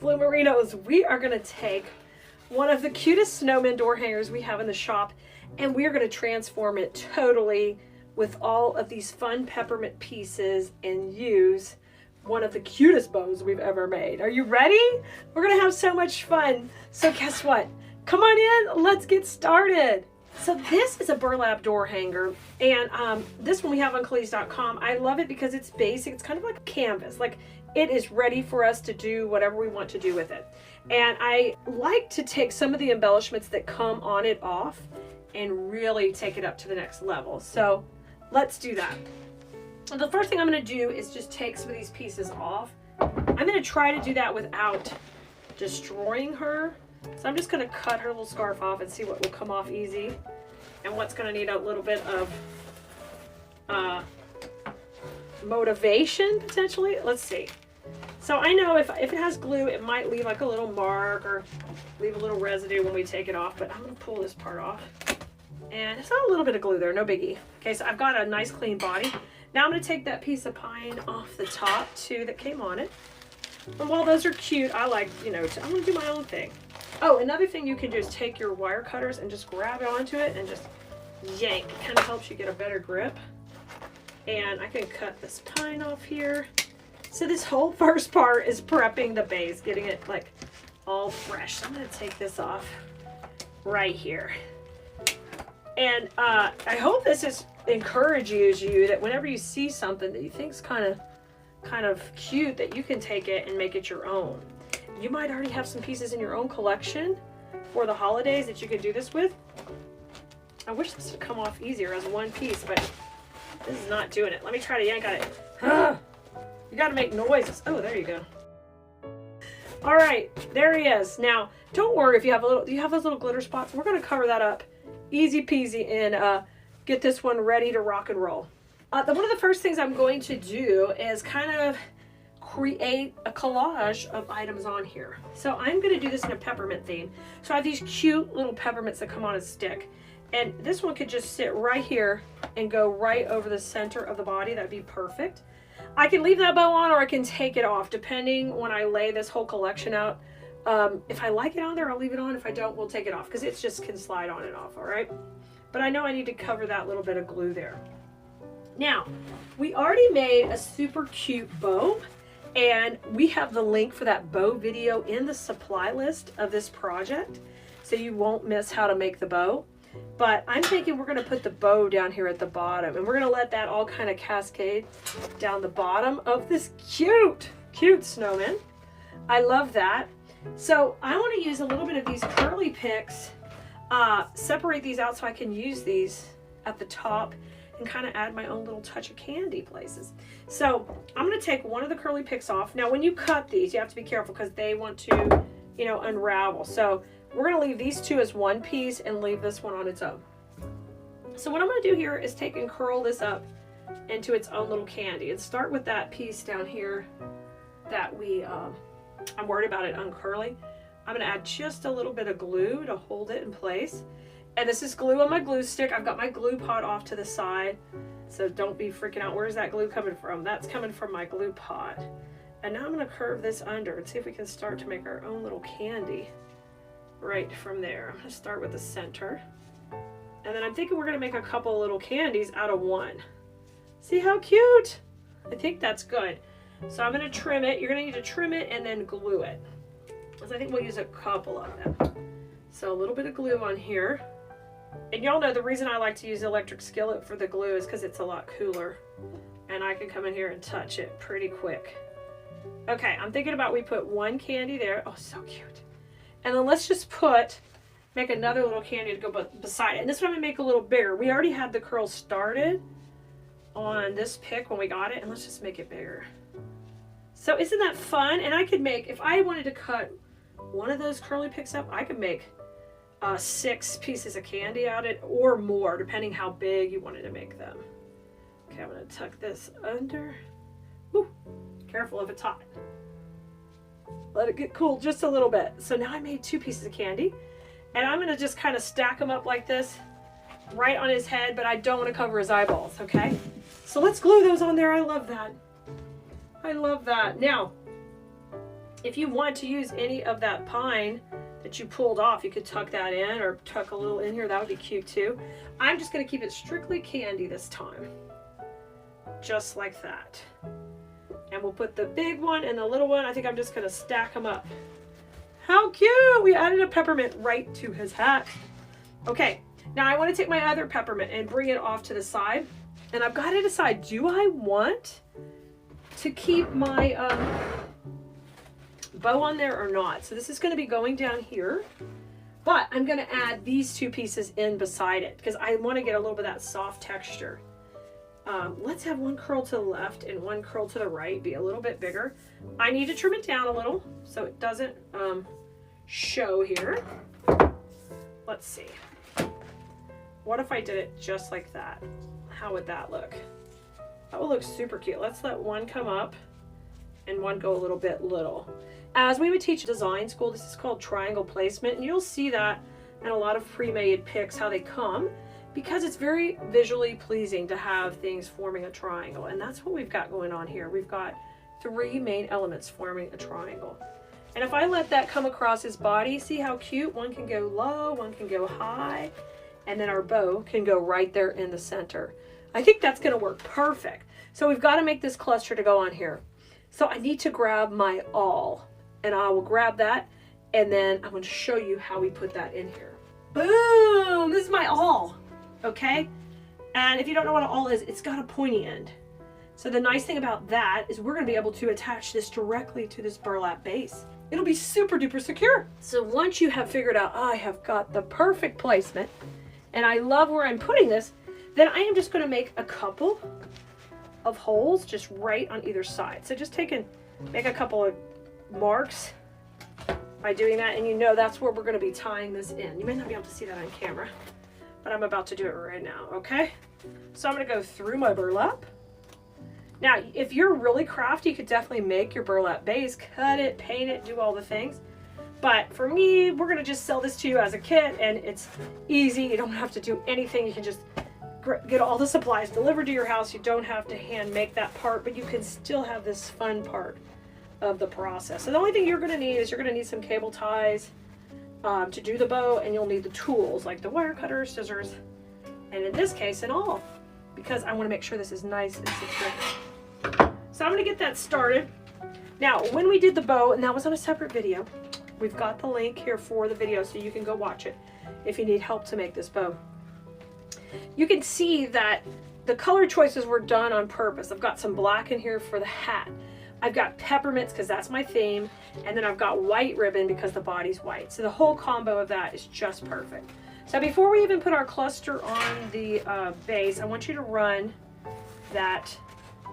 Bloomerinos, we are going to take one of the cutest snowman door hangers we have in the shop, and we're going to transform it totally with all of these fun peppermint pieces and use one of the cutest bows we've ever made. Are you ready? We're going to have so much fun. So guess what? Come on in. Let's get started. So this is a burlap door hanger, and this one we have on Cleese.com. I love it because it's basic. It's kind of like a canvas. Like, it is ready for us to do whatever we want to do with it. And I like to take some of the embellishments that come on it off and really take it up to the next level. So let's do that. The first thing I'm going to do is just take some of these pieces off. I'm going to try to do that without destroying her. So I'm just going to cut her little scarf off and see what will come off easy and what's going to need a little bit of motivation potentially. Let's see. So I know if it has glue, it might leave like a little mark or leave a little residue when we take it off, but I'm going to pull this part off. And it's got a little bit of glue there, no biggie. Okay, so I've got a nice clean body. Now I'm going to take that piece of pine off the top too that came on it. And while those are cute, I like, you know, I want to do my own thing. Oh, another thing you can do is take your wire cutters and just grab onto it and just yank. It kind of helps you get a better grip. And I can cut this pine off here. So this whole first part is prepping the base, getting it like all fresh. So I'm going to take this off right here. And I hope this encourages you that whenever you see something that you think is kind of cute, that you can take it and make it your own. You might already have some pieces in your own collection for the holidays that you could do this with. I wish this would come off easier as one piece, but this is not doing it. Let me try to yank on it. You got to make noises. Oh, there you go. All right, there he is. Now, don't worry if you have those little glitter spots. We're going to cover that up easy peasy and get this one ready to rock and roll. One of the first things I'm going to do is kind of create a collage of items on here. So I'm going to do this in a peppermint theme. So I have these cute little peppermints that come on a stick. And this one could just sit right here and go right over the center of the body. That'd be perfect. I can leave that bow on or I can take it off depending when I lay this whole collection out. If I like it on there, I'll leave it on. If I don't, we'll take it off because it just can slide on and off, all right? But I know I need to cover that little bit of glue there. Now, we already made a super cute bow, and we have the link for that bow video in the supply list of this project, so you won't miss how to make the bow. But I'm thinking we're going to put the bow down here at the bottom, and we're going to let that all kind of cascade down the bottom of this cute snowman. I love that. So I want to use a little bit of these curly picks, separate these out so I can use these at the top and kind of add my own little touch of candy places. So I'm going to take one of the curly picks off. Now when you cut these, you have to be careful because they want to, you know, unravel. So we're going to leave these two as one piece and leave this one on its own. So what I'm going to do here is take and curl this up into its own little candy and start with that piece down here that I'm worried about it uncurling. I'm going to add just a little bit of glue to hold it in place. And this is glue on my glue stick. I've got my glue pot off to the side. So don't be freaking out. Where's that glue coming from? That's coming from my glue pot. And now I'm going to curve this under and see if we can start to make our own little candy right from there. I'm going to start with the center. And then I'm thinking we're going to make a couple little candies out of one. See how cute? I think that's good. So I'm going to trim it. You're going to need to trim it and then glue it. Because I think we'll use a couple of them. So a little bit of glue on here. And y'all know the reason I like to use the electric skillet for the glue is because it's a lot cooler. And I can come in here and touch it pretty quick. Okay, I'm thinking about we put one candy there. Oh, so cute. And then let's just make another little candy to go beside it. And this one I'm going to make a little bigger. We already had the curl started on this pick when we got it. And let's just make it bigger. So isn't that fun? And I could make, if I wanted to cut one of those curly picks up, I could make 6 pieces of candy out of it or more, depending how big you wanted to make them. Okay, I'm going to tuck this under. Woo, careful if it's hot. Let it get cool just a little bit. So now I made 2 pieces of candy, and I'm going to just kind of stack them up like this right on his head, but I don't want to cover his eyeballs, okay? So let's glue those on there. I love that. I love that. Now, If you want to use any of that pine that you pulled off, you could tuck that in or tuck a little in here. That would be cute too. I'm just going to keep it strictly candy this time. Just like that. And we'll put the big one and the little one. I think I'm just going to stack them up. How cute! We added a peppermint right to his hat. Okay, now I want to take my other peppermint and bring it off to the side. And I've got to decide, do I want to keep my bow on there or not? So this is going to be going down here. But I'm going to add these two pieces in beside it because I want to get a little bit of that soft texture. Let's have one curl to the left and one curl to the right, be a little bit bigger. I need to trim it down a little so it doesn't show here. Let's see. What if I did it just like that? How would that look? That would look super cute. Let's let one come up and one go a little bit little. As we would teach design school, this is called triangle placement, and you'll see that in a lot of pre-made pics how they come, because it's very visually pleasing to have things forming a triangle. And that's what we've got going on here. We've got three main elements forming a triangle. And if I let that come across his body, see how cute? One can go low, one can go high, and then our bow can go right there in the center. I think that's going to work perfect. So we've got to make this cluster to go on here. So I need to grab my awl, and I will grab that, and then I'm going to show you how we put that in here. Boom! This is my awl. Okay, and if you don't know what an awl is, it's got a pointy end. So the nice thing about that is we're going to be able to attach this directly to this burlap base. It'll be super duper secure. So once you have figured out I have got the perfect placement and I love where I'm putting this, then I am just going to make a couple of holes just right on either side. So just make a couple of marks by doing that, and you know that's where we're going to be tying this in. You may not be able to see that on camera, but I'm about to do it right now, okay? So I'm going to go through my burlap. Now, if you're really crafty, you could definitely make your burlap base, cut it, paint it, do all the things. But for me, we're going to just sell this to you as a kit, and it's easy. You don't have to do anything. You can just get all the supplies delivered to your house. You don't have to hand make that part, but you can still have this fun part of the process. So the only thing you're going to need is you're going to need some cable ties to do the bow, and you'll need the tools like the wire cutter, scissors, and in this case an awl, because I want to make sure this is nice and secure. So I'm going to get that started. Now when we did the bow, and that was on a separate video, we've got the link here for the video so you can go watch it if you need help to make this bow. You can see that the color choices were done on purpose. I've got some black in here for the hat. I've got peppermints because that's my theme, and then I've got white ribbon because the body's white. So the whole combo of that is just perfect. So before we even put our cluster on the base, I want you to run that.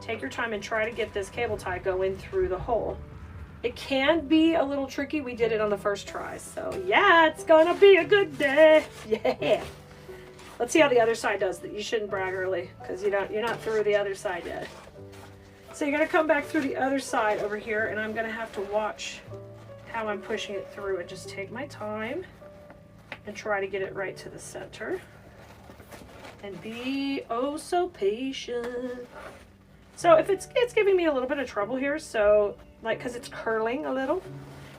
Take your time and try to get this cable tie going through the hole. It can be a little tricky. We did it on the first try. So yeah, it's gonna be a good day. Yeah. Let's see how the other side does. You shouldn't brag early because you're not through the other side yet. So you're going to come back through the other side over here, and I'm going to have to watch how I'm pushing it through and just take my time and try to get it right to the center. And be oh so patient. So if it's giving me a little bit of trouble here, so like because it's curling a little.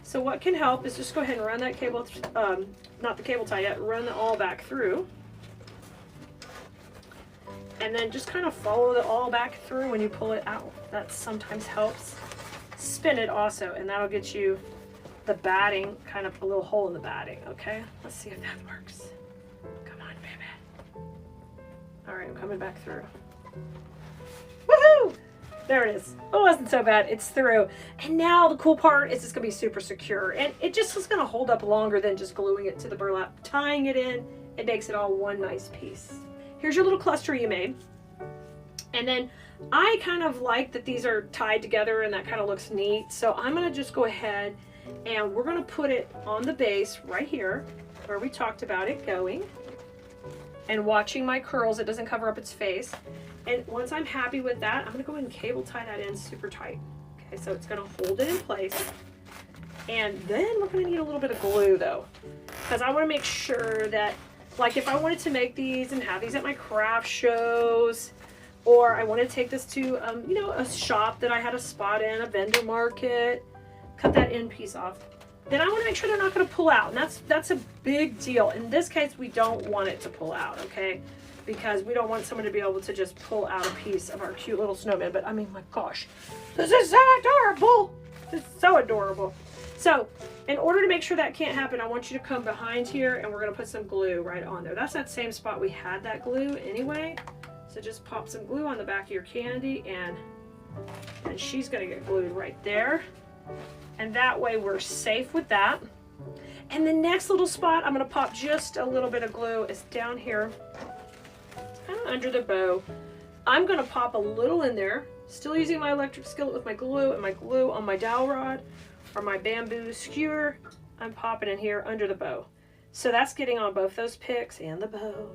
So what can help is just go ahead and run that cable, not the cable tie yet, run the awl back through. And then just kind of follow the awl back through when you pull it out. That sometimes helps. Spin it also, and that'll get you the batting, kind of a little hole in the batting, okay? Let's see if that works. Come on, baby. All right, I'm coming back through. Woohoo! There it is. Oh, it wasn't so bad. It's through. And now the cool part is it's going to be super secure. And it just is going to hold up longer than just gluing it to the burlap. Tying it in, it makes it all one nice piece. Here's your little cluster you made. And then I kind of like that these are tied together and that kind of looks neat. So I'm going to just go ahead and we're going to put it on the base right here where we talked about it going. And watching my curls, it doesn't cover up its face. And once I'm happy with that, I'm going to go ahead and cable tie that in super tight. Okay, so it's going to hold it in place. And then we're going to need a little bit of glue though, because I want to make sure that, like if I wanted to make these and have these at my craft shows, or I want to take this to, you know, a shop that I had a spot in, a vendor market, cut that end piece off. Then I want to make sure they're not going to pull out. And that's a big deal. In this case, we don't want it to pull out, okay? Because we don't want someone to be able to just pull out a piece of our cute little snowman. But I mean, my gosh, this is so adorable. It's so adorable. So in order to make sure that can't happen, I want you to come behind here and we're going to put some glue right on there. That's that same spot we had that glue anyway. So just pop some glue on the back of your candy and she's going to get glued right there. And that way we're safe with that. And the next little spot I'm going to pop just a little bit of glue is down here, kind of under the bow. I'm going to pop a little in there, still using my electric skillet with my glue and my glue on my dowel rod or my bamboo skewer. I'm popping in here under the bow. So that's getting on both those picks and the bow.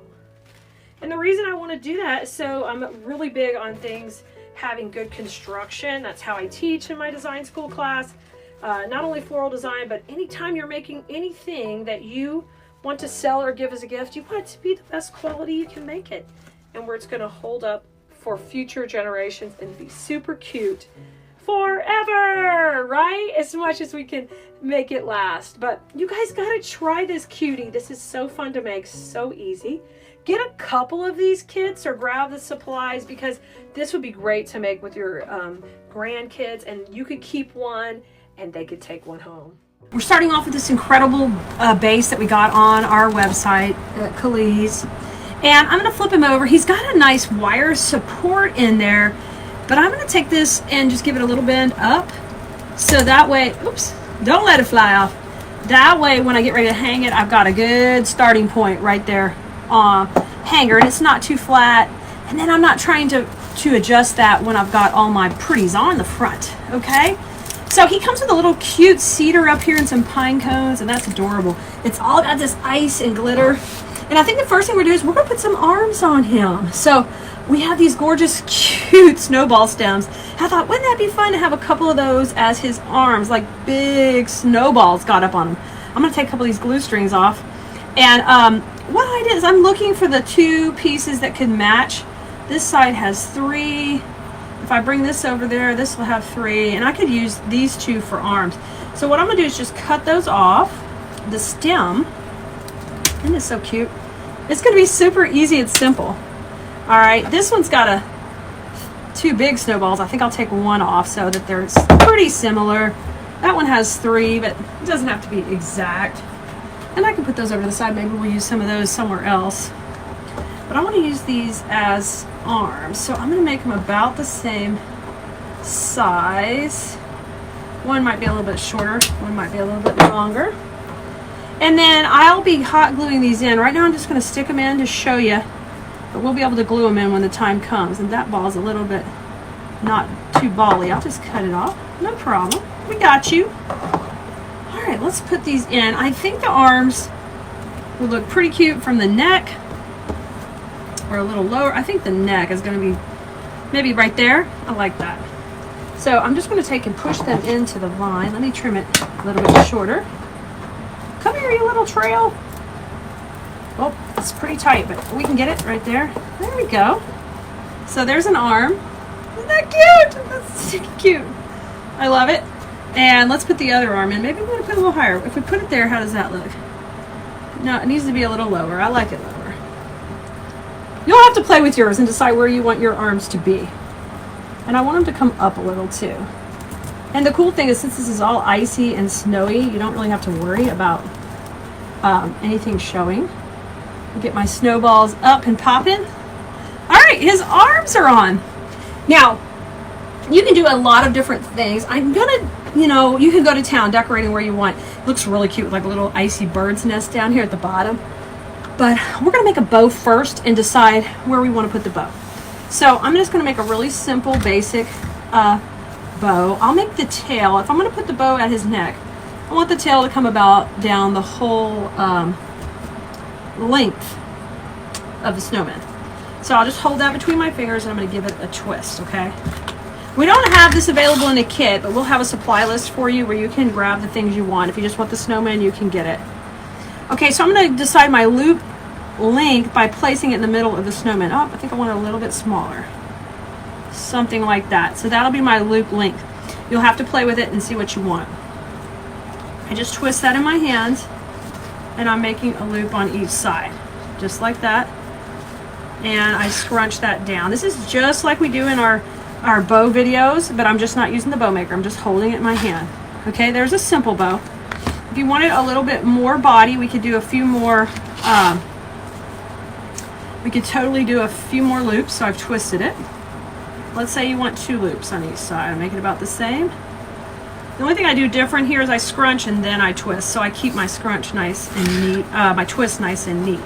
And the reason I want to do that is so I'm really big on things having good construction. That's how I teach in my design school class. Not only floral design, but anytime you're making anything that you want to sell or give as a gift, you want it to be the best quality you can make it. And where it's going to hold up for future generations and be super cute forever, right? As much as we can make it last. But you guys got to try this cutie. This is so fun to make, so easy. Get a couple of these kits or grab the supplies because this would be great to make with your grandkids, and you could keep one and they could take one home. We're starting off with this incredible base that we got on our website at Khalees. And I'm going to flip him over. He's got a nice wire support in there, but I'm going to take this and just give it a little bend up. So that way, oops, don't let it fly off. That way when I get ready to hang it, I've got a good starting point right there on hanger, and it's not too flat. And then I'm not trying to adjust that when I've got all my pretties on the front, okay? So he comes with a little cute cedar up here and some pine cones, and that's adorable. It's all got this ice and glitter. And I think the first thing we're doing is we're going to put some arms on him. So we have these gorgeous, cute snowball stems. I thought, wouldn't that be fun to have a couple of those as his arms, like big snowballs got up on him. I'm going to take a couple of these glue strings off. And what I did is I'm looking for the two pieces that could match. This side has 3. If I bring this over there, this will have 3, and I could use these 2 for arms. So what I'm going to do is just cut those off, the stem. Isn't it so cute? It's going to be super easy and simple. All right, this one's got 2 big snowballs. I think I'll take one off so that they're pretty similar. That one has 3, but it doesn't have to be exact. And I can put those over to the side. Maybe we'll use some of those somewhere else. But I want to use these as arms. So I'm going to make them about the same size. One might be a little bit shorter. One might be a little bit longer. And then I'll be hot gluing these in. Right now I'm just going to stick them in to show you. But we'll be able to glue them in when the time comes. And that ball's a little bit not too bally. I'll just cut it off. No problem. We got you. All right, let's put these in. I think the arms will look pretty cute from the neck. Or a little lower. I think the neck is going to be maybe right there. I like that. So I'm just going to take and push them into the vine. Let me trim it a little bit shorter. Come here, you little trail. Oh, it's pretty tight, but we can get it right there. There we go. So there's an arm. Isn't that cute? That's super cute. I love it. And let's put the other arm in. Maybe we want to put it a little higher. If we put it there, how does that look? No, it needs to be a little lower. I like it lower. You'll have to play with yours and decide where you want your arms to be. And I want them to come up a little too. And the cool thing is, since this is all icy and snowy, you don't really have to worry about anything showing. I'll get my snowballs up and popping. All right, his arms are on. Now, you can do a lot of different things. I'm gonna, you can go to town decorating where you want. It looks really cute with like a little icy bird's nest down here at the bottom. But we're going to make a bow first and decide where we want to put the bow. So I'm just going to make a really simple, basic bow. I'll make the tail. If I'm going to put the bow at his neck, I want the tail to come about down the whole length of the snowman. So I'll just hold that between my fingers and I'm going to give it a twist, okay? We don't have this available in a kit, but we'll have a supply list for you where you can grab the things you want. If you just want the snowman, you can get it. Okay, so I'm going to decide my loop length by placing it in the middle of the snowman. Oh, I think I want it a little bit smaller. Something like that. So that'll be my loop length. You'll have to play with it and see what you want. I just twist that in my hands, and I'm making a loop on each side, just like that. And I scrunch that down. This is just like we do in our bow videos, but I'm just not using the bow maker. I'm just holding it in my hand. Okay, there's a simple bow. If you wanted a little bit more body, we could do a few more, we could totally do a few more loops, so I've twisted it. Let's say you want 2 loops on each side. I make it about the same. The only thing I do different here is I scrunch and then I twist, so I keep my scrunch nice and neat, my twist nice and neat.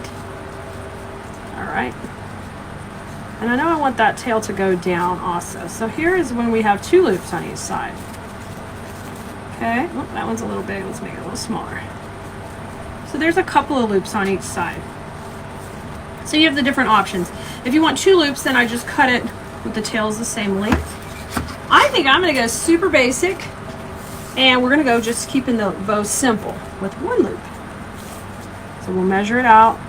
All right. And I know I want that tail to go down also. So here is when we have 2 loops on each side. Okay, oh, that one's a little big. Let's make it a little smaller. So there's a couple of loops on each side. So you have the different options. If you want 2 loops, then I just cut it with the tails the same length. I think I'm going to go super basic, and we're going to go just keeping the bow simple with 1 loop. So we'll measure it out,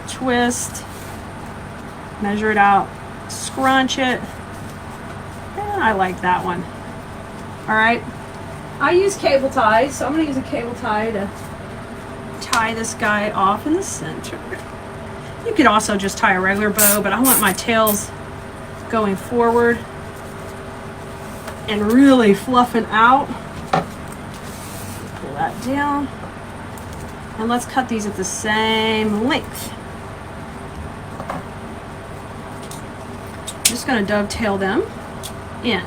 twist, measure it out, scrunch it, and I like that one. All right, I use cable ties, so I'm going to use a cable tie to tie this guy off in the center. You could also just tie a regular bow, but I want my tails going forward and really fluffing out. Pull that down, and let's cut these at the same length. I'm just going to dovetail them in.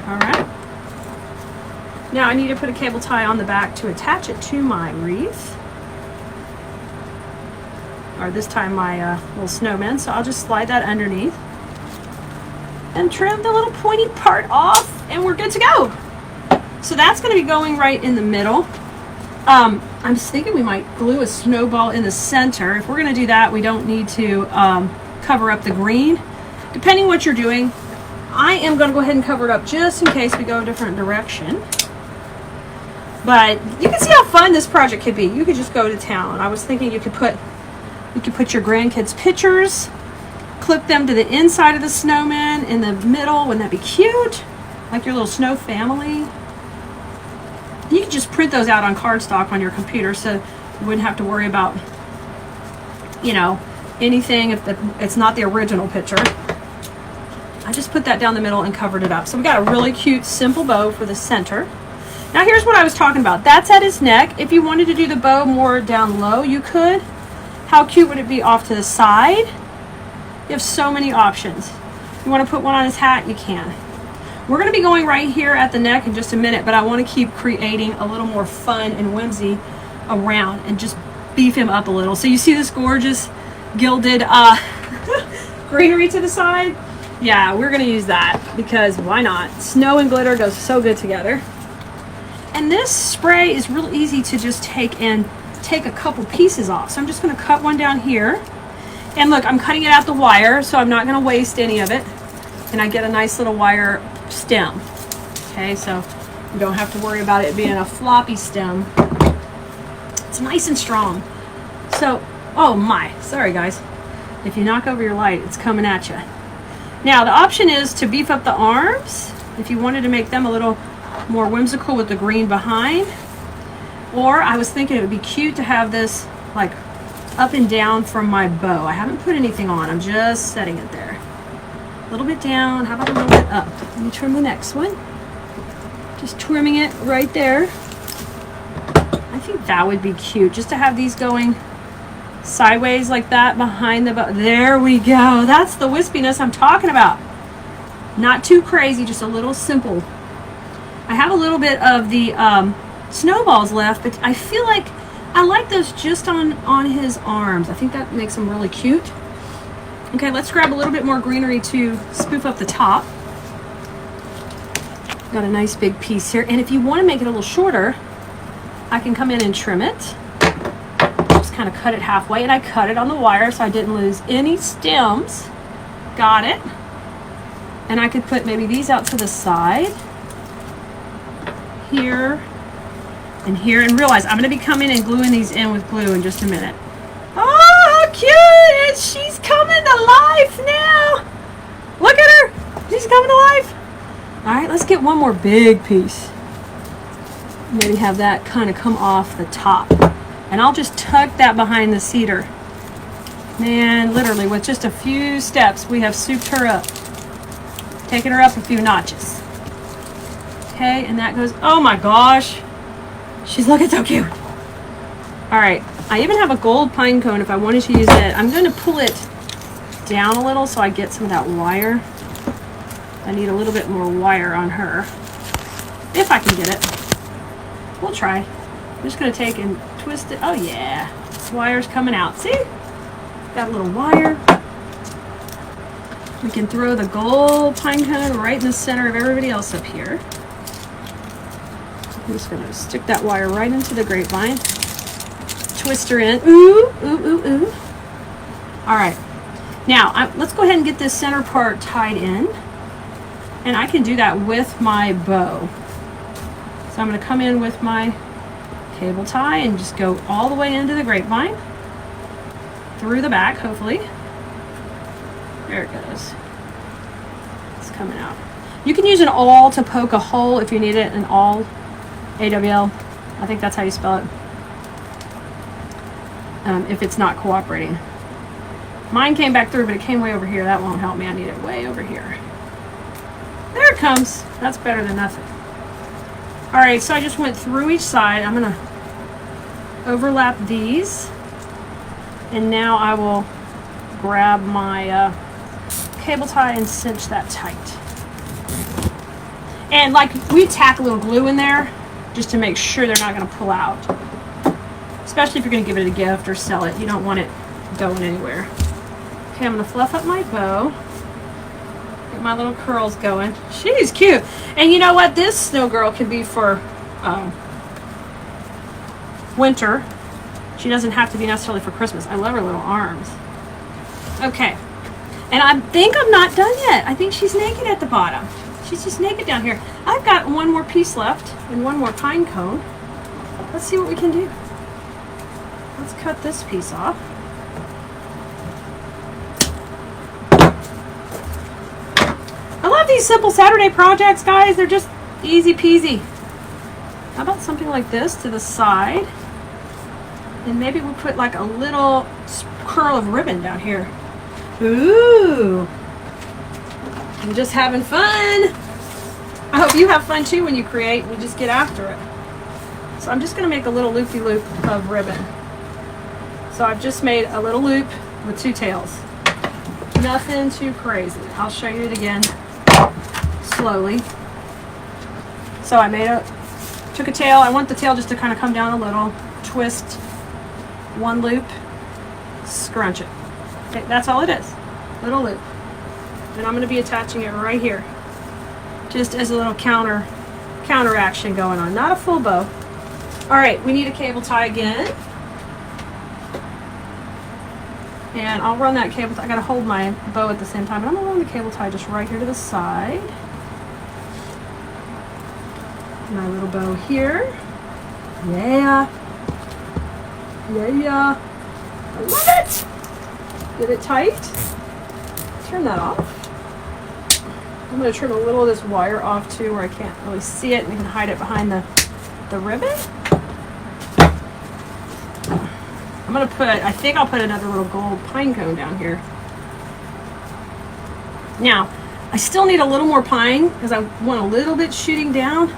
All right. Now I need to put a cable tie on the back to attach it to my wreath, or this time my little snowman. So I'll just slide that underneath and trim the little pointy part off, and we're good to go. So that's going to be going right in the middle. I'm just thinking we might glue a snowball in the center. If we're going to do that, we don't need to cover up the green. Depending what you're doing, I am going to go ahead and cover it up just in case we go a different direction. But you can see how fun this project could be. You could just go to town. I was thinking you could put your grandkids' pictures, clip them to the inside of the snowman in the middle. Wouldn't that be cute? Like your little snow family. You could just print those out on cardstock on your computer, so you wouldn't have to worry about, you know, anything if it's not the original picture. I just put that down the middle and covered it up. So we got a really cute, simple bow for the center. Now here's what I was talking about. That's at his neck. If you wanted to do the bow more down low, you could. How cute would it be off to the side? You have so many options. You want to put one on his hat, you can. We're going to be going right here at the neck in just a minute, but I want to keep creating a little more fun and whimsy around and just beef him up a little. So you see this gorgeous gilded greenery to the side? Yeah, we're going to use that because why not? Snow and glitter goes so good together. And this spray is real easy to just take a couple pieces off. So I'm just going to cut one down here. And look, I'm cutting it out the wire, so I'm not going to waste any of it. And I get a nice little wire stem. Okay, so you don't have to worry about it being a floppy stem. It's nice and strong. So, oh my, sorry guys. If you knock over your light, it's coming at you. Now, the option is to beef up the arms, if you wanted to make them a little more whimsical with the green behind. Or I was thinking it would be cute to have this like up and down from my bow. I haven't put anything on, I'm just setting it there. A little bit down, how about a little bit up? Let me trim the next one. Just trimming it right there. I think that would be cute, just to have these going sideways like that behind the bow. There we go. That's the wispiness I'm talking about. Not too crazy, just a little simple. I have a little bit of the snowballs left, but I feel like I like those just on his arms. I think that makes them really cute. Okay, let's grab a little bit more greenery to spoof up the top. Got a nice big piece here, and if you want to make it a little shorter, I can come in and trim it. Just kind of cut it halfway, and I cut it on the wire so I didn't lose any stems. Got it. And I could put maybe these out to the side. Here and here, and realize I'm going to be coming and gluing these in with glue in just a minute. Oh, how cute! And she's coming to life now. Look at her. She's coming to life. All right, let's get one more big piece. Maybe have that kind of come off the top. And I'll just tuck that behind the cedar. Man, literally with just a few steps, we have souped her up. Taken her up a few notches. Okay, and that goes, oh my gosh. She's looking so cute. All right, I even have a gold pine cone if I wanted to use it. I'm going to pull it down a little so I get some of that wire. I need a little bit more wire on her. If I can get it. We'll try. I'm just going to take and twist it. Oh yeah, wire's coming out. See? Got a little wire. We can throw the gold pine cone right in the center of everybody else up here. I'm just going to stick that wire right into the grapevine. Twist her in. Ooh, ooh, ooh, ooh. All right. Now, let's go ahead and get this center part tied in. And I can do that with my bow. So I'm going to come in with my cable tie and just go all the way into the grapevine. Through the back, hopefully. There it goes. It's coming out. You can use an awl to poke a hole if you need it. An awl. AWL. I think that's how you spell it. If it's not cooperating. Mine came back through, but it came way over here. That won't help me. I need it way over here. There it comes. That's better than nothing. Alright, so I just went through each side. I'm going to overlap these. And now I will grab my cable tie and cinch that tight. And like we tack a little glue in there just to make sure they're not going to pull out. Especially if you're going to give it a gift or sell it. You don't want it going anywhere. Okay, I'm going to fluff up my bow. Get my little curls going. She's cute. And you know what? This snow girl can be for winter. She doesn't have to be necessarily for Christmas. I love her little arms. Okay. And I think I'm not done yet. I think she's naked at the bottom. She's just naked down here. I've got one more piece left and one more pine cone. Let's see what we can do. Let's cut this piece off. I love these simple Saturday projects, guys. They're just easy peasy. How about something like this to the side? And maybe we'll put like a little curl of ribbon down here. Ooh. I'm just having fun. I hope you have fun too when you create and you just get after it. So I'm just going to make a little loopy-loop of ribbon. So I've just made a little loop with two tails. Nothing too crazy. I'll show you it again slowly. So I took a tail. I want the tail just to kind of come down a little. Twist one loop, scrunch it. Okay, that's all it is. Little loop. And I'm going to be attaching it right here. Just as a little counter action going on. Not a full bow. Alright, we need a cable tie again. And I'll run that cable tie. I gotta hold my bow at the same time, but I'm gonna run the cable tie just right here to the side. My little bow here. Yeah. Yeah. I love it! Get it tight. Turn that off. I'm gonna trim a little of this wire off too where I can't really see it and we can hide it behind the ribbon. I'm going to I think I'll put another little gold pine cone down here. Now, I still need a little more pine because I want a little bit shooting down.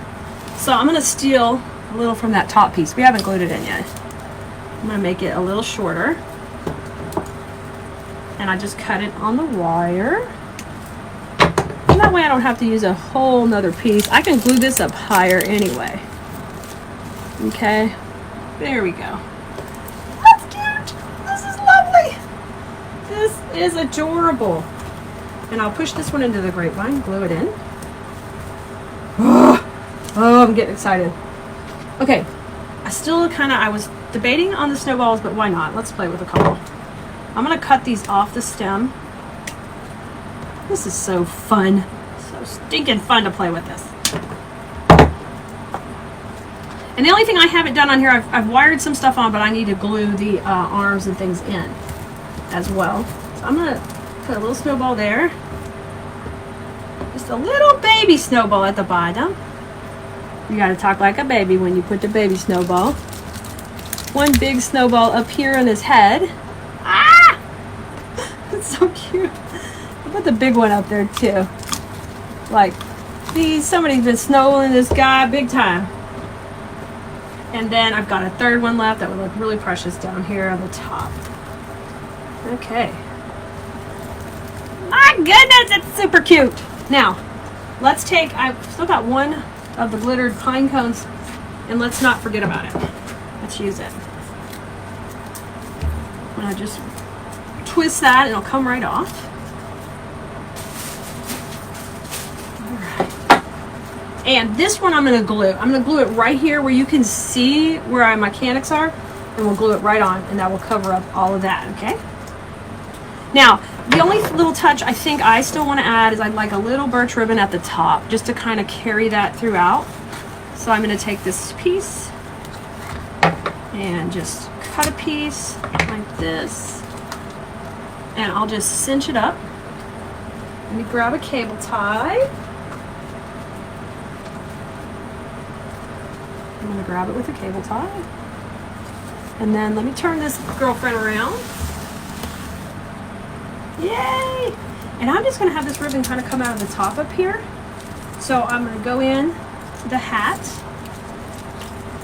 So I'm going to steal a little from that top piece. We haven't glued it in yet. I'm going to make it a little shorter. And I just cut it on the wire. And that way I don't have to use a whole nother piece. I can glue this up higher anyway. Okay, there we go. This is adorable. And I'll push this one into the grapevine, glue it in. Oh, I'm getting excited. Okay, I was debating on the snowballs, but why not? Let's play with a couple. I'm gonna cut these off the stem. This is so fun. So stinking fun to play with this. And the only thing I haven't done on here, I've wired some stuff on, but I need to glue the arms and things in as well. So I'm going to put a little snowball there. Just a little baby snowball at the bottom. You gotta talk like a baby when you put the baby snowball. One big snowball up here on his head. Ah! It's so cute. I put the big one up there too. Like, somebody's been snowballing this guy big time. And then I've got a third one left that would look really precious down here on the top. Okay. My goodness, it's super cute. Now, let's take, I've still got one of the glittered pine cones, and let's not forget about it. Let's use it. I'm gonna just twist that and it'll come right off. Alright. And this one I'm gonna glue. I'm gonna glue it right here where you can see where our mechanics are, and we'll glue it right on, and that will cover up all of that, okay? Now, the only little touch I think I still want to add is I'd like a little birch ribbon at the top, just to kind of carry that throughout. So I'm going to take this piece and just cut a piece like this, and I'll just cinch it up. Let me grab a cable tie. I'm going to grab it with a cable tie. And then let me turn this girlfriend around. Yay! And I'm just going to have this ribbon kind of come out of the top up here. So I'm going to go in the hat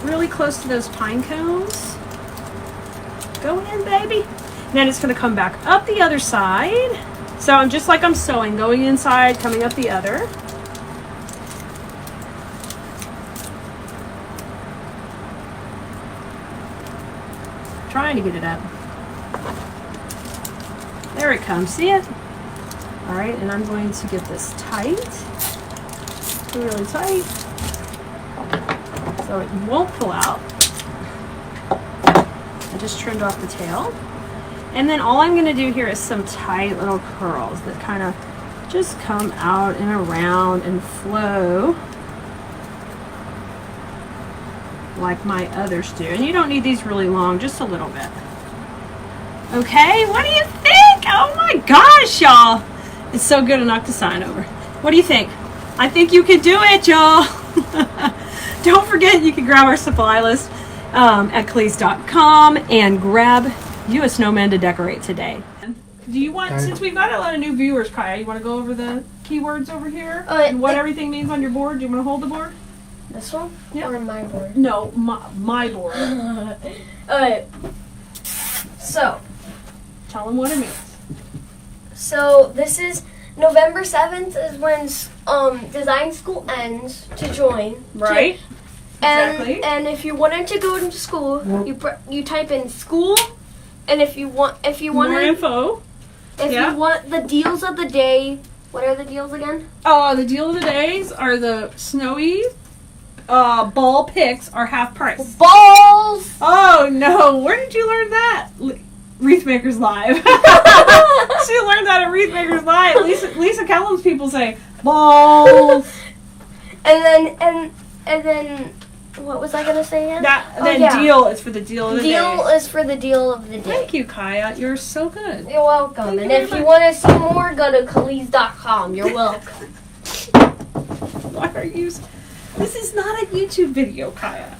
really close to those pine cones. Go in, baby. And then it's going to come back up the other side. So I'm just like I'm sewing, going inside, coming up the other. Trying to get it up. There it comes, see it? All right, and I'm going to get this tight, really tight, so it won't pull out. I just trimmed off the tail. And then all I'm gonna do here is some tight little curls that kind of just come out and around and flow like my others do. And you don't need these really long, just a little bit. Okay, what do you think? Oh my gosh, y'all. It's so good to knock the sign over. What do you think? I think you can do it, y'all. Don't forget, you can grab our supply list at Cleese.com and grab you a snowman to decorate today. Do you want, since we've got a lot of new viewers, Kaya, you want to go over the keywords over here? And what everything means on your board? Do you want to hold the board? This one? Yeah. Or my board? No, my board. So. Tell them what it means. So this is November 7th is when design school ends to join. Right. Exactly. And if you wanted to go into school, you type in school, and if you want more info. If you want the deals of the day, what are the deals again? Oh, the deal of the days are the snowy ball picks are half price. Balls. Oh no! Where did you learn that? Wreath Makers Live. She learned that at Wreath Makers Live. Lisa Kellum's people say balls. And then what was I gonna say again? Deal is for the deal of the day. Deal is for the deal of the day. Thank you, Kaya. You're so good. You're welcome. And if you want to see more, go to Cleese.com. You're welcome. Why are you? This is not a YouTube video, Kaya.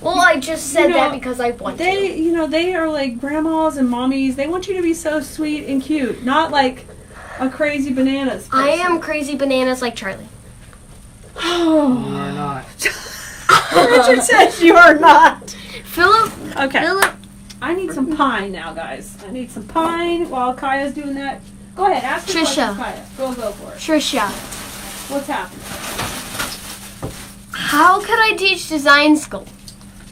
Well, I just said that because I want to. They are like grandmas and mommies. They want you to be so sweet and cute, not like a crazy bananas person. I am crazy bananas like Charlie. Oh, You are not. Richard says you are not. Philip. Okay. Philip. I need some pine now, guys. I need some pine while Kaya's doing that. Go ahead, ask your questions, Kaya. Go for it. Trisha. What's happening? How could I teach design school?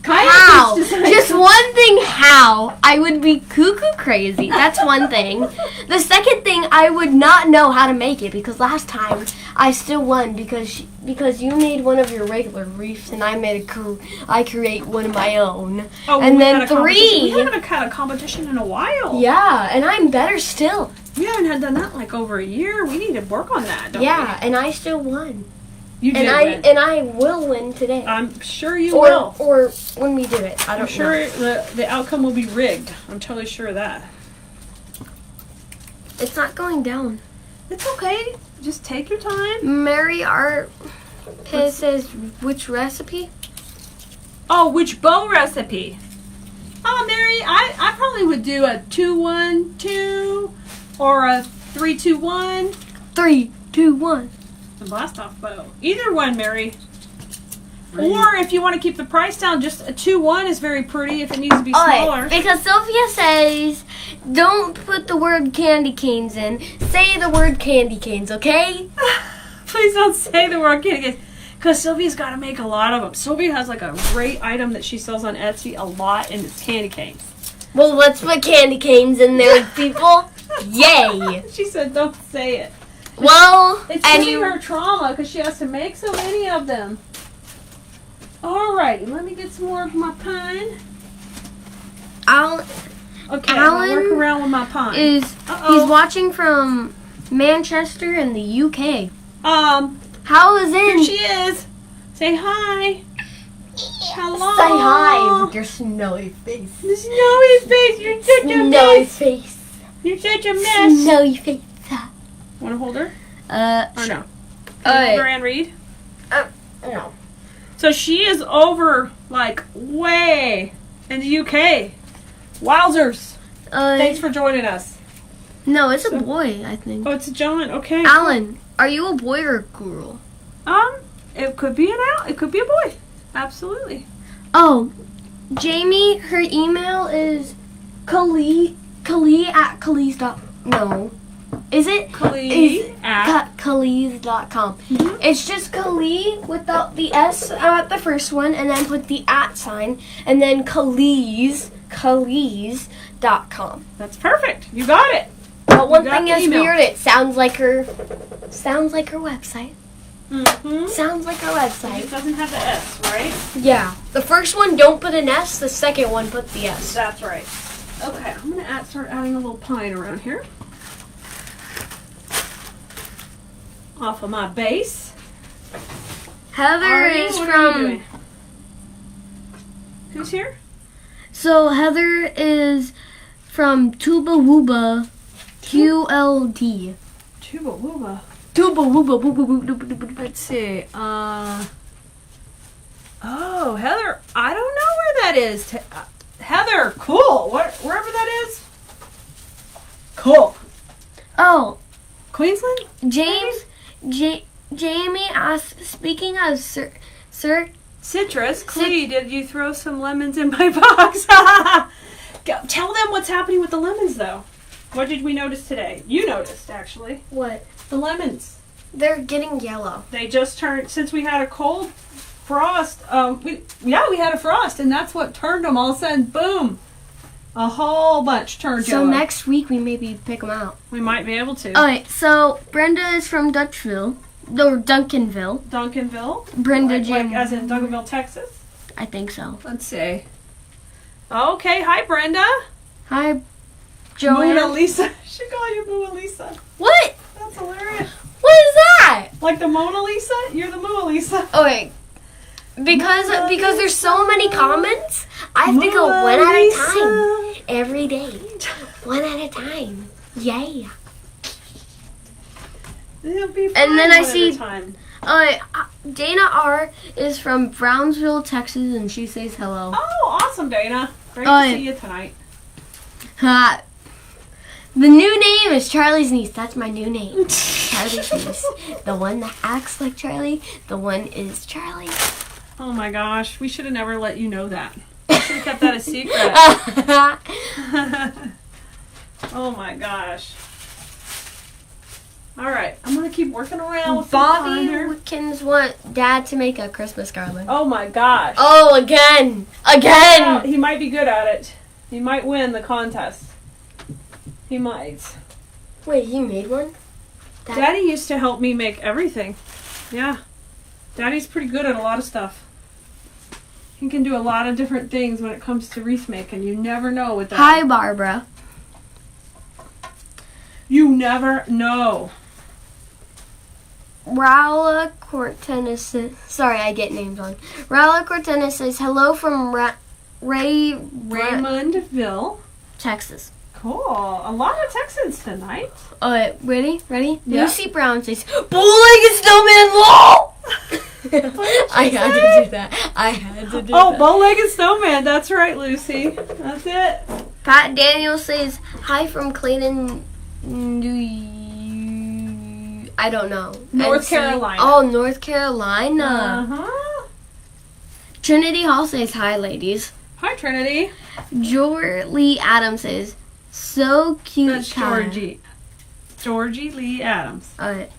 Kaya How? teaches design Just school. one thing, how? I would be cuckoo crazy. That's one thing. The second thing, I would not know how to make it because last time I still won because you made one of your regular wreaths and I create one of my own. Oh, and we then had a competition. 3. We haven't had a competition in a while. Yeah, and I'm better still. We haven't had done that like over a year. We need to work on that, don't Yeah, and I still won. we? You did win. And I will win today. I'm sure you will. Or when we do it. I don't I'm sure know. the outcome will be rigged. I'm totally sure of that. It's not going down. It's okay. Just take your time. Marry our It says which recipe? Oh, which bow recipe? Oh, Mary, I probably would do a 2-1-2 or a 3-2-1. 3, 2, 1. The blast off bow. Either one, Mary. Or if you want to keep the price down, just a 2-1 is very pretty if it needs to be smaller. Because Sophia says, don't put the word candy canes in. Say the word candy canes, okay? Please don't say the word candy canes. Because Sylvia's got to make a lot of them. Sylvia has like a great item that she sells on Etsy a lot, and it's candy canes. Well, let's put candy canes in there, people. Yay. She said don't say it. Well, it's giving her trauma because she has to make so many of them. Alright, let me get some more of my pine. Okay, I'll work around with my pine. He's watching from Manchester in the UK. How is it? Here she is. Say hi. Hello. Say hi with your snowy face. The snowy face. You're such a mess. Face. You're such a mess. Snowy face. Want to hold her? Or no? Hold her and read? No. So she is over, like, way in the UK. Wowzers. Thanks for joining us. No, it's a boy, I think. Oh, it's a gentleman. Okay. Alan, are you a boy or a girl? It could be it could be a boy. Absolutely. Oh, Jamie, her email is Kali at Kali's no. Is it? Kali at Kali's.com. Mm-hmm. It's just Kali without the S at the first one, and then put the at sign, and then Kali's.com. That's perfect. You got it. But one thing is weird. It sounds like her website. Mm-hmm. Sounds like her website. It doesn't have the S, right? Yeah. The first one, don't put an S. The second one, put the S. That's right. Okay, I'm going to start adding a little pine around here. Off of my base. Heather is from... Who's here? So Heather is from Tuba Wooba QLD. Tuba Wooba. Tuba Wooba. Let's see. Oh, Heather. I don't know where that is. Heather, cool. Wherever that is. Cool. Oh. Queensland? Jamie asked, speaking of Citrus, Clee, did you throw some lemons in my box? Tell them what's happening with the lemons, though. What did we notice today? You noticed, actually. What? The lemons. They're getting yellow. They just turned, since we had a cold frost, we had a frost, and that's what turned them all of a sudden. Boom. A whole bunch turned yellow. So next week we maybe pick them out. We might be able to. Alright, so Brenda is from Dutchville. Or Duncanville. Duncanville? Brenda like as in Duncanville, Texas? I think so. Let's see. Okay, hi Brenda. Hi, Joanne. Mona Lisa. She call you Mona Lisa. What? That's hilarious. What is that? Like the Mona Lisa? You're the Mona Lisa. Oh wait. Because there's so many comments, I have to go one at a time. Every day. One at a time. Yay. It'll be fun. And then I one see at a time. Dana R is from Brownsville, Texas, and she says hello. Oh, awesome, Dana. Great to see you tonight. The new name is Charlie's niece. That's my new name. Charlie's niece. The one that acts like Charlie. The one is Charlie. Oh my gosh. We should have never let you know that. We should have kept that a secret. Oh my gosh. Alright. I'm going to keep working around with Bobby Wickens want Dad to make a Christmas garland. Oh my gosh. Oh, again. Again. He might be good at it. He might win the contest. He might. Wait, he made one? Daddy used to help me make everything. Yeah. Daddy's pretty good at a lot of stuff. He can do a lot of different things when it comes to wreath making. You never know with that. Hi, Barbara. You never know. Raula Cortena says, sorry, I get names on. Raula Cortena says, hello from Raymondville, Texas. Cool. A lot of Texans tonight. Alright, ready? Yeah. Lucy Brown says, bull-legged snowman, lol! I had to do that. I had to do that. Bow-legged snowman. That's right, Lucy. That's it. Pat Daniel says hi from Clayton, I don't know. North Carolina. Oh, North Carolina. Uh-huh. Trinity Hall says hi, ladies. Hi, Trinity. Lee Adams says, so cute. That's Georgie. Georgie Lee Adams. Alright.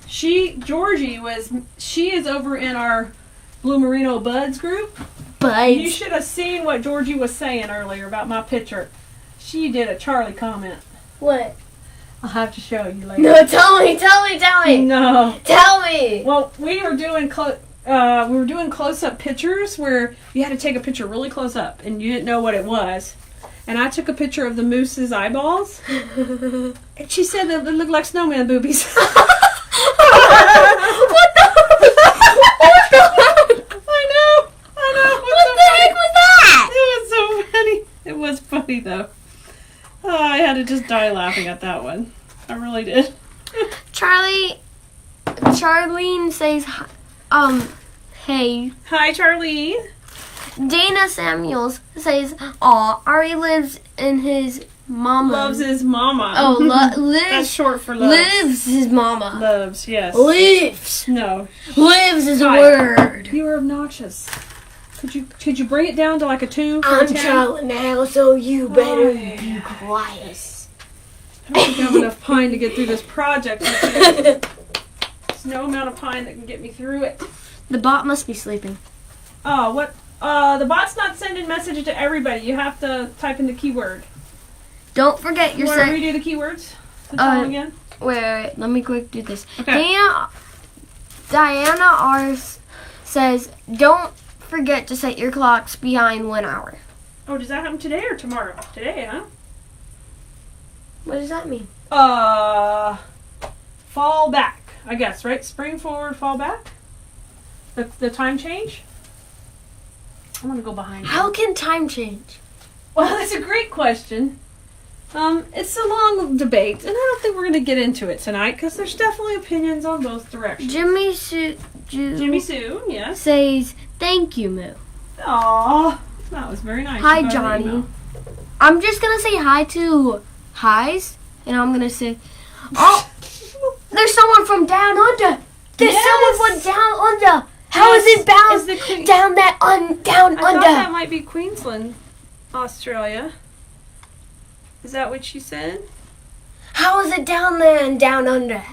Georgie is over in our Blue Merino Buds group. Buds. You should have seen what Georgie was saying earlier about my picture. She did a Charlie comment. What? I'll have to show you later. No, tell me. No. Tell me. Well, we were doing close-up pictures where you had to take a picture really close up and you didn't know what it was. And I took a picture of the moose's eyeballs. And she said that it looked like snowman boobies. What the? I know. What the heck was that? It was so funny. It was funny though. Oh, I had to just die laughing at that one. I really did. Charlene says, hey. Hi, Charlie. Dana Samuels says, aw, Ari lives in his mama. Loves his mama. Oh, lives. That's short for loves. Lives his mama. Loves, yes. Lives. No. Lives is a Hi. word. You were obnoxious. Could you bring it down to like a 2 for I'm a 10? telling now, so you better Hi. be quiet. I don't think I have enough pine to get through this project. There's no amount of pine that can get me through it. The bot must be sleeping. Oh, what? The bot's not sending messages to everybody. You have to type in the keyword. Don't forget You your want to redo the keywords? Again? Wait, let me quick do this. Okay. Diana R says, don't forget to set your clocks behind 1 hour. Oh, does that happen today or tomorrow? Today, huh? What does that mean? Fall back, I guess, right? Spring forward, fall back? The time change? I'm going to go behind you. How can time change? Well, that's a great question. It's a long debate, and I don't think we're going to get into it tonight because there's definitely opinions on both directions. Jimmy Sue Yes. says, thank you, Moo. Aw, that was very nice. Hi, You got an Johnny. email. I'm just going to say hi to Highs, and I'm going to say, oh, there's someone from down under. There's someone from down under. How is it bound down down I under? thought that might be Queensland, Australia. Is that what she said? How is it down there and down under?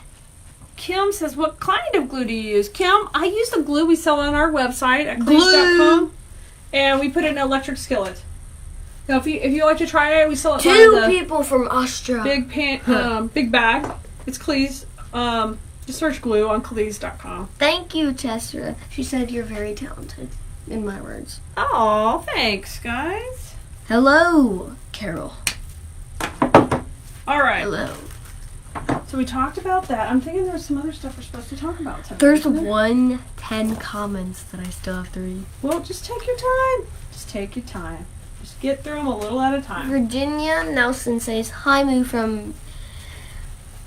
Kim says, what kind of glue do you use? Kim, I use the glue we sell on our website at cleans.com, and we put it in an electric skillet. Now, if you like to try it, we sell it by Two the people from Australia. big bag. It's Cleese. Just search glue on cleese.com. Thank you, Tessa. She said you're very talented, in my words. Oh, thanks, guys. Hello, Carol. All right. Hello. So we talked about that. I'm thinking there's some other stuff we're supposed to talk about tonight. There's isn't there? 110 comments that I still have to read. Well, just take your time. Just take your time. Just get through them a little at a time. Virginia Nelson says, hi, Moo from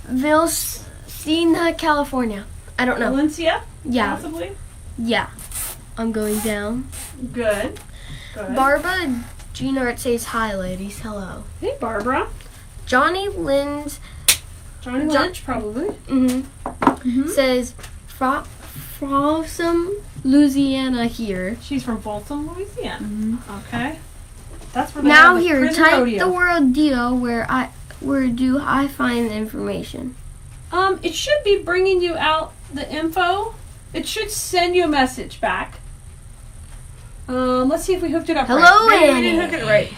Vilcena, California. I don't know. Valencia? Yeah. Possibly? Yeah. I'm going down. Good. Good. Barbara Jeanart says, hi, ladies. Hello. Hey, Barbara. Johnny Lynch Probably. says, from Louisiana here. She's from Folsom, Louisiana. Okay. That's where Now they have here, the type rodeo. the word deal where do I find the information? It should be bringing you out the info. It should send you a message back. Let's see if we hooked it up Hello, right. Maybe we Annie. didn't hook it right.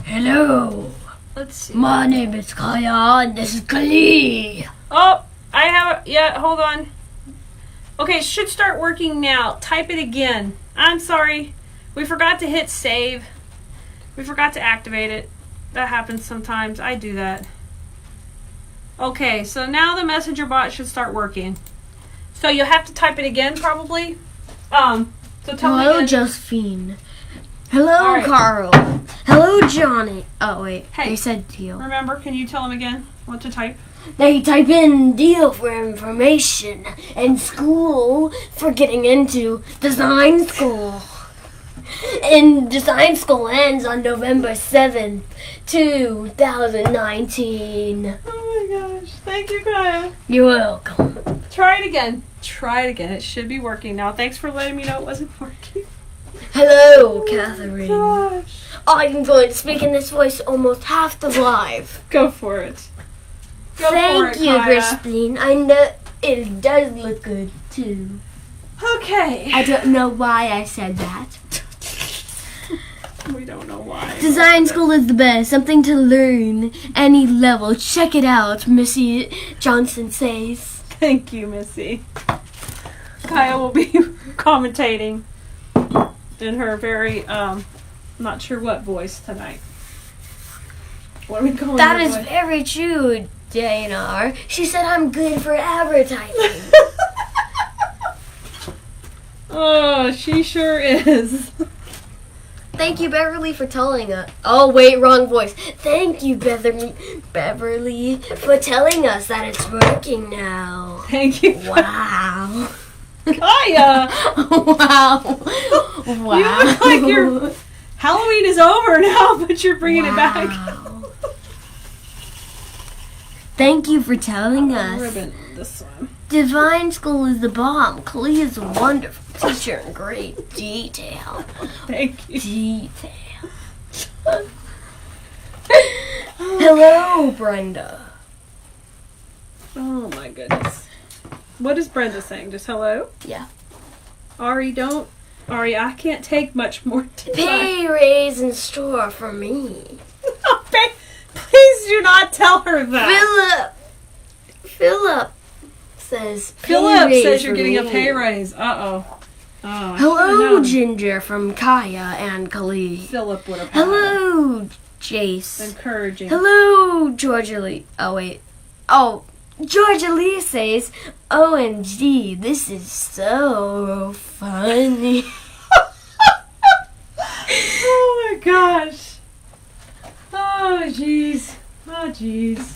Hello. Let's see. My name is Kaya and this is Kali. Oh, I have yeah, hold on. Okay, it should start working now. Type it again. I'm sorry. We forgot to hit save. We forgot to activate it. That happens sometimes. I do that. Okay, so now the messenger bot should start working. So you'll have to type it again probably. So tell me Hello, again. Josephine. Hello, All right. Carl. Hello, Johnny. Oh, wait. Hey. They said deal. Remember, can you tell them again what to type? they type in deal for information and school for getting into design school. And design school ends on November 7th, 2019. Oh my gosh. Thank you, Kaya. You're welcome. Try it again. Try it again. It should be working now. Thanks for letting me know it wasn't working. Hello, Catherine. Gosh. I'm going to speak in this voice almost half the live. Go for it. Go Thank for it, you, Kaya. Christine. I know it does look good, too. Okay. I don't know why I said that. We don't know why. Design school is the best. Something to learn. Any level. Check it out, Missy Johnson says. Thank you, Missy. Kaya will be commentating in her very, not sure what voice tonight. What are we calling That her is voice? very true, JNR. She said I'm good for advertising. Oh, she sure is. Thank you, Beverly, for telling us. Oh, wait, wrong voice. Thank you, Beverly, for telling us that it's working now. Thank you. Wow. Kaya! Wow. Wow. You look like your Halloween is over now, but you're bringing it back. Thank you for telling us. Ribbon this one. Divine School is the bomb. Klee is a wonderful teacher in great detail. Thank you. Detail. Hello, Brenda. Oh my goodness. What is Brenda saying? Just hello? Yeah. Ari, I can't take much more time. Pay raise in store for me. Please do not tell her that. Philip says pay Philip raise says you're for getting a me. pay raise. Uh-oh. Oh, Hello, Ginger from Kaya and Khalid. Philip would have Hello, Jace. encouraging. Hello, Georgia Lee. Oh, wait. Oh, Georgia Lee says, OMG, this is so funny. Oh my gosh. Oh jeez. Oh jeez.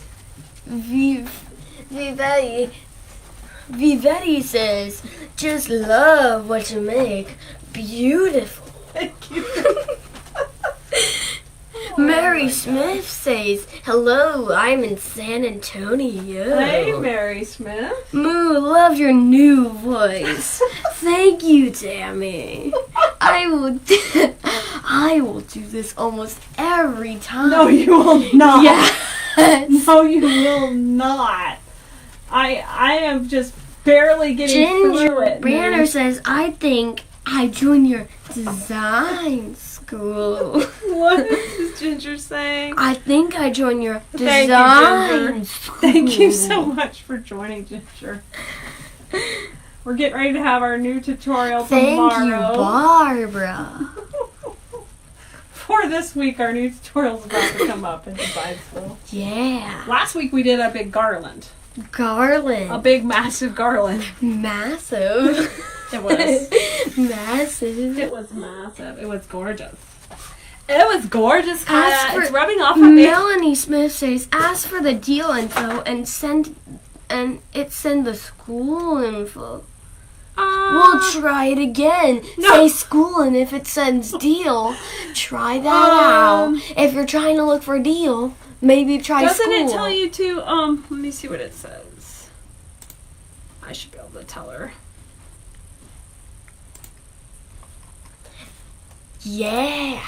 Vivetti says, just love what you make. Beautiful. Thank you. Mary Smith says, hello, I'm in San Antonio. Hey, Mary Smith. Moo, love your new voice. Thank you, Tammy. I will do this almost every time. No, you will not. Yes. No, you will not. I am just barely getting through Ginger it. Banner says, I think I join your design school. What is Ginger saying? I think I join your Thank you, design Ginger. school. Thank you so much for joining, Ginger. We're getting ready to have our new tutorial tomorrow. Thank you, Barbara. For this week, our new tutorial's about to come up in design school. Yeah. Last week we did a big garland. Garland. A big, massive garland. Massive. It was. Massive. It was massive. It was gorgeous. It was gorgeous, Kaya. Ask for- It's rubbing off on me. Melanie Smith says, ask for the deal info and send the school info. We'll try it again. No. Say school, and if it sends deal, try that out. If you're trying to look for a deal, maybe try Doesn't school. it tell you to, let me see what it says. I should be able to tell her. Yeah.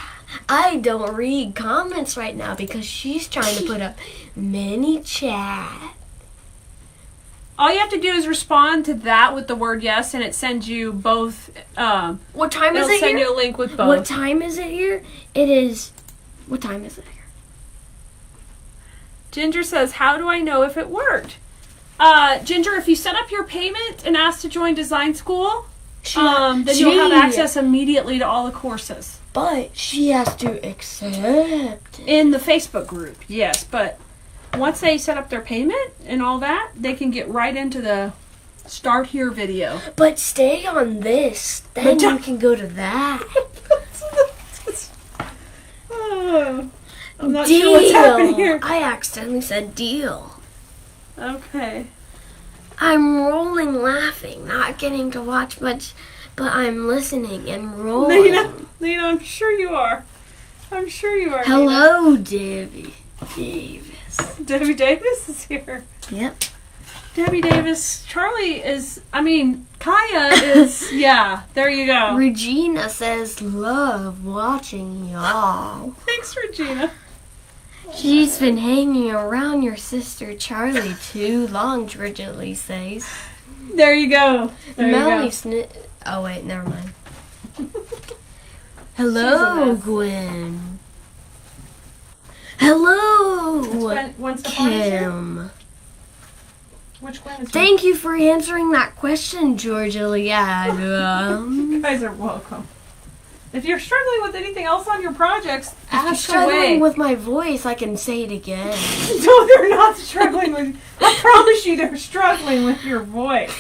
I don't read comments right now because she's trying to put up mini chat. All you have to do is respond to that with the word yes, and it sends you both. What time is It'll it send here? you a link with both. What time is it here? It is. What time is it here? Ginger says, how do I know if it worked? Ginger, if you set up your payment and ask to join design school, then you'll have access immediately to all the courses. But she has to accept it. In the Facebook group, yes. But once they set up their payment and all that, they can get right into the start here video. But stay on this. Then you can go to that. Oh, I'm not Deal. sure what's happening here. I accidentally said deal. Okay. I'm rolling laughing, not getting to watch much, but I'm listening and rolling. Nina, I'm sure you are. I'm sure you are. Hello, Debbie Davis. Debbie Davis is here. Yep. Debbie Davis. Kaya is, yeah, there you go. Regina says, love watching y'all. Thanks, Regina. She's been hanging around your sister Charlie too long, Georgia Lee says. There you go. Melanie oh wait, never mind. Hello, Gwen. Hello, Kim. Which Gwen is Thank you for answering that question, Georgia Lee. You guys are welcome. If you're struggling with anything else on your projects, ask away. Struggling with my voice, I can say it again. No, they're not struggling with. I promise you, they're struggling with your voice.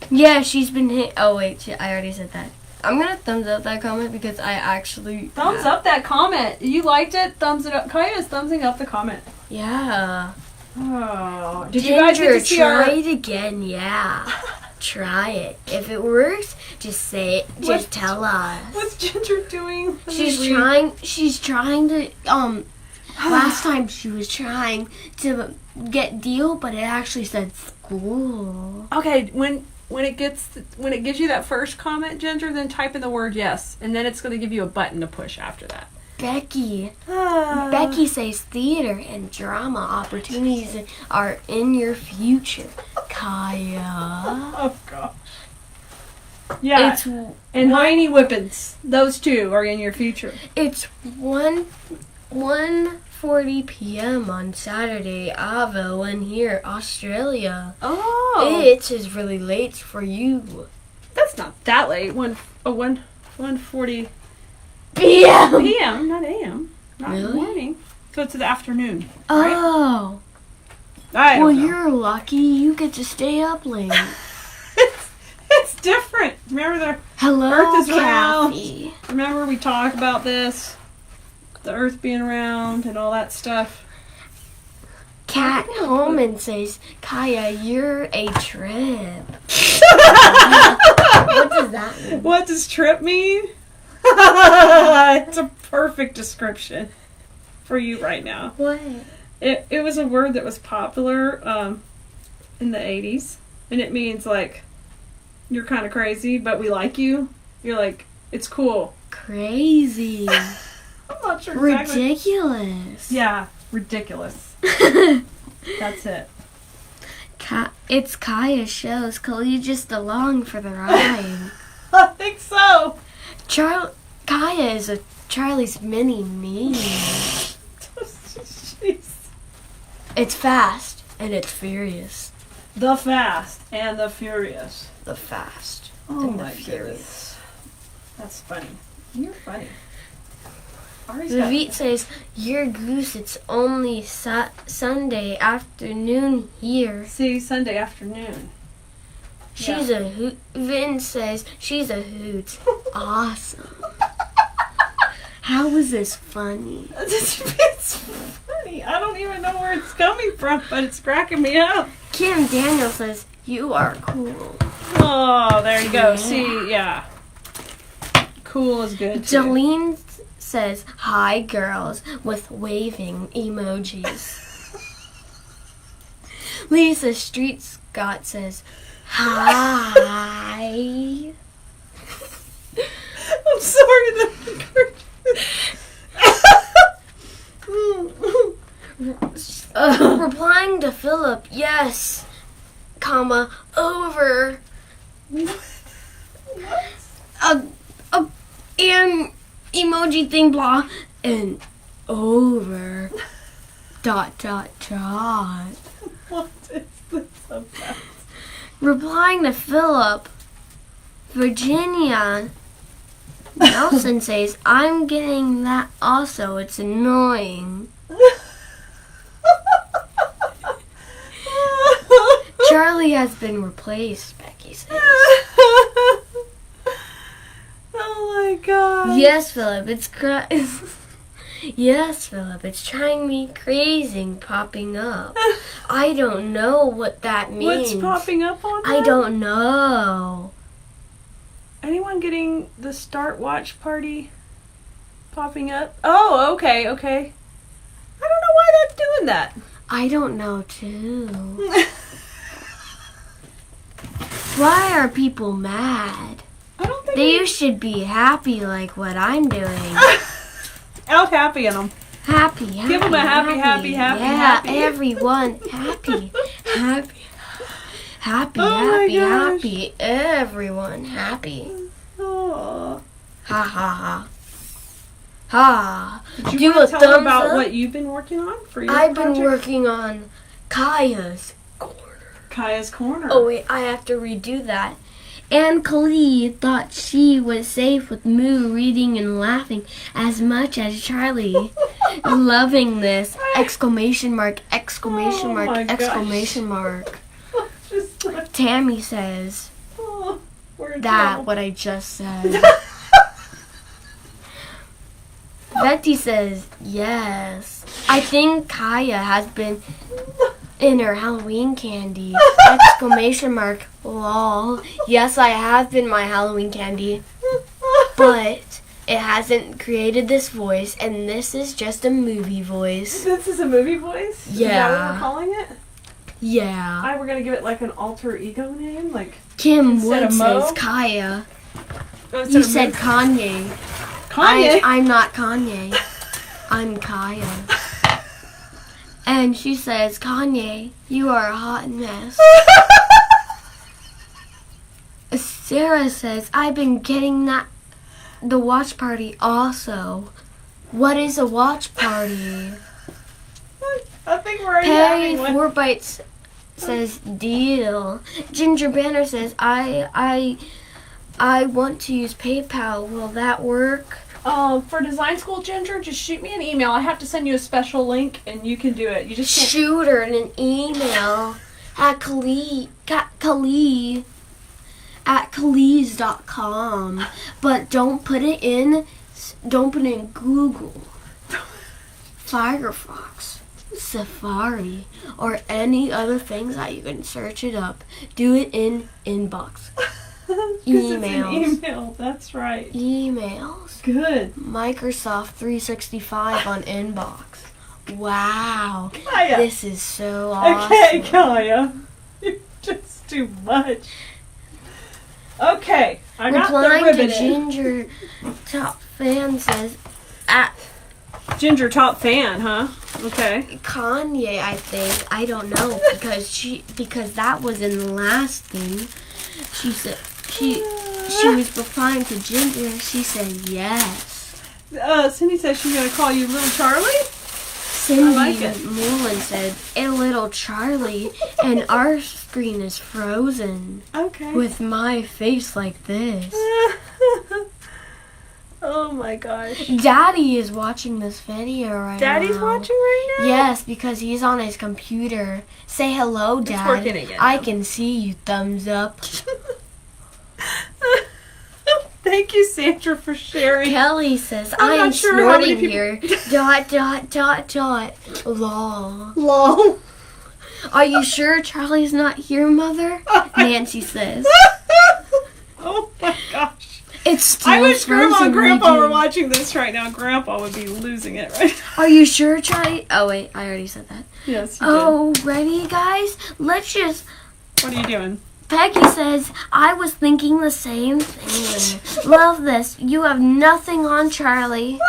Yeah, she's been oh wait, I already said that. I'm gonna thumbs up that comment because I actually thumbs up that comment. You liked it? Thumbs it up. Kaya is thumbsing up the comment. Yeah. Oh, did you guys get to see try it again? Yeah. Try it. If it works, just say it. Just tell us. What's Ginger doing? She's trying to last time she was trying to get deal, but it actually said school. Okay, when it gives you that first comment, Ginger, then type in the word yes, and then it's going to give you a button to push after that. Becky says theater and drama opportunities are in your future. Kaya. Oh gosh. Yeah. And Heiny Whippets. Those two are in your future. It's 1:40 p.m. on Saturday, Avo, and here, Australia. Oh. It is really late for you. That's not that late. 1:40 p.m. Not a.m. Not really? Morning. So it's the afternoon. Oh. Right? Well, you're lucky. You get to stay up late. it's different. Remember the Earth is round. Kathy. Remember we talked about this? The Earth being round and all that stuff. Cat Holman says, Kaya, you're a trip. What does that mean? What does trip mean? It's a perfect description for you right now. What? It was a word that was popular in the 80s, and it means like you're kind of crazy, but we like you. You're like, it's cool. Crazy. I'm not sure exactly. Ridiculous. Yeah, ridiculous. That's it. It's Kaya's shows. Call you just along for the ride. I think so. Kaya is a Charlie's mini me. It's fast and it's furious. The Fast and the Furious. The Fast and the my Furious. Goodness. That's funny. You're funny. Vivit says, "Your goose. It's only Sunday afternoon here." See, Sunday afternoon. She's a hoot. Vin says she's a hoot. Awesome. How is this funny? It's funny. I don't even know where it's coming from, but it's cracking me up. Kim Daniel says, "You are cool." Oh, there you go. Yeah. See, yeah. Cool is good too. Jolene says, "Hi, girls," with waving emojis. Lisa Street Scott says, "Hi." I'm sorry that replying to Philip, "Yes, comma, over." And emoji thing blah and over dot dot dot. What is this about? Replying to Philip, Virginia Nelson says, "I'm getting that also. It's annoying." Charlie has been replaced, Becky says. Oh my god. Yes, Philip, Yes, Philip, it's trying me crazy popping up. I don't know what that means. What's popping up on I that? don't know. Anyone getting the start watch party popping up? Oh, okay. I don't know why that's doing that. I don't know, too. Why are people mad? I don't think They should be happy like what I'm doing. out happy in them. Happy. Give them a happy. Yeah, everyone happy. Happy, Oh my gosh. happy. Everyone happy. Oh. Ha ha ha. Ha. Did you Do want a to tell them thumbs about up? what you've been working on for your I've been project? working on Kaya's corner. Kaya's Corner. Oh wait, I have to redo that. Anne Khalid thought she was safe with Moo reading and laughing as much as Charlie. Loving this! Exclamation mark, exclamation Oh mark, my gosh. exclamation mark. Just like, Tammy says oh, we're in that trouble. what I just said. Betty says yes. I think Kaya has been in her Halloween candy. Exclamation mark, lol. Yes, I have been my Halloween candy, but it hasn't created this voice, and this is just a movie voice. This is a movie voice? Is that Yeah. what we're calling it? Yeah. We're gonna give it like an alter ego name? Like, Kim Instead Wood of Mo? says Kaya. oh, instead You of said movie- Kanye. Kanye? I'm not Kanye. I'm Kaya. And she says, Kanye, you are a hot mess. Sarah says, I've been getting the watch party also. What is a watch party? I think we're already Perry having one. 4 Bites says, deal. Ginger Banner says, I want to use PayPal. Will that work? For Design School Ginger, just shoot me an email. I have to send you a special link, and you can do it. You just can't. Shoot her in an email at Khalees.com. But don't put it in Google, Firefox, Safari, or any other things that you can search it up. Do it in inbox. 'Cause it's an Emails. email. That's right. Emails. Good. Microsoft 365 on inbox. Wow. Kaya. This is so awesome. Okay, Kaya. You're just too much. Okay. I got the Replying to ribbon in. Ginger Top Fan says at Ginger top fan, huh? Okay. Kanye, I think. I don't know because that was in the last thing. She said she was replying to Ginger. She said yes. Cindy says she's gonna call you Little Charlie. Cindy like it. Mullen said, "A little Charlie," and our screen is frozen Okay. with my face like this. Oh my gosh. Daddy is watching this video right now. Daddy's watching right now? Yes, because he's on his computer. Say hello, Dad. working again I now. can see you. Thumbs up. Thank you, Sandra, for sharing. Kelly says, I'm I am not sure how many snorting here. Dot. Lol. Lol. Are you sure Charlie's not here, Mother? Nancy says. Oh my gosh. It's still I wish Grandma frozen and Grandpa were again. watching this right now. Grandpa would be losing it right now. Are you sure, Charlie? Oh, wait. I already said that. Yes, you Oh, ready, guys? Let's just... did. What are you doing? Peggy says, I was thinking the same thing. Love this. You have nothing on Charlie.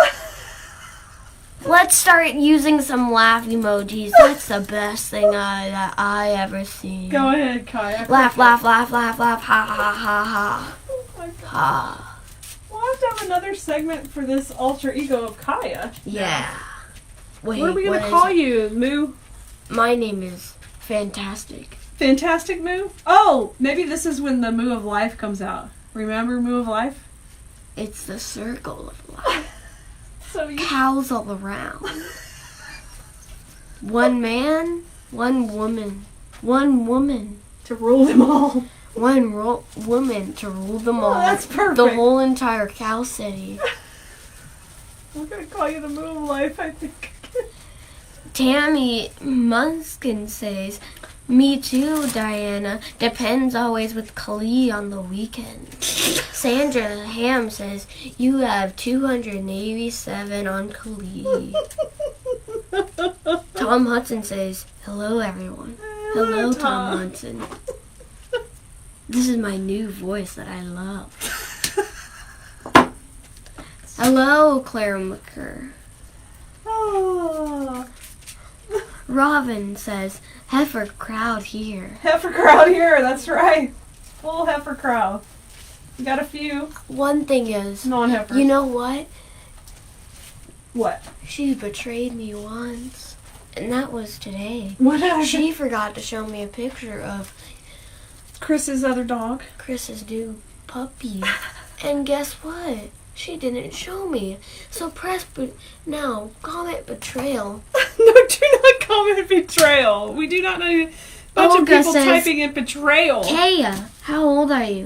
Let's start using some laugh emojis. That's the best thing that I ever seen. Go ahead, Kai. Laugh. Ha, ha, ha. Oh my God. Ha. We'll have to have another segment for this alter ego of Kaya. Yeah. Wait, What are we going to is call it? you? Moo? My name is Fantastic. Fantastic Moo? Oh, maybe this is when the Moo of Life comes out. Remember Moo of Life? It's the circle of life. So you... Cows all around. One man, one woman. One woman. To rule them all. One woman to rule them all. Oh, that's perfect. The whole entire cow city. I'm gonna call you the Moon Life, I think. Tammy Muskin says, me too, Diana. Depends always with Kali on the weekend. Sandra Ham says, you have 287 on Kali. Tom Hudson says, hello, everyone. Hello, Tom Hudson. This is my new voice that I love. Hello, Claire McCurr. Oh. Robin says, heifer crowd here. Heifer crowd here, that's right. Full heifer crowd. We got a few One thing is, non-heifers. you know what? What? She betrayed me once. And that was today. What happened? She forgot to show me a picture of Chris's other dog. Chris's new puppy. And guess what? She didn't show me. So now, comment betrayal. No, do not comment betrayal. We do not know. Bunch of Olga people says, typing in betrayal. Kaya, how old are you?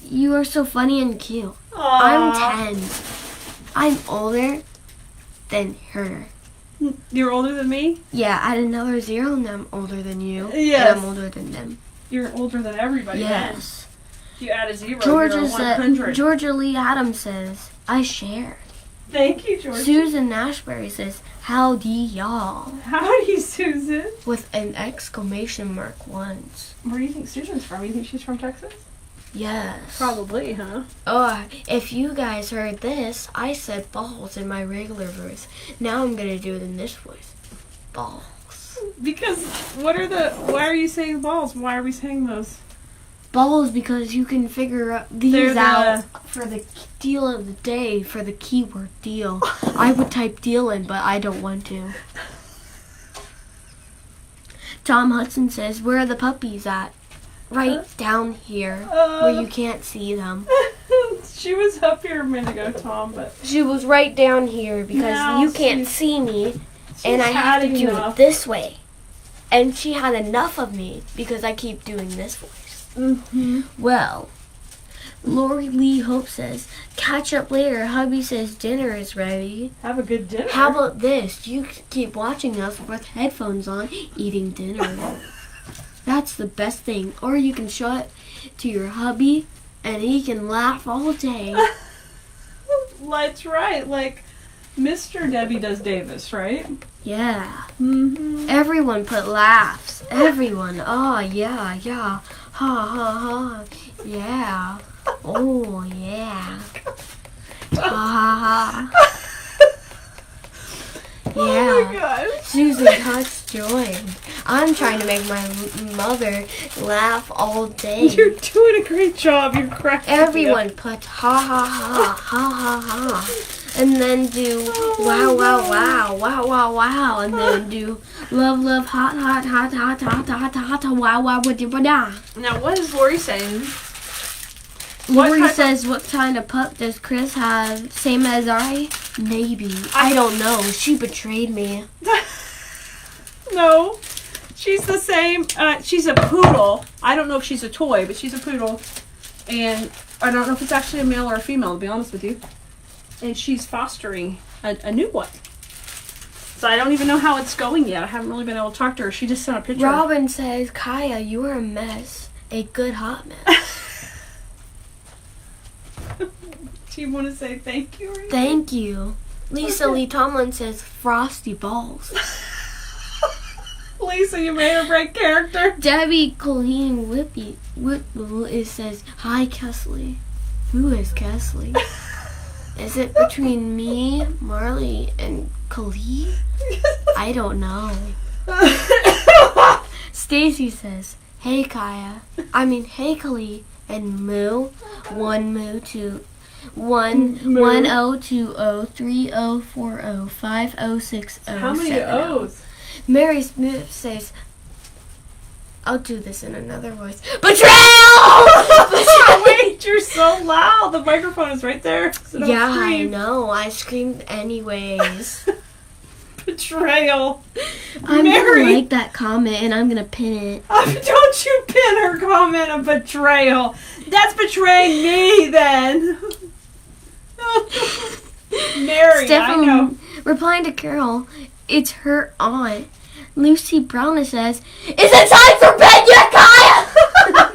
You are so funny and cute. Aww. I'm 10. I'm older than her. You're older than me? Yeah, add another 0 and I'm older than you. Yes. And I'm older than them. You're older than everybody. Yes. If you add a 0, you're a 100. Georgia Lee Adams says, I shared. Thank you, George. Susan Ashbury says, howdy y'all. Howdy, Susan. With an exclamation mark once. Where do you think Susan's from? You think she's from Texas? Yes. Probably, huh? Oh, if you guys heard this, I said balls in my regular voice. Now I'm going to do it in this voice. Balls. Because, why are you saying balls? Why are we saying those? Balls because you can figure these out for the deal of the day, for the keyword deal. I would type deal in, but I don't want to. Tom Hudson says, where are the puppies at? Right down here, where you can't see them. She was up here a minute ago, Tom, but... She was right down here because now you can't see me, and I have to do enough. it this way. And she had enough of me because I keep doing this voice. Mm-hmm. Well, Lori Lee Hope says, catch up later. Hubby says dinner is ready. Have a good dinner. How about this? You keep watching us with headphones on, eating dinner. That's the best thing. Or you can show it to your hubby, and he can laugh all day. That's right. Like Mr. Debbie Does Davis, right? Yeah. Mm-hmm. Everyone put laughs. Everyone. Oh, yeah, yeah. Ha, ha, ha. Yeah. Oh, yeah. Ha, ha, ha. Yeah. Oh my God. Susan Cox joined. I'm trying to make my mother laugh all day. You're doing a great job. You're cracking me up. Everyone put ha ha ha, ha ha ha. And then do wow, wow, wow, wow, wow, wow. And then do love, love, hot, hot, hot, hot, hot, hot, hot, hot, wow, wow, wow. Now, what is Lori saying? Lori says, what kind of pup does Chris have? Same as I? Maybe. I don't know. She betrayed me. No. She's the same. She's a poodle. I don't know if she's a toy, but she's a poodle. And I don't know if it's actually a male or a female, to be honest with you. And she's fostering a new one. So I don't even know how it's going yet. I haven't really been able to talk to her. She just sent a picture. Robin says, Kaya, you are a mess. A good hot mess. Do you want to say thank you? Or Thank you. Lisa Lee Tomlin says, frosty balls. Lisa, you made her break character. Debbie Colleen Whitwell says, hi, Kesley. Who is Kesley? Is it between me, Marley, and Khalid? I don't know. Stacy says, hey, Kaya. Hey, Khalid. And Moo. 1 Moo 2. 102030405060. How many O's? Mary Smith says, I'll do this in another voice. Betrayal! Wait, you're so loud. The microphone is right there. So don't Yeah, I scream. know. I screamed anyways. Betrayal. I'm Mary. gonna like that comment and I'm gonna pin it. Don't you pin her comment of betrayal. That's betraying me then. Mary, I know. Replying to Carol, it's her aunt. Lucy Brown says, is it time for bed yet, Kaya?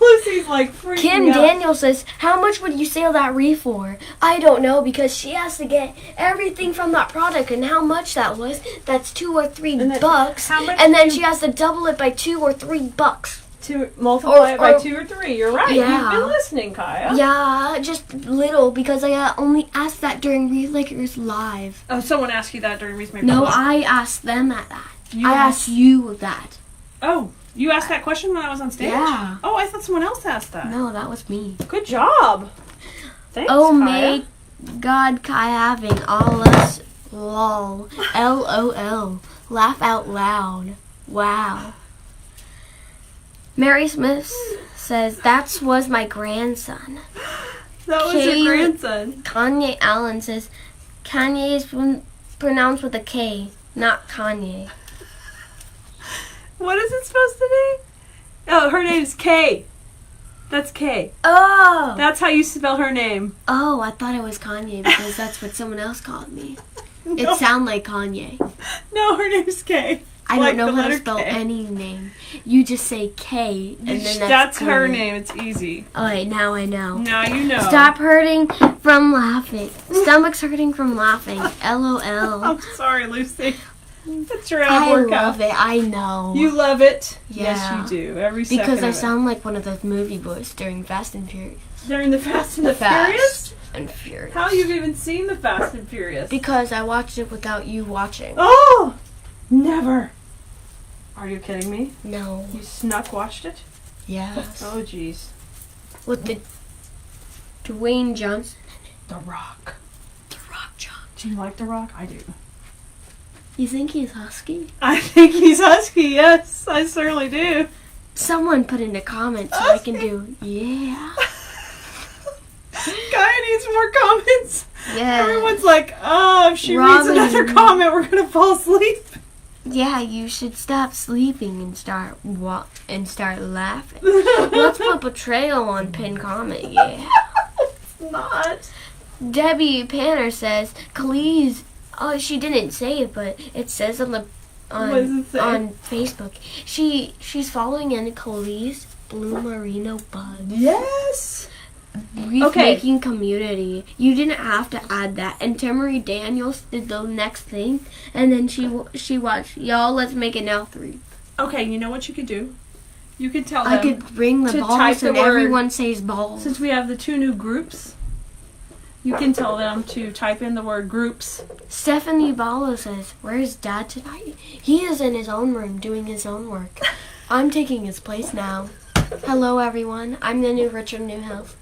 Lucy's like freaking Kim out. Daniel says, how much would you sell that wreath for? I don't know, because she has to get everything from that product, and how much that was, that's $2 or $3 bucks. How much And then she has to double it by $2 or $3 bucks. To multiply it by 2 or 3. You're right. Yeah. You've been listening, Kaya. Yeah, just little, because I only asked that during Wreath Lakers Live. Oh, someone asked you that during Wreath Makers No, Live? I asked them at that. You I asked you that. Oh, you asked that question when I was on stage? Yeah. Oh, I thought someone else asked that. No, that was me. Good job. Thanks, Oh, Kaya. may God Kai having all us lol. LOL. Laugh out loud. Wow. Mary Smith says, that was my grandson. That was your grandson. Kanye Allen says, Kanye is pronounced with a K, not Kanye. What is it supposed to be? Oh, her name's Kay. That's Kay. Oh! That's how you spell her name. Oh, I thought it was Kanye because that's what someone else called me. No. It sounded like Kanye. No, her name's Kay. I Like don't know the how to letter spell K. any name. You just say K, and then That's her Kanye. name. It's easy. Oh, wait, now I know. Now you know. Stop hurting from laughing. Stomach's hurting from laughing. LOL. I'm sorry, Lucy. That's your I ad workout. love it. I know. You love it? Yeah. Yes, you do. Every second because I of it. sound like one of those movie boys during Fast and Furious. During the Fast and the Furious? And Furious. How you've even seen the Fast and Furious? Because I watched it without you watching. Oh! Never. Are you kidding me? No. You snuck watched it? Yes. Oh, jeez. With the Dwayne Johnson. The Rock. The Rock Johnson. Do you like The Rock? I do. You think he's husky? I think he's husky, yes. I certainly do. Someone put in the comments so I can do, yeah. Guy needs more comments. Yeah. Everyone's like, oh, if she Robin. reads another comment, we're going to fall asleep. Yeah, you should stop sleeping and start laughing. Let's put betrayal on pinned comment, yeah. It's not. Debbie Panner says, Khalees, oh, she didn't say it, but it says on the What does it say? on Facebook. She's following in Khalees Blue Merino Bud. Yes. Wreath Okay. making community. You didn't have to add that. And Tamari Daniels did the next thing, and then she watched. Y'all, let's make it now 3. Okay, you know what you could do? You could tell them, I could ring the to type balls the and word- everyone says balls. since we have the 2 new groups, you can tell them to type in the word groups. Stephanie Ballo says, "Where's Dad tonight? He is in his own room doing his own work. I'm taking his place now. Hello, everyone. I'm the new Richard Newhouse."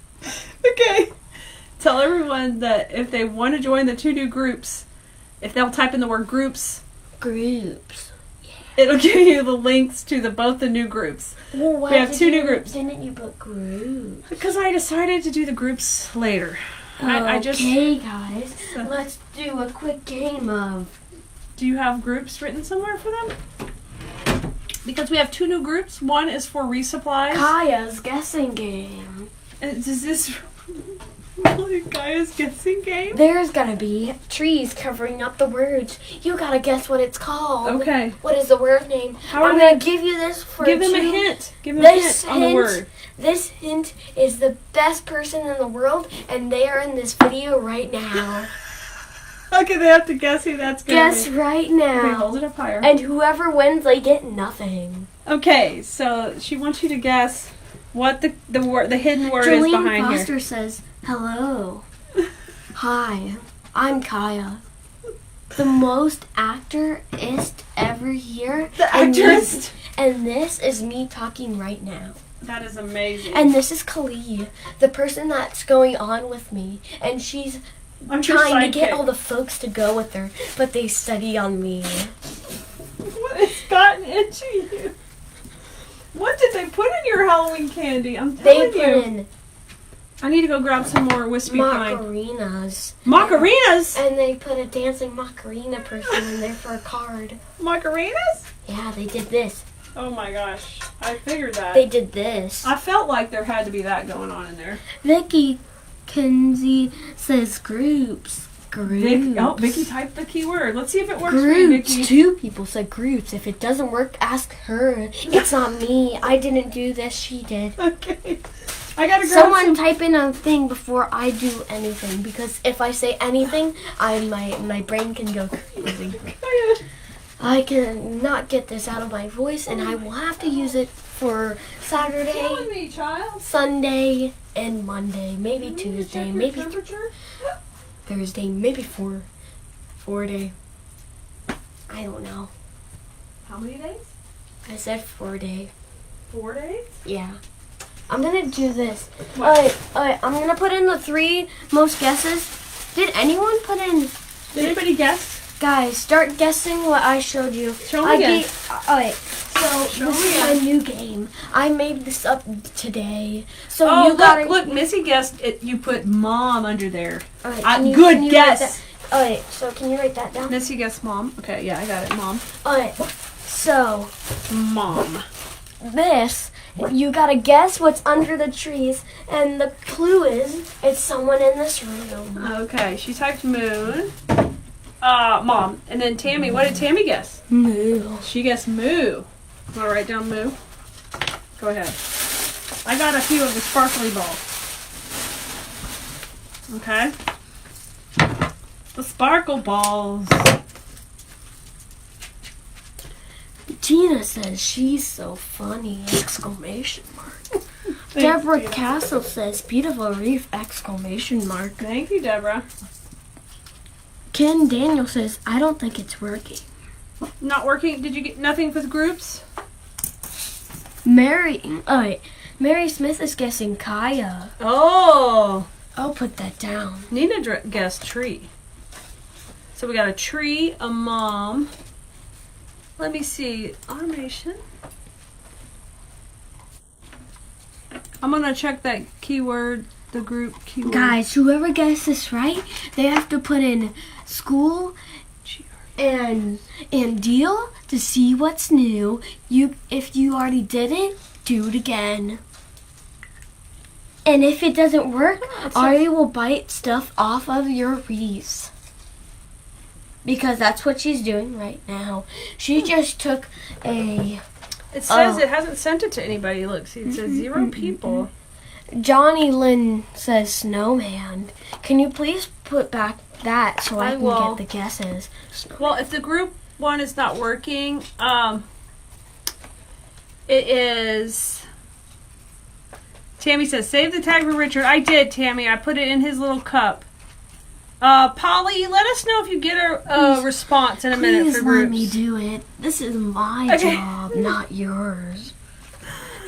Okay. Tell everyone that if they want to join the 2 new groups, if they'll type in the word groups, Groups. it'll give you the links to both the new groups. Well, why We have did 2 new you- groups. Didn't you put groups? Because I decided to do the groups later. I just. Okay, guys. So- Let's do a quick game of. Do you have groups written somewhere for them? Because we have 2 new groups. One is for resupplies. Kaya's guessing game. Is this really Gaia's guessing game? There's gonna be trees covering up the words. You gotta guess what it's called. Okay. What is the word name? How are I'm we- gonna give you this for Give them a 2 hint. Give them a This hint on the hint- word. This hint is the best person in the world, and they are in this video right now. Okay, they have to guess who that's going Guess to be. right Okay, now. hold it up higher. And whoever wins, they get nothing. Okay, so she wants you to guess what the word, the hidden word is Jolene behind Foster says, "Hello. Hi, I'm Kaya. The most actorist ever here. The and actress? And this is me talking right now. That is amazing. And this is Khalid, the person that's going on with me. And she's I'm your trying to get sidekick. all the folks to go with her, but they study on me. What has gotten into you? What did they put in your Halloween candy? I'm They telling put you. in I need to go grab some more wispy pine. Macarinas. Macarinas? And they put a dancing Macarena person in there for a card. Macarinas? Yeah, they did this. Oh my gosh. I figured that. They did this. I felt like there had to be that going on in there. Vicky Kenzie says groups. Groups. Vicky typed the keyword. Let's see if it works for you, Groups. Vicky. 2 people said groups. If it doesn't work, ask her. It's not me. I didn't do this. She did. Okay. I gotta grab Someone type in a thing before I do anything, because if I say anything, my brain can go crazy. I can not get this out of my voice, and I will have to use it for Saturday, Killing me, child. Sunday, and Monday. Maybe Tuesday, Check maybe your temperature. Thursday, maybe 4 day. I don't know. How many days? I said 4 day. 4 days? Yeah. I'm gonna do this. What? Alright, I'm gonna put in the 3 most guesses. Did anyone put in? Did anybody guess? Guys, start guessing what I showed you. Show me again. Alright, so Show this me is again. my new game. I made this up today. So Oh, you gotta look, Missy guessed it. You put mom under there. Alright, Good can you guess. write that- Alright, so can you write that down? Missy guessed mom. Okay, yeah, I got it. Mom. Alright, so Mom. this, you gotta guess what's under the trees, and the clue is it's someone in this room. Okay, she typed moon. Mom. And then Tammy. What did Tammy guess? Moo. She guessed moo. Want to write down moo? Go ahead. I got a few of the sparkly balls. Okay. The sparkle balls. Tina says she's so funny! Exclamation mark. Thank Deborah you. Castle says beautiful Wreath! Exclamation mark. Thank you, Deborah. Ken Daniel says I don't think it's working. Not working. Did you get nothing with groups? Mary Smith is guessing Kaya. Oh. I'll put that down. Nina guessed tree. So we got a tree, a mom. Let me see. Automation. I'm going to check that keyword, the group keyword. Guys, whoever gets this right, they have to put in school and deal to see what's new. If you already did it, do it again. And if it doesn't work, Ari will bite stuff off of your wreaths. Because that's what she's doing right now. She just took a... It says it hasn't sent it to anybody. Look, see, it says 0 people. Johnny Lynn says snowman. Can you please put back that so I can will. get the guesses? Well, if the group one is not working, it is... Tammy says, save the tag for Richard. I did, Tammy. I put it in his little cup. Polly, let us know if you get a response in a minute Please for let groups. me do it. This is my Okay. job, not yours.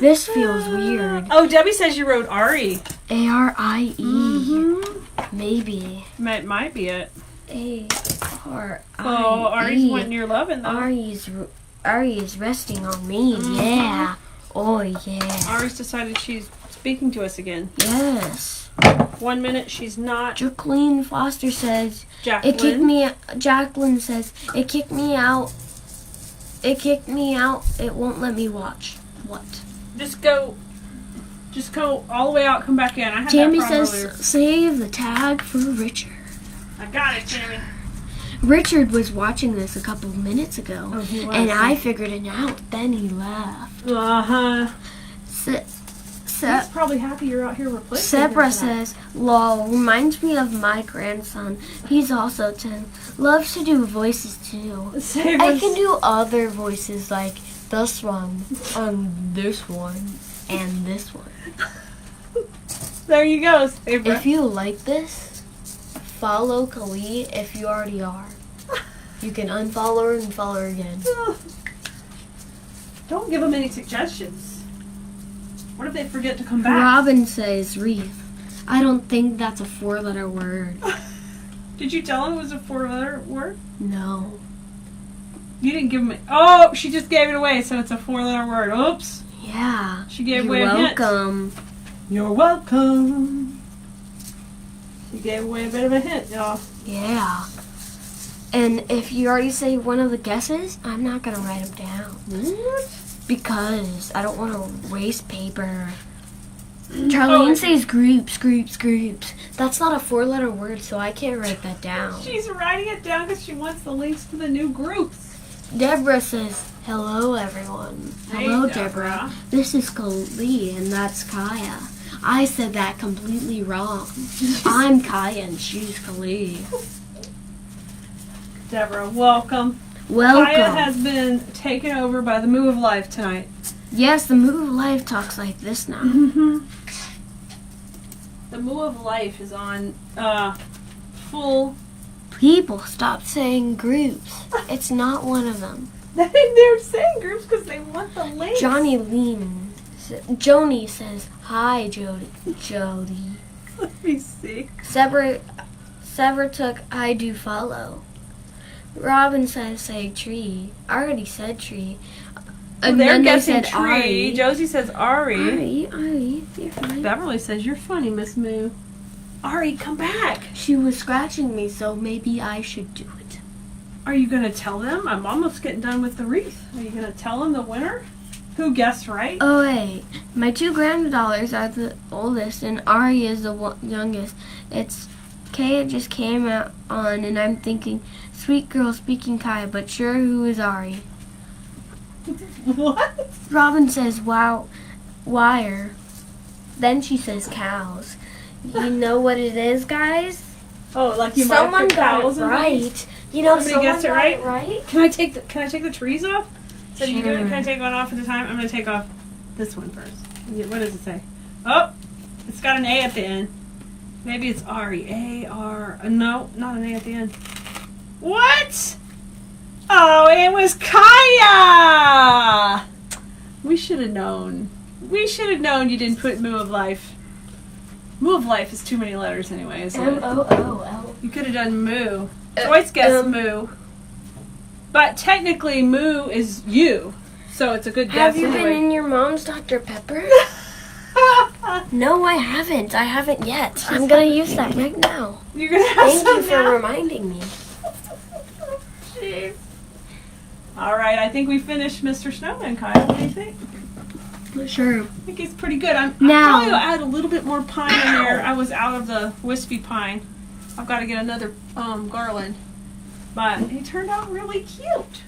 This feels weird. Oh, Debbie says you wrote Ari. A-R-I-E. Mm-hmm. Maybe. It might be it. A-R-I-E. Oh, Ari's one you're loving, though. Ari is resting on me. Yeah. Oh, yeah. Ari's decided she's speaking to us again. Yes. 1 minute, she's not. Jacqueline Foster says, Jacqueline. it kicked me. Jacqueline says, it kicked me out. It kicked me out. It won't let me watch. What? Just go all the way out, come back in. I had Tammy that problem says, earlier. save the tag for Richard. I got it, Tammy. Richard was watching this a couple minutes ago, Oh, he was. and I figured it out. Then he left. Uh-huh. Se- He's probably happy you're out here replacing him Sebra tonight. says, lol, reminds me of my grandson. He's also 10. Loves to do voices too. I can do other voices like this one, this one, and this one. There you go, Sabra. If you like this, follow Khalid if you already are. You can unfollow her and follow her again. Don't give them any suggestions. What if they forget to come back? Robin says Wreath. I don't think that's a 4-letter word. Did you tell them it was a 4-letter word? No. You didn't give them. Oh, she just gave it away, so it's a 4-letter word. Oops. Yeah. She gave You're away a hint. welcome. You're welcome. She gave away a bit of a hint, y'all. Yeah. And if you already say one of the guesses, I'm not going to write them down. What? Because I don't want to waste paper. Charlene says groups, groups, groups. That's not a 4-letter word, so I can't write that down. She's writing it down because she wants the links to the new groups. Deborah says, hello, everyone. Hey, Hello, Deborah. This is Kali, and that's Kaya. I said that completely wrong. I'm Kaya, and she's Kali. Deborah, welcome. Welcome. Kaya has been taken over by the Moo of Life tonight. Yes, the Moo of Life talks like this now. The Moo of Life is on full. People, stop saying groups. It's not one of them. They're saying groups because they want the links. Joni says, hi, Jody. Let me see. Sever took, I do follow. Robin says, say tree. I already said tree. Well, they're guessing said tree. Ari. Josie says Ari. Ari, you're fine. Beverly says you're funny, Miss Moo. Ari, come back. She was scratching me, so maybe I should do it. Are you going to tell them? I'm almost getting done with the wreath. Are you going to tell them the winner? Who guessed right? Oh, wait. My 2 granddaughters are the oldest, and Ari is the youngest. It's Kaya just came out on, and I'm thinking, sweet girl speaking Kaya, but sure, who is Ari? What? Robin says, wow, wire. Then she says cows. You know what it is, guys? Oh, like you Someone might got cows it and right. things? You know, Somebody someone gets it got right? it right. Can I take the trees off? So you do it. Sure. Can I take one off at a time? I'm going to take off this one first. What does it say? Oh, it's got an A at the end. Maybe it's Ari. A-R. No, not an A at the end. What? Oh, it was Kaya! We should have known. We should have known you didn't put Moo of Life. Moo of Life is too many letters anyway, isn't it? M-O-O-L. You could have done Moo. Joyce guessed Moo. But technically Moo is you. So it's a good guess Have you anyway. been in your mom's Dr. Pepper? No, I haven't. I haven't yet. I'm going to use that right now. You're going to have Thank some you for now? reminding me. Jeez. All right, I think we finished Mr. Snowman, Kyle. What do you think? Sure. I think he's pretty good. I'm Now- probably going to add a little bit more pine in there. I was out of the wispy pine. I've got to get another garland. But he turned out really cute.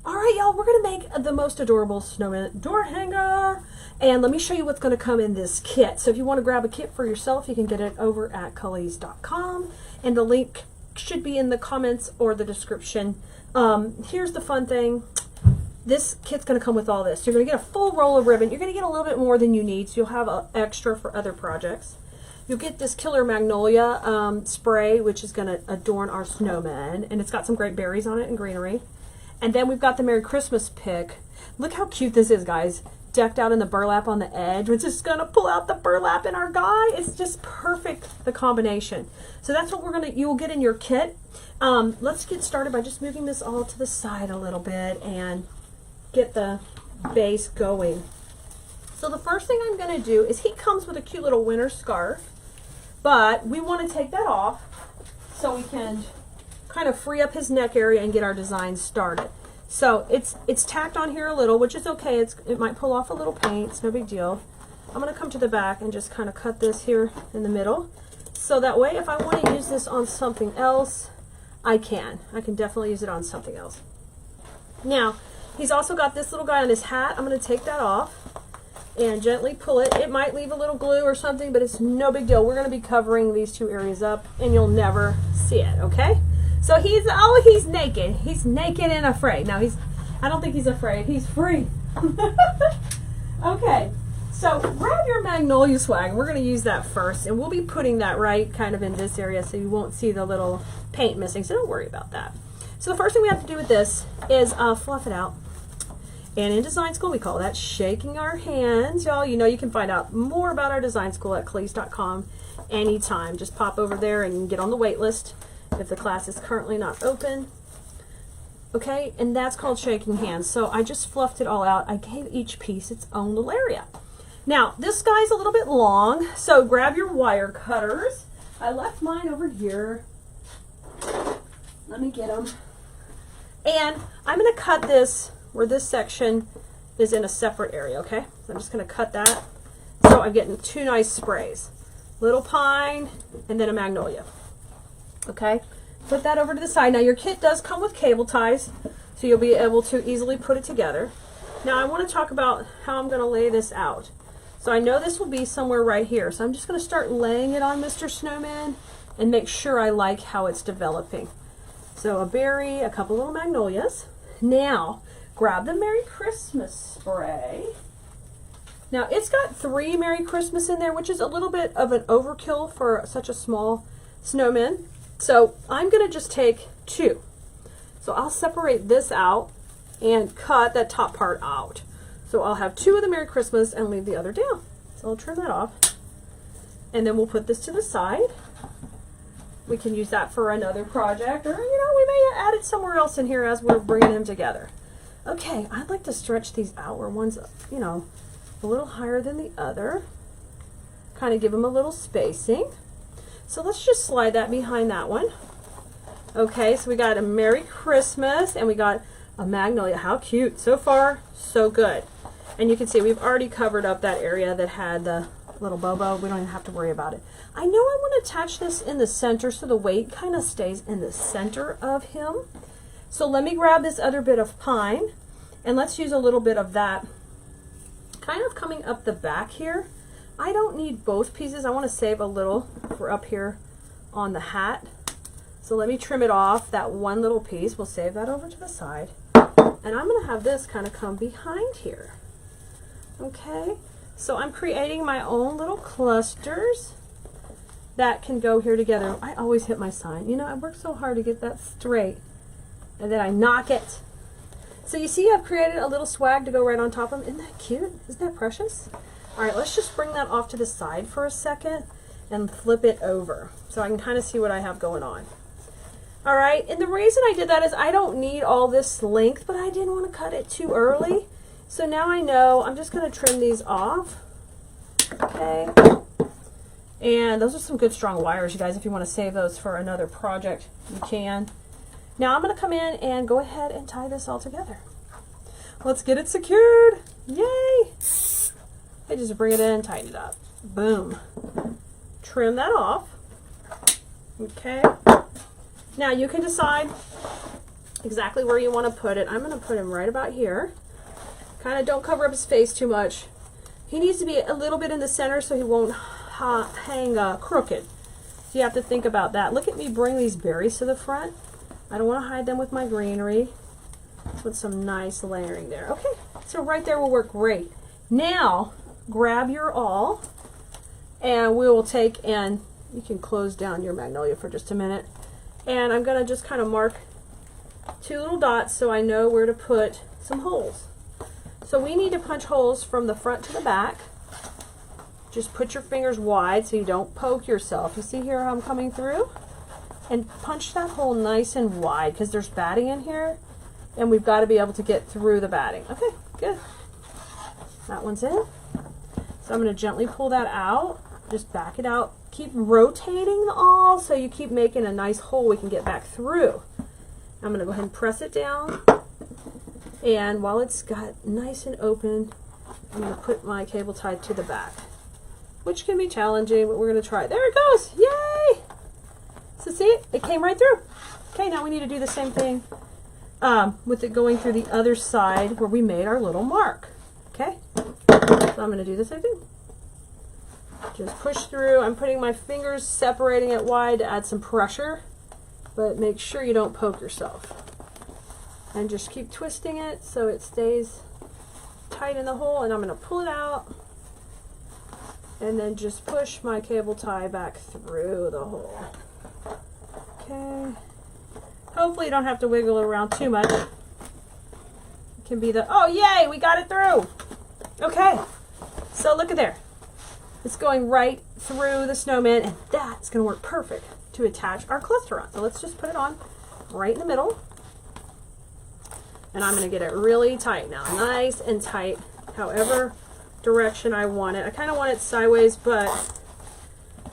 All right, y'all, we're going to make the most adorable snowman door hanger. And let me show you what's going to come in this kit. So if you want to grab a kit for yourself, you can get it over at Cullies.com. And the link should be in the comments or the description. Here's the fun thing. This kit's going to come with all this. You're going to get a full roll of ribbon. You're going to get a little bit more than you need, so you'll have an extra for other projects. You'll get this Killer Magnolia spray, which is going to adorn our snowman. And it's got some great berries on it and greenery. And then we've got the Merry Christmas pick. Look how cute this is, guys. Decked out in the burlap on the edge. We're just going to pull out the burlap in our guy. It's just perfect, the combination. So that's what you will get in your kit. Let's get started by just moving this all to the side a little bit and get the base going. So the first thing I'm going to do is he comes with a cute little winter scarf, but we want to take that off so we can kind of free up his neck area and get our design started. So it's tacked on here a little, which is okay. It might pull off a little paint. It's no big deal. I'm going to come to the back and just kind of cut this here in the middle. So that way, if I want to use this on something else, I can. I can definitely use it on something else. Now, he's also got this little guy on his hat. I'm going to take that off and gently pull it. It might leave a little glue or something, but it's no big deal. We're going to be covering these two areas up, and you'll never see it, okay? So he's naked. He's naked and afraid. Now I don't think he's afraid. He's free. Okay, so grab your Magnolia swag. We're going to use that first, and we'll be putting that right kind of in this area so you won't see the little paint missing, so don't worry about that. So the first thing we have to do with this is fluff it out. And in design school, we call that shaking our hands. Y'all, you know you can find out more about our design school at Cullies.com anytime. Just pop over there and get on the wait list if the class is currently not open. Okay, and that's called shaking hands. So I just fluffed it all out. I gave each piece its own little area. Now, this guy's a little bit long, so grab your wire cutters. I left mine over here. Let me get them. And I'm going to cut this where this section is in a separate area, okay? So I'm just going to cut that So I'm getting two nice sprays. Little pine and then a magnolia. Okay, put that over to the side. Now your kit does come with cable ties, so you'll be able to easily put it together. Now I want to talk about how I'm going to lay this out. So I know this will be somewhere right here. So I'm just going to start laying it on Mr. Snowman and make sure I like how it's developing. So a berry, a couple little magnolias. Now grab the Merry Christmas spray. Now it's got 3 Merry Christmas in there, which is a little bit of an overkill for such a small snowman. So I'm going to just take 2. So I'll separate this out and cut that top part out. So I'll have 2 of the Merry Christmas and leave the other down. So I'll trim that off. And then we'll put this to the side. We can use that for another project, or we may add it somewhere else in here as we're bringing them together. Okay, I'd like to stretch these out where one's, a little higher than the other. Kind of give them a little spacing. So let's just slide that behind that one. Okay, so we got a Merry Christmas and we got a magnolia. How cute. So far, so good. And you can see we've already covered up that area that had the little bobo. We don't even have to worry about it. I know I want to attach this in the center so the weight kind of stays in the center of him. So let me grab this other bit of pine and let's use a little bit of that kind of coming up the back here. I don't need both pieces. I want to save a little for up here on the hat. So let me trim it off, that one little piece. We'll save that over to the side. And I'm going to have this kind of come behind here. Okay, so I'm creating my own little clusters that can go here together. I always hit my sign. I work so hard to get that straight. And then I knock it. So you see I've created a little swag to go right on top of them. Isn't that cute? Isn't that precious? All right, let's just bring that off to the side for a second and flip it over so I can kind of see what I have going on. All right, and the reason I did that is I don't need all this length, but I didn't want to cut it too early. So now I know I'm just going to trim these off. Okay. And those are some good strong wires, you guys. If you want to save those for another project, you can. Now I'm going to come in and go ahead and tie this all together. Let's get it secured. Yay! I just bring it in, tighten it up. Boom. Trim that off. Okay. Now you can decide exactly where you want to put it. I'm going to put him right about here. Kind of don't cover up his face too much. He needs to be a little bit in the center so he won't hang crooked. So you have to think about that. Look at me bring these berries to the front. I don't want to hide them with my greenery. Put some nice layering there. Okay, so right there will work great. Now grab your awl and we will take, and you can close down your magnolia for just a minute. And I'm going to just kind of mark 2 little dots so I know where to put some holes. So we need to punch holes from the front to the back. Just put your fingers wide so you don't poke yourself. You see here how I'm coming through? And punch that hole nice and wide because there's batting in here and we've got to be able to get through the batting. Okay, good. That one's in. So I'm going to gently pull that out. Just back it out. Keep rotating the awl so you keep making a nice hole we can get back through. I'm going to go ahead and press it down. And while it's got nice and open, I'm going to put my cable tie to the back, which can be challenging, but we're going to try. There it goes. Yay! So see, it came right through. Okay, now we need to do the same thing with it going through the other side where we made our little mark. Okay, so I'm going to do the same thing. Just push through. I'm putting my fingers, separating it wide to add some pressure, but make sure you don't poke yourself. And just keep twisting it so it stays tight in the hole, and I'm going to pull it out and then just push my cable tie back through the hole. Okay. Hopefully you don't have to wiggle it around too much. It can be the, oh yay, we got it through. Okay, so look at there. It's going right through the snowman, and that's going to work perfect to attach our cluster on. So let's just put it on right in the middle. And I'm going to get it really tight now, nice and tight, however direction I want it. I kind of want it sideways, but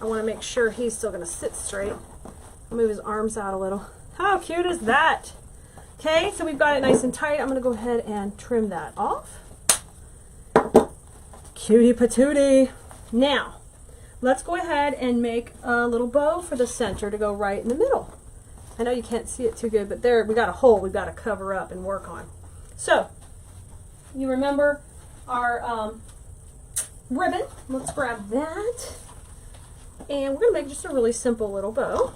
I want to make sure he's still going to sit straight. I'll move his arms out a little. How cute is that? Okay, so we've got it nice and tight. I'm going to go ahead and trim that off. Cutie patootie. Now, let's go ahead and make a little bow for the center to go right in the middle. I know you can't see it too good, but there we got a hole we've got to cover up and work on. So, you remember our ribbon. Let's grab that. And we're going to make just a really simple little bow.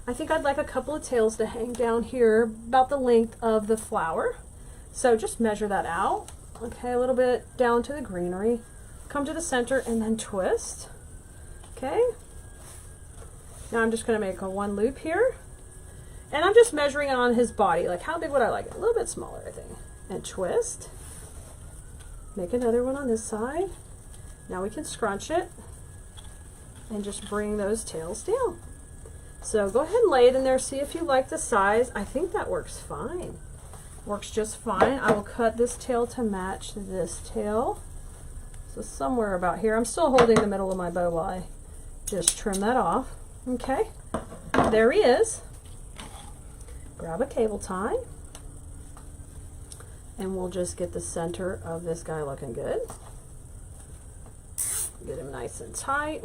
I think I'd like a couple of tails to hang down here about the length of the flower. So just measure that out. Okay, a little bit down to the greenery. Come to the center and then twist. Okay. Now I'm just going to make a one loop here. And I'm just measuring on his body. Like, how big would I like it? A little bit smaller, I think. And twist. Make another one on this side. Now we can scrunch it. And just bring those tails down. So go ahead and lay it in there. See if you like the size. I think that works fine. Works just fine. I will cut this tail to match this tail. So somewhere about here. I'm still holding the middle of my bow while I just trim that off. Okay. There he is. Grab a cable tie. And we'll just get the center of this guy looking good. Get him nice and tight.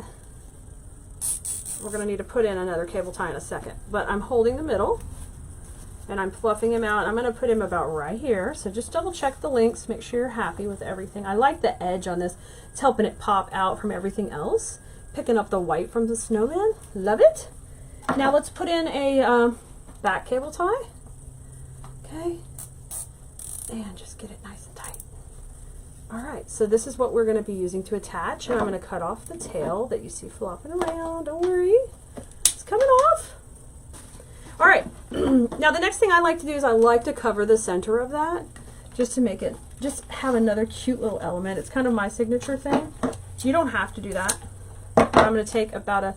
We're going to need to put in another cable tie in a second. But I'm holding the middle. And I'm fluffing him out. I'm going to put him about right here. So just double check the links. Make sure you're happy with everything. I like the edge on this. It's helping it pop out from everything else. Picking up the white from the snowman. Love it. Now let's put in a back cable tie. Okay. And just get it nice and tight. Alright, so this is what we're going to be using to attach. And I'm going to cut off the tail that you see flopping around. Don't worry. It's coming off. Alright, now the next thing I like to do is I like to cover the center of that. Just to make it, just have another cute little element. It's kind of my signature thing. You don't have to do that. I'm going to take about a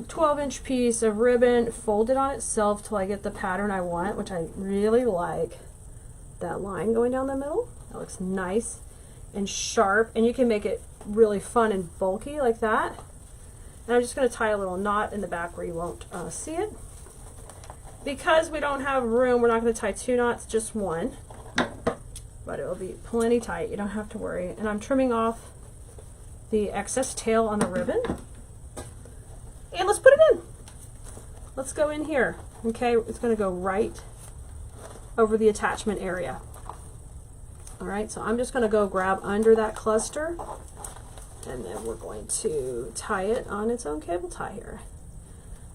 12-inch piece of ribbon, fold it on itself till I get the pattern I want, which I really like. That line going down the middle. That looks nice and sharp, and you can make it really fun and bulky like that. And I'm just going to tie a little knot in the back where you won't see it. Because we don't have room, we're not going to tie 2 knots, just 1. But it will be plenty tight, you don't have to worry. And I'm trimming off the excess tail on the ribbon. And let's put it in. Let's go in here. Okay, it's going to go right over the attachment area. Alright, so I'm just going to go grab under that cluster, and then we're going to tie it on its own cable tie here.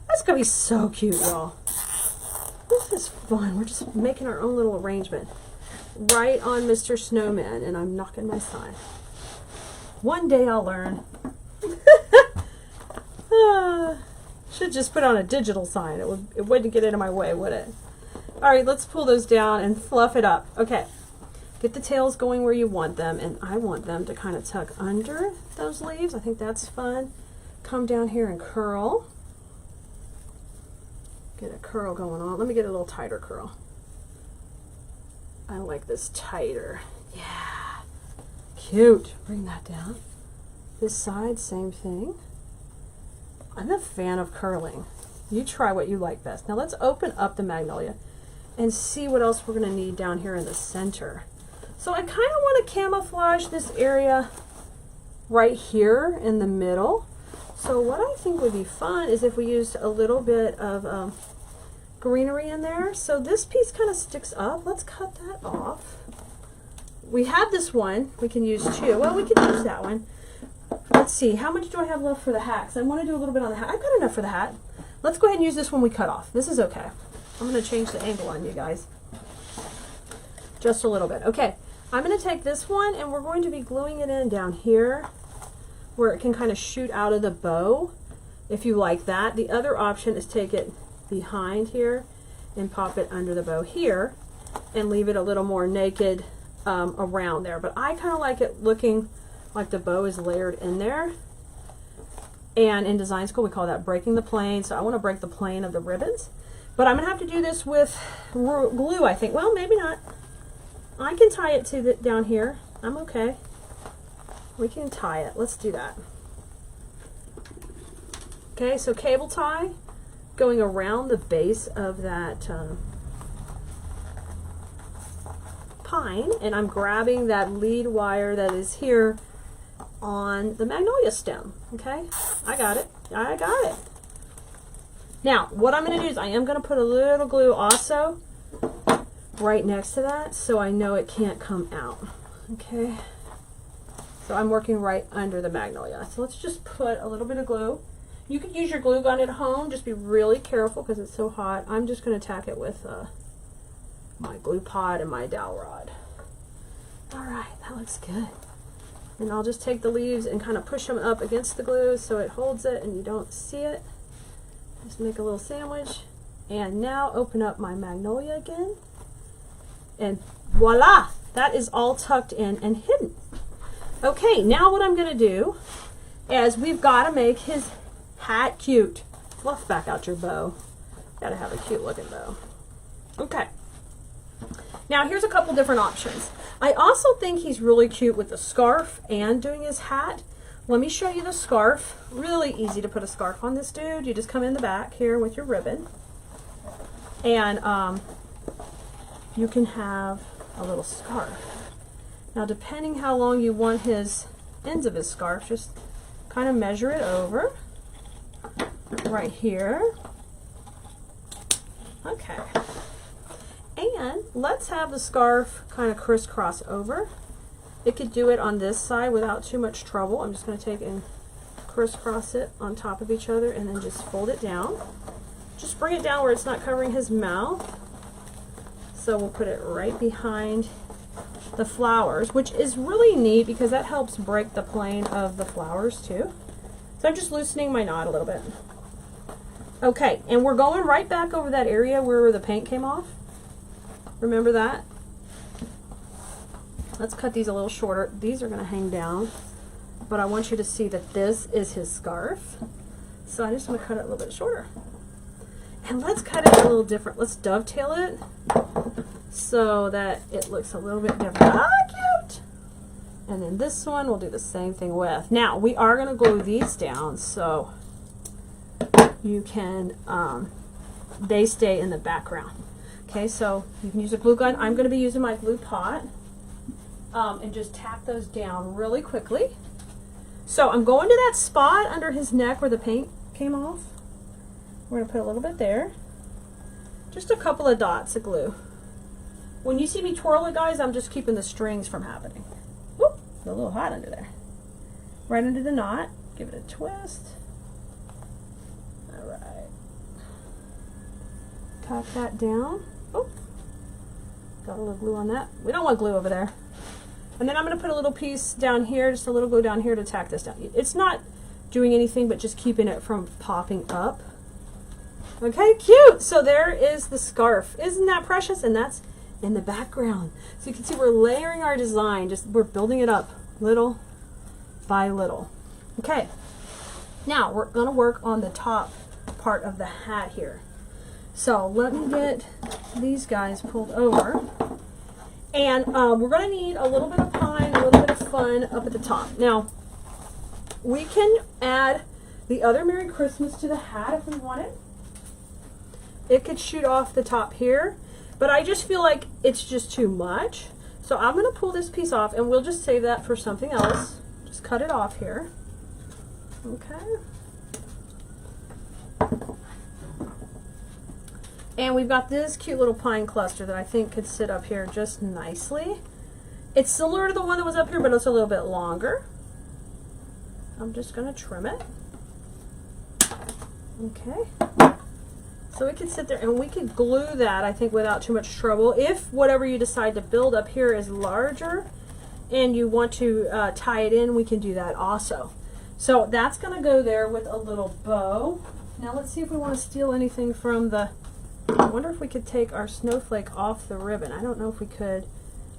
That's going to be so cute, y'all. This is fun. We're just making our own little arrangement. Right on Mr. Snowman, and I'm knocking my sign. One day I'll learn. Should just put on a digital sign. It wouldn't get in my way, would it? Alright, let's pull those down and fluff it up. Okay. Get the tails going where you want them, and I want them to kind of tuck under those leaves. I think that's fun. Come down here and curl. Get a curl going on. Let me get a little tighter curl. I like this tighter. Yeah. Cute. Bring that down. This side, same thing. I'm a fan of curling. You try what you like best. Now let's open up the magnolia and see what else we're going to need down here in the center. So I kind of want to camouflage this area right here in the middle. So what I think would be fun is if we used a little bit of greenery in there. So this piece kind of sticks up. Let's cut that off. We have this one we can use too. Well, we can use that one. Let's see, how much do I have left for the hat? Because I want to do a little bit on the hat. I've got enough for the hat. Let's go ahead and use this one we cut off. This is okay. I'm going to change the angle on you guys. Just a little bit. Okay, I'm going to take this one and we're going to be gluing it in down here where it can kind of shoot out of the bow, if you like that. The other option is take it behind here and pop it under the bow here and leave it a little more naked around there. But I kind of like it looking like the bow is layered in there. And in design school we call that breaking the plane. So I want to break the plane of the ribbons. But I'm going to have to do this with glue, I think. Well, maybe not. I can tie it to down here. I'm okay. We can tie it. Let's do that. Okay, so cable tie going around the base of that pine. And I'm grabbing that lead wire that is here on the magnolia stem. Okay, I got it. I got it. Now, what I'm going to do is I am going to put a little glue also right next to that so I know it can't come out. Okay, so I'm working right under the magnolia. So let's just put a little bit of glue. You could use your glue gun at home. Just be really careful because it's so hot. I'm just going to tack it with my glue pot and my dowel rod. All right, that looks good. And I'll just take the leaves and kind of push them up against the glue so it holds it and you don't see it. Just make a little sandwich. And now open up my magnolia again. And voila! That is all tucked in and hidden. Okay, now what I'm going to do is we've got to make his hat cute. Fluff back out your bow. Got to have a cute looking bow. Okay. Now here's a couple different options. I also think he's really cute with the scarf and doing his hat. Let me show you the scarf. Really easy to put a scarf on this dude. You just come in the back here with your ribbon. And you can have a little scarf. Now depending how long you want his ends of his scarf, just kind of measure it over right here. Okay. And let's have the scarf kind of crisscross over. It could do it on this side without too much trouble. I'm just going to take and crisscross it on top of each other and then just fold it down. Just bring it down where it's not covering his mouth. So we'll put it right behind the flowers, which is really neat because that helps break the plane of the flowers too. So I'm just loosening my knot a little bit. Okay, and we're going right back over that area where the paint came off. Remember that? Let's cut these a little shorter. These are going to hang down, but I want you to see that this is his scarf. So I just want to cut it a little bit shorter. And let's cut it a little different. Let's dovetail it so that it looks a little bit different. Ah, cute! And then this one we'll do the same thing with. Now, we are going to glue these down so you can, they stay in the background. Okay, so you can use a glue gun. I'm going to be using my glue pot and just tap those down really quickly. So I'm going to that spot under his neck where the paint came off. We're going to put a little bit there. Just a couple of dots of glue. When you see me twirl it, guys, I'm just keeping the strings from happening. Whoop, it's a little hot under there. Right under the knot. Give it a twist. All right. Tap that down. Oh, got a little glue on that. We don't want glue over there. And then I'm going to put a little piece down here, just a little glue down here to tack this down. It's not doing anything but just keeping it from popping up. Okay, cute. So there is the scarf. Isn't that precious? And that's in the background. So you can see we're layering our design. Just we're building it up little by little. Okay. Now we're going to work on the top part of the hat here. So let me get these guys pulled over. And we're going to need a little bit of pine, a little bit of fun up at the top. Now, we can add the other Merry Christmas to the hat if we want it. It could shoot off the top here, but I just feel like it's just too much. So I'm going to pull this piece off, and we'll just save that for something else. Just cut it off here. Okay. And we've got this cute little pine cluster that I think could sit up here just nicely. It's similar to the one that was up here, but it's a little bit longer. I'm just going to trim it. Okay. So it could sit there, and we could glue that, I think, without too much trouble. If whatever you decide to build up here is larger and you want to tie it in, we can do that also. So that's going to go there with a little bow. Now let's see if we want to steal anything from the... I wonder if we could take our snowflake off the ribbon. I don't know if we could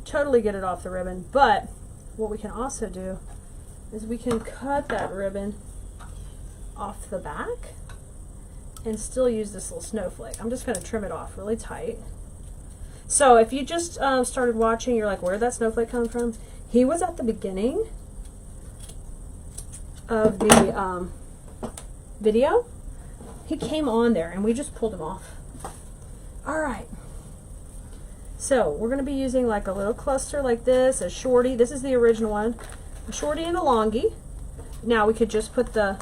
totally get it off the ribbon, but what we can also do is we can cut that ribbon off the back and still use this little snowflake. I'm just going to trim it off really tight. So if you just started watching, you're like, where did that snowflake come from? He was at the beginning of the video. He came on there and we just pulled him off. All right, so we're going to be using like a little cluster like this, a shorty. This is the original one. a shorty and a longie. Now we could just put the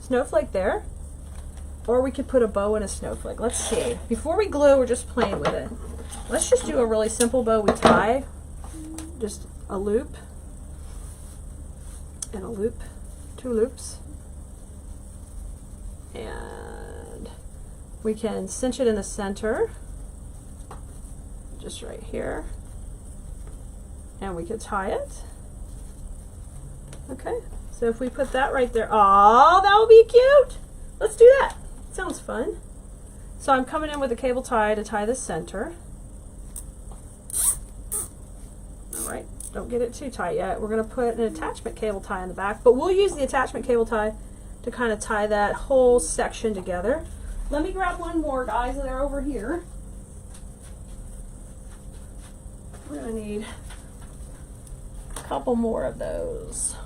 snowflake there, or we could put a bow and a snowflake. Let's see. Before we glue, we're just playing with it. Let's just do a really simple bow. We tie just a loop and a loop, 2 loops, and we can cinch it in the center, just right here, and we could tie it. Okay, so if we put that right there, oh, that would be cute. Let's do that. Sounds fun. So I'm coming in with a cable tie to tie the center. All right, don't get it too tight yet. We're going to put an attachment cable tie in the back, but we'll use the attachment cable tie to kind of tie that whole section together. Let me grab one more, guys. They're over here. We're going to need a couple more of those.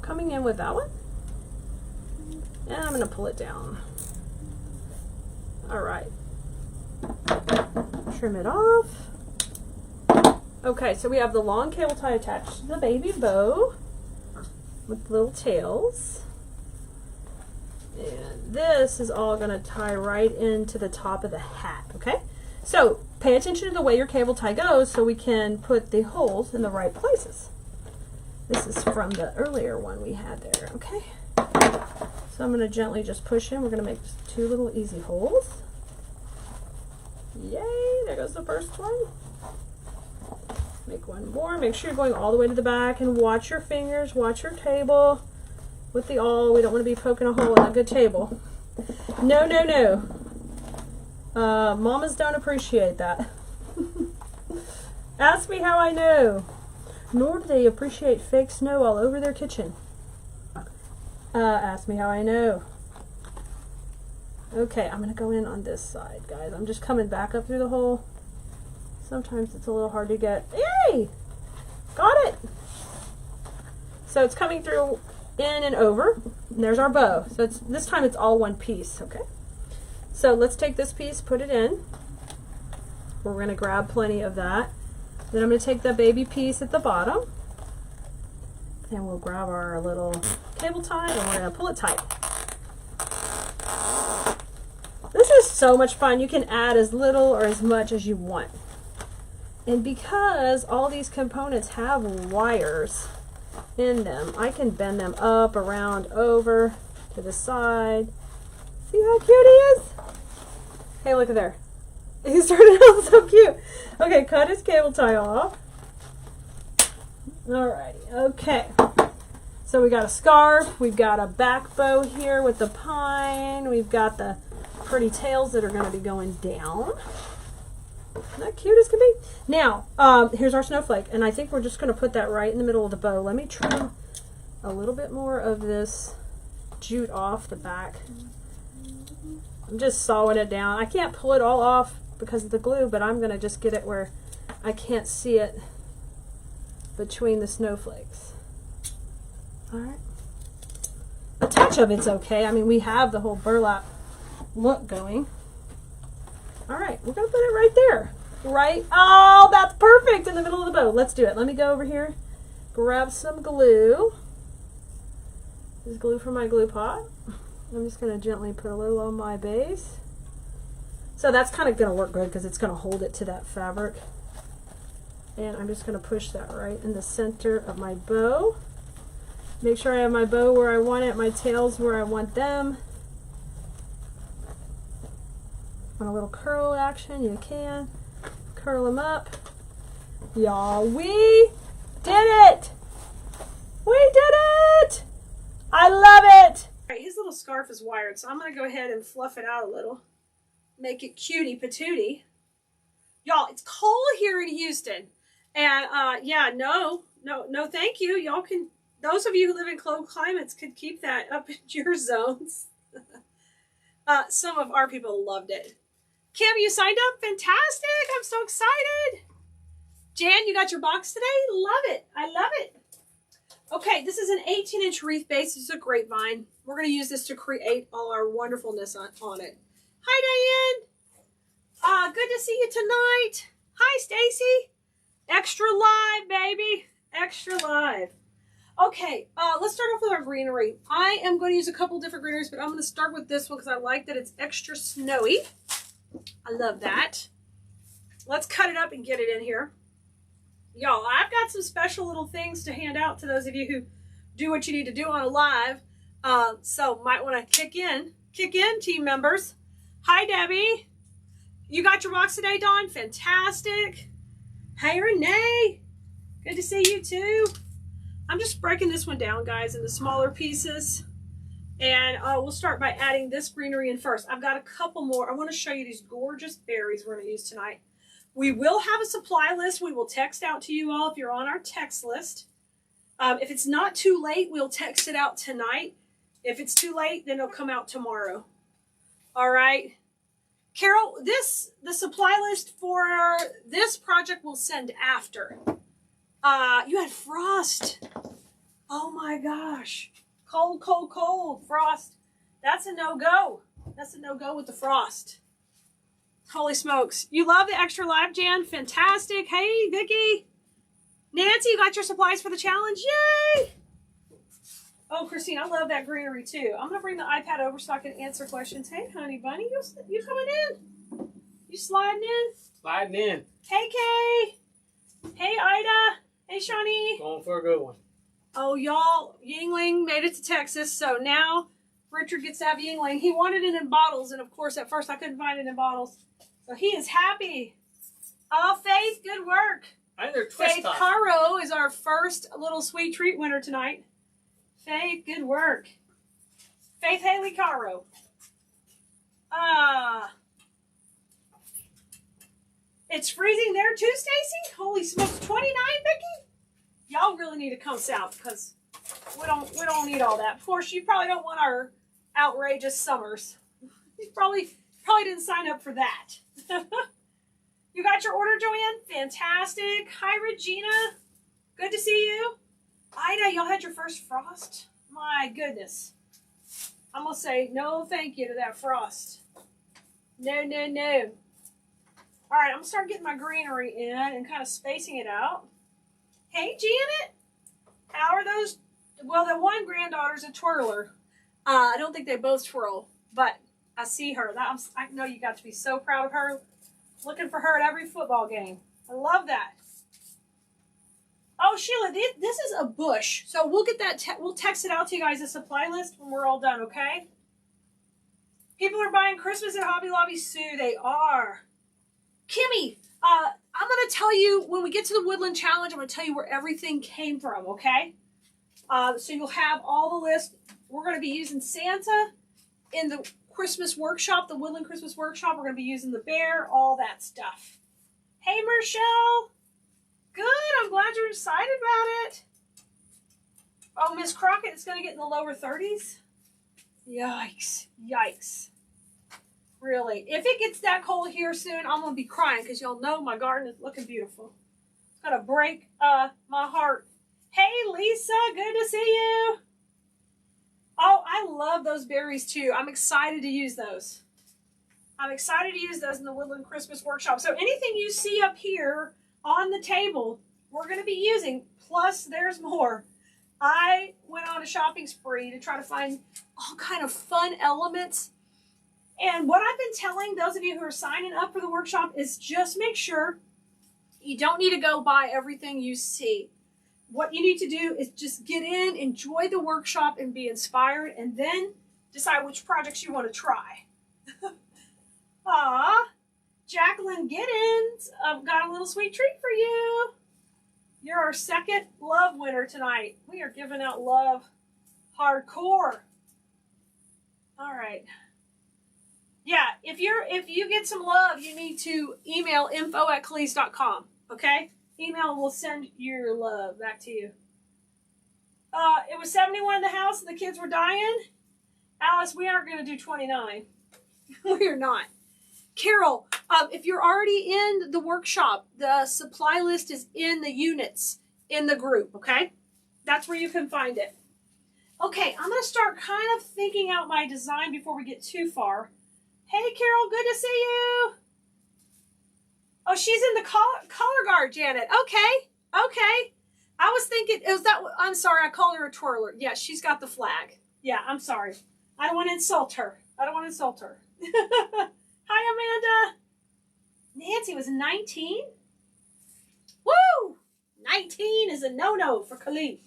Coming in with that one, and I'm going to pull it down. All right, trim it off. Okay, so we have the long cable tie attached to the baby bow with little tails, and this is all going to tie right into the top of the hat. Okay, so pay attention to the way your cable tie goes so we can put the holes in the right places. This is from the earlier one we had there, okay? So I'm going to gently just push in. We're going to make 2 little easy holes. Yay, there goes the first one. Make one more. Make sure you're going all the way to the back, and watch your fingers, watch your table with the awl. We don't want to be poking a hole in a good table. No, no, no. Mamas don't appreciate that. Ask me how I know. Nor do they appreciate fake snow all over their kitchen. Ask me how I know. Okay, I'm going to go in on this side, guys. I'm just coming back up through the hole. Sometimes it's a little hard to get. Yay! Got it! So it's coming through in and over. And there's our bow. So this time it's all one piece, okay? So let's take this piece, put it in. We're going to grab plenty of that. Then I'm going to take the baby piece at the bottom, and we'll grab our little cable tie, and we're going to pull it tight. This is so much fun. You can add as little or as much as you want. And because all these components have wires in them, I can bend them up, around, over, to the side. See how cute he is? Hey, look at there. He's turning out so cute. Okay, cut his cable tie off. Alrighty, okay. So we got a scarf, we've got a back bow here with the pine, we've got the pretty tails that are going to be going down. Isn't that cute as can be? Now, here's our snowflake, and I think we're just going to put that right in the middle of the bow. Let me trim a little bit more of this jute off the back. I'm just sawing it down. I can't pull it all off because of the glue, but I'm going to just get it where I can't see it between the snowflakes. Alright. A touch of it's okay. I mean, we have the whole burlap look going. Alright, we're going to put it right there. Right? Oh, that's perfect in the middle of the bow. Let's do it. Let me go over here, grab some glue. This is glue from my glue pot. I'm just going to gently put a little on my base. So that's kind of going to work good because it's going to hold it to that fabric. And I'm just going to push that right in the center of my bow. Make sure I have my bow where I want it, my tails where I want them. Want a little curl action? You can. Curl them up. Y'all, we did it! We did it! I love it! All right, his little scarf is wired, so I'm going to go ahead and fluff it out a little. Make it cutie patootie. Y'all, it's cold here in Houston. And yeah, no, thank you. Y'all can, those of you who live in cold climates could keep that up in your zones. Some of our people loved it. Kim, you signed up? Fantastic. I'm so excited. Jan, you got your box today? Love it. I love it. Okay, this is an 18-inch wreath base. This is a grapevine. We're going to use this to create all our wonderfulness on it. Hi, Diane. Good to see you tonight. Hi, Stacy. Extra live, baby. Extra live. Okay, let's start off with our greenery. I am going to use a couple different greeneries, but I'm going to start with this one because I like that it's extra snowy. I love that. Let's cut it up and get it in here. Y'all, I've got some special little things to hand out to those of you who do what you need to do on a live. So might want to kick in, team members. Hi, Debbie. You got your box today, Dawn? Fantastic. Hey, Renee. Good to see you too. I'm just breaking this one down, guys, into smaller pieces. And we'll start by adding this greenery in first. I've got a couple more. I want to show you these gorgeous berries we're going to use tonight. We will have a supply list we will text out to you all if you're on our text list. If it's not too late, we'll text it out tonight. If it's too late, then it'll come out tomorrow. All right. Carol, the supply list for this project we'll send after. You had frost. Oh my gosh. Cold, cold, cold. Frost. That's a no-go. That's a no-go with the frost. Holy smokes. You love the extra live, Jan? Fantastic. Hey, Vicki. Nancy, you got your supplies for the challenge? Yay! Oh, Christine, I love that greenery too. I'm going to bring the iPad over so I can answer questions. Hey, honey bunny, you coming in? You sliding in? Sliding in. Hey, Kay. Hey, Ida. Hey, Shawnee. Going for a good one. Oh, y'all, Yingling made it to Texas, so now Richard gets to have Yingling. He wanted it in bottles, and of course, at first I couldn't find it in bottles. So he is happy. Oh, Faith, good work. I think they're twist Faith top. Caro is our first little sweet treat winner tonight. Faith, good work. Faith Haley Caro. It's freezing there too, Stacy? Holy smokes, 29, Vicki? Y'all really need to come south because we don't need all that. Of course, you probably don't want our outrageous summers. You probably didn't sign up for that. You got your order, Joanne? Fantastic. Hi, Regina. Good to see you. Ida, y'all had your first frost? My goodness. I'm going to say no thank you to that frost. No, no, no. All right, I'm going to start getting my greenery in and kind of spacing it out. Hey, Janet. How are those? Well, the one granddaughter's a twirler. I don't think they both twirl, but I see her. I know you got to be so proud of her. Looking for her at every football game. I love that. Oh, Sheila, this is a bush. So we'll get that. We'll text it out to you guys, a supply list, when we're all done, okay? People are buying Christmas at Hobby Lobby. Sue, they are. Kimmy, I'm going to tell you, when we get to the Woodland Challenge, I'm going to tell you where everything came from, okay? So you'll have all the list. We're going to be using Santa in the Christmas workshop, the Woodland Christmas workshop. We're going to be using the bear, all that stuff. Hey, Michelle. Good. I'm glad you're excited about it. Oh, Miss Crockett is going to get in the lower 30s. Yikes. Yikes. Really. If it gets that cold here soon, I'm going to be crying because y'all know my garden is looking beautiful. It's going to break my heart. Hey, Lisa. Good to see you. Oh, I love those berries too. I'm excited to use those. I'm excited to use those in the Woodland Christmas Workshop. So anything you see up here on the table, we're going to be using. Plus, there's more. I went on a shopping spree to try to find all kind of fun elements. And what I've been telling those of you who are signing up for the workshop is just make sure you don't need to go buy everything you see. What you need to do is just get in, enjoy the workshop, and be inspired, and then decide which projects you want to try. Aw, Jacqueline Giddens, I've got a little sweet treat for you. You're our second love winner tonight. We are giving out love hardcore. All right. Yeah, if you get some love, you need to email info@Khalees.com, okay? Email will send your love back to you. It was 71 in the house and the kids were dying. Alice, we aren't going to do 29. We are not. Carol, if you're already in the workshop, the supply list is in the units in the group, okay? That's where you can find it. Okay, I'm going to start kind of thinking out my design before we get too far. Hey, Carol, good to see you. Oh, she's in the color guard, Janet. Okay. I I was thinking, it was that, I'm sorry, I called her a twirler. Yeah, she's got the flag. Yeah, I'm sorry. I don't want to insult her. I don't want to insult her. Hi, Amanda. Nancy was 19? Woo! 19 is a no-no for Khalif.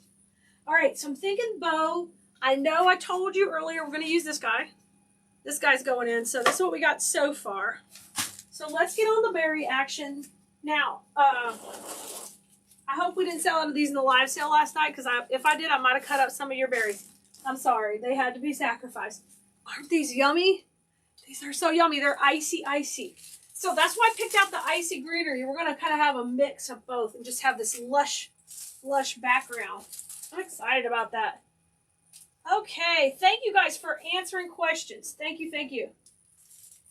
All right, so I'm thinking bow. I know I told you earlier we're going to use this guy. This guy's going in, so this is what we got so far. So let's get on the berry action. Now, I hope we didn't sell out of these in the live sale last night, because if I did, I might have cut up some of your berries. I'm sorry. They had to be sacrificed. Aren't these yummy? These are so yummy. They're icy, icy. So that's why I picked out the icy greenery. We're going to kind of have a mix of both and just have this lush, lush background. I'm excited about that. Okay. Thank you guys for answering questions. Thank you. Thank you.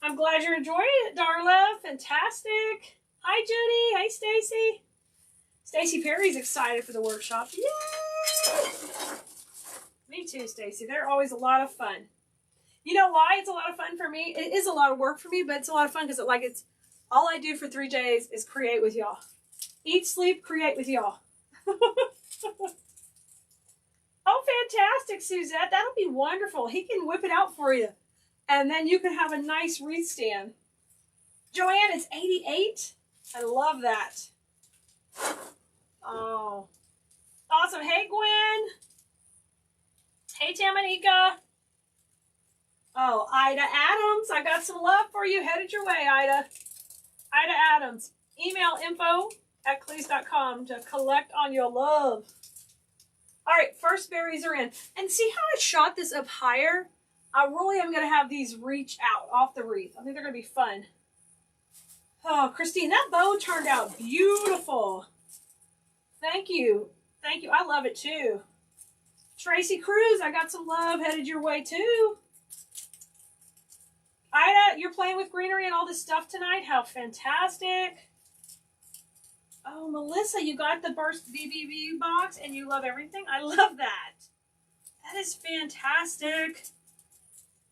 I'm glad you're enjoying it, Darla. Fantastic. Hi, Judy. Hi, Stacy. Stacy Perry's excited for the workshop. Yay! Me too, Stacy. They're always a lot of fun. You know why it's a lot of fun for me? It is a lot of work for me, but it's a lot of fun because it's all I do for 3 days is create with y'all. Eat, sleep, create with y'all. Oh, fantastic, Suzette. That'll be wonderful. He can whip it out for you. And then you can have a nice wreath stand. Joanne, it's 88. I love that. Oh. Awesome. Hey, Gwen. Hey, Tamanika. Oh, Ida Adams. I got some love for you. Headed your way, Ida. Ida Adams. Email info@cleese.com to collect on your love. All right, first berries are in. And see how I shot this up higher? I really am going to have these reach out off the wreath. I think they're going to be fun. Oh, Christine, that bow turned out beautiful. Thank you. Thank you. I love it too. Tracy Cruz, I got some love headed your way too. Ida, you're playing with greenery and all this stuff tonight. How fantastic. Oh, Melissa, you got the Burst BBB box and you love everything. I love that. That is fantastic.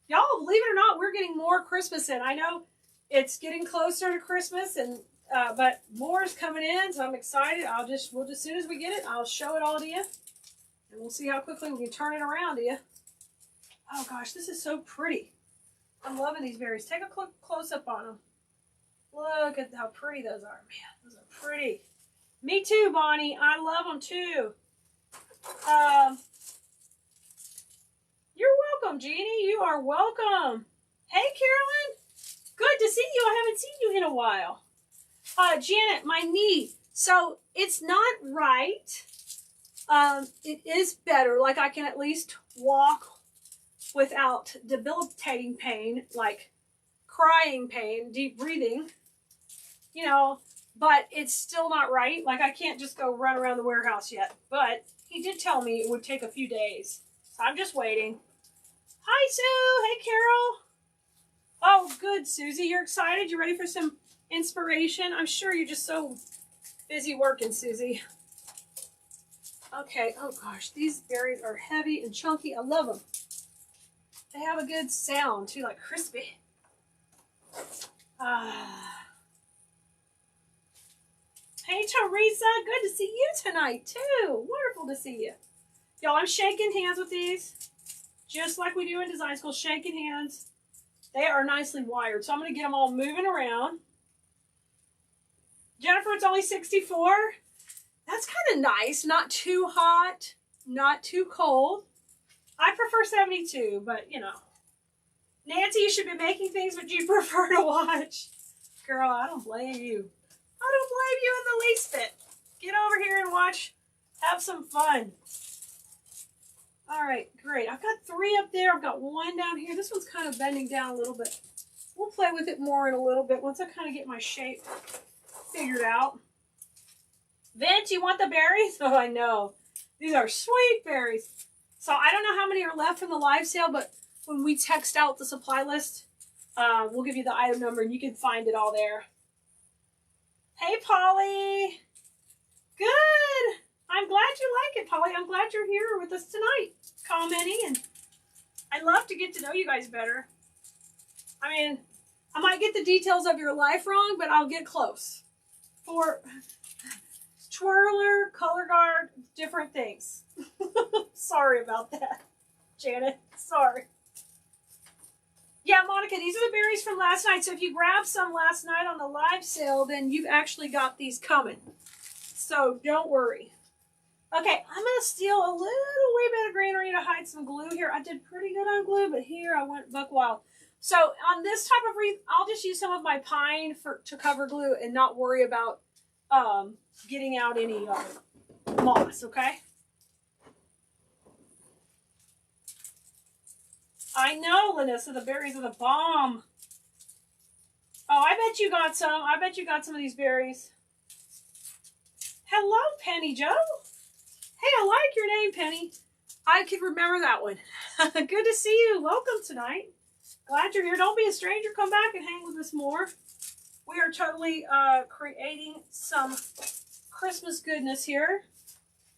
Y'all, believe it or not, we're getting more Christmas in. I know it's getting closer to Christmas, and but more is coming in, so I'm excited. We'll as soon as we get it, I'll show it all to you, and we'll see how quickly we can turn it around to you. Oh gosh, this is so pretty. I'm loving these berries. Take a quick close up on them. Look at how pretty those are, man. Those are pretty. Me too, Bonnie. I love them too. You're welcome, Jeannie. You are welcome. Hey, Carolyn. Good to see you. I haven't seen you in a while. Janet, my knee. So it's not right. It is better. Like I can at least walk without debilitating pain, like crying pain, deep breathing, you know, but it's still not right. Like I can't just go run around the warehouse yet, but he did tell me it would take a few days. So I'm just waiting. Hi, Sue. Hey, Carol. Oh, good, Susie. You're excited? You ready for some inspiration? I'm sure you're just so busy working, Susie. Okay. Oh, gosh. These berries are heavy and chunky. I love them. They have a good sound, too, like crispy. Hey, Teresa. Good to see you tonight, too. Wonderful to see you. Y'all, I'm shaking hands with these, just like we do in design school, shaking hands. They are nicely wired, so I'm going to get them all moving around. Jennifer, it's only 64. That's kind of nice. Not too hot, not too cold. I prefer 72, but, you know. Nancy, you should be making things but you prefer to watch. Girl, I don't blame you. I don't blame you in the least bit. Get over here and watch. Have some fun. All right, great. I've got 3 up there. I've got 1 down here. This one's kind of bending down a little bit. We'll play with it more in a little bit once I kind of get my shape figured out. Vince, you want the berries? Oh, I know. These are sweet berries. So I don't know how many are left from the live sale, but when we text out the supply list, we'll give you the item number and you can find it all there. Hey, Polly. Good. I'm glad you like it, Polly. I'm glad you're here with us tonight, commenting, and I'd love to get to know you guys better. I mean, I might get the details of your life wrong, but I'll get close. twirler, color guard, different things. Sorry about that, Janet. Sorry. Yeah, Monica, these are the berries from last night. So if you grabbed some last night on the live sale, then you've actually got these coming. So don't worry. Okay, I'm going to steal a little wee bit of greenery to hide some glue here. I did pretty good on glue, but here I went buck wild. So on this type of wreath, I'll just use some of my pine to cover glue and not worry about getting out any moss, okay? I know, Lanissa, the berries are the bomb. Oh, I bet you got some. I bet you got some of these berries. Hello, Penny Joe. Hey, I like your name, Penny. I can remember that one. Good to see you. Welcome tonight. Glad you're here. Don't be a stranger. Come back and hang with us more. We are totally creating some Christmas goodness here.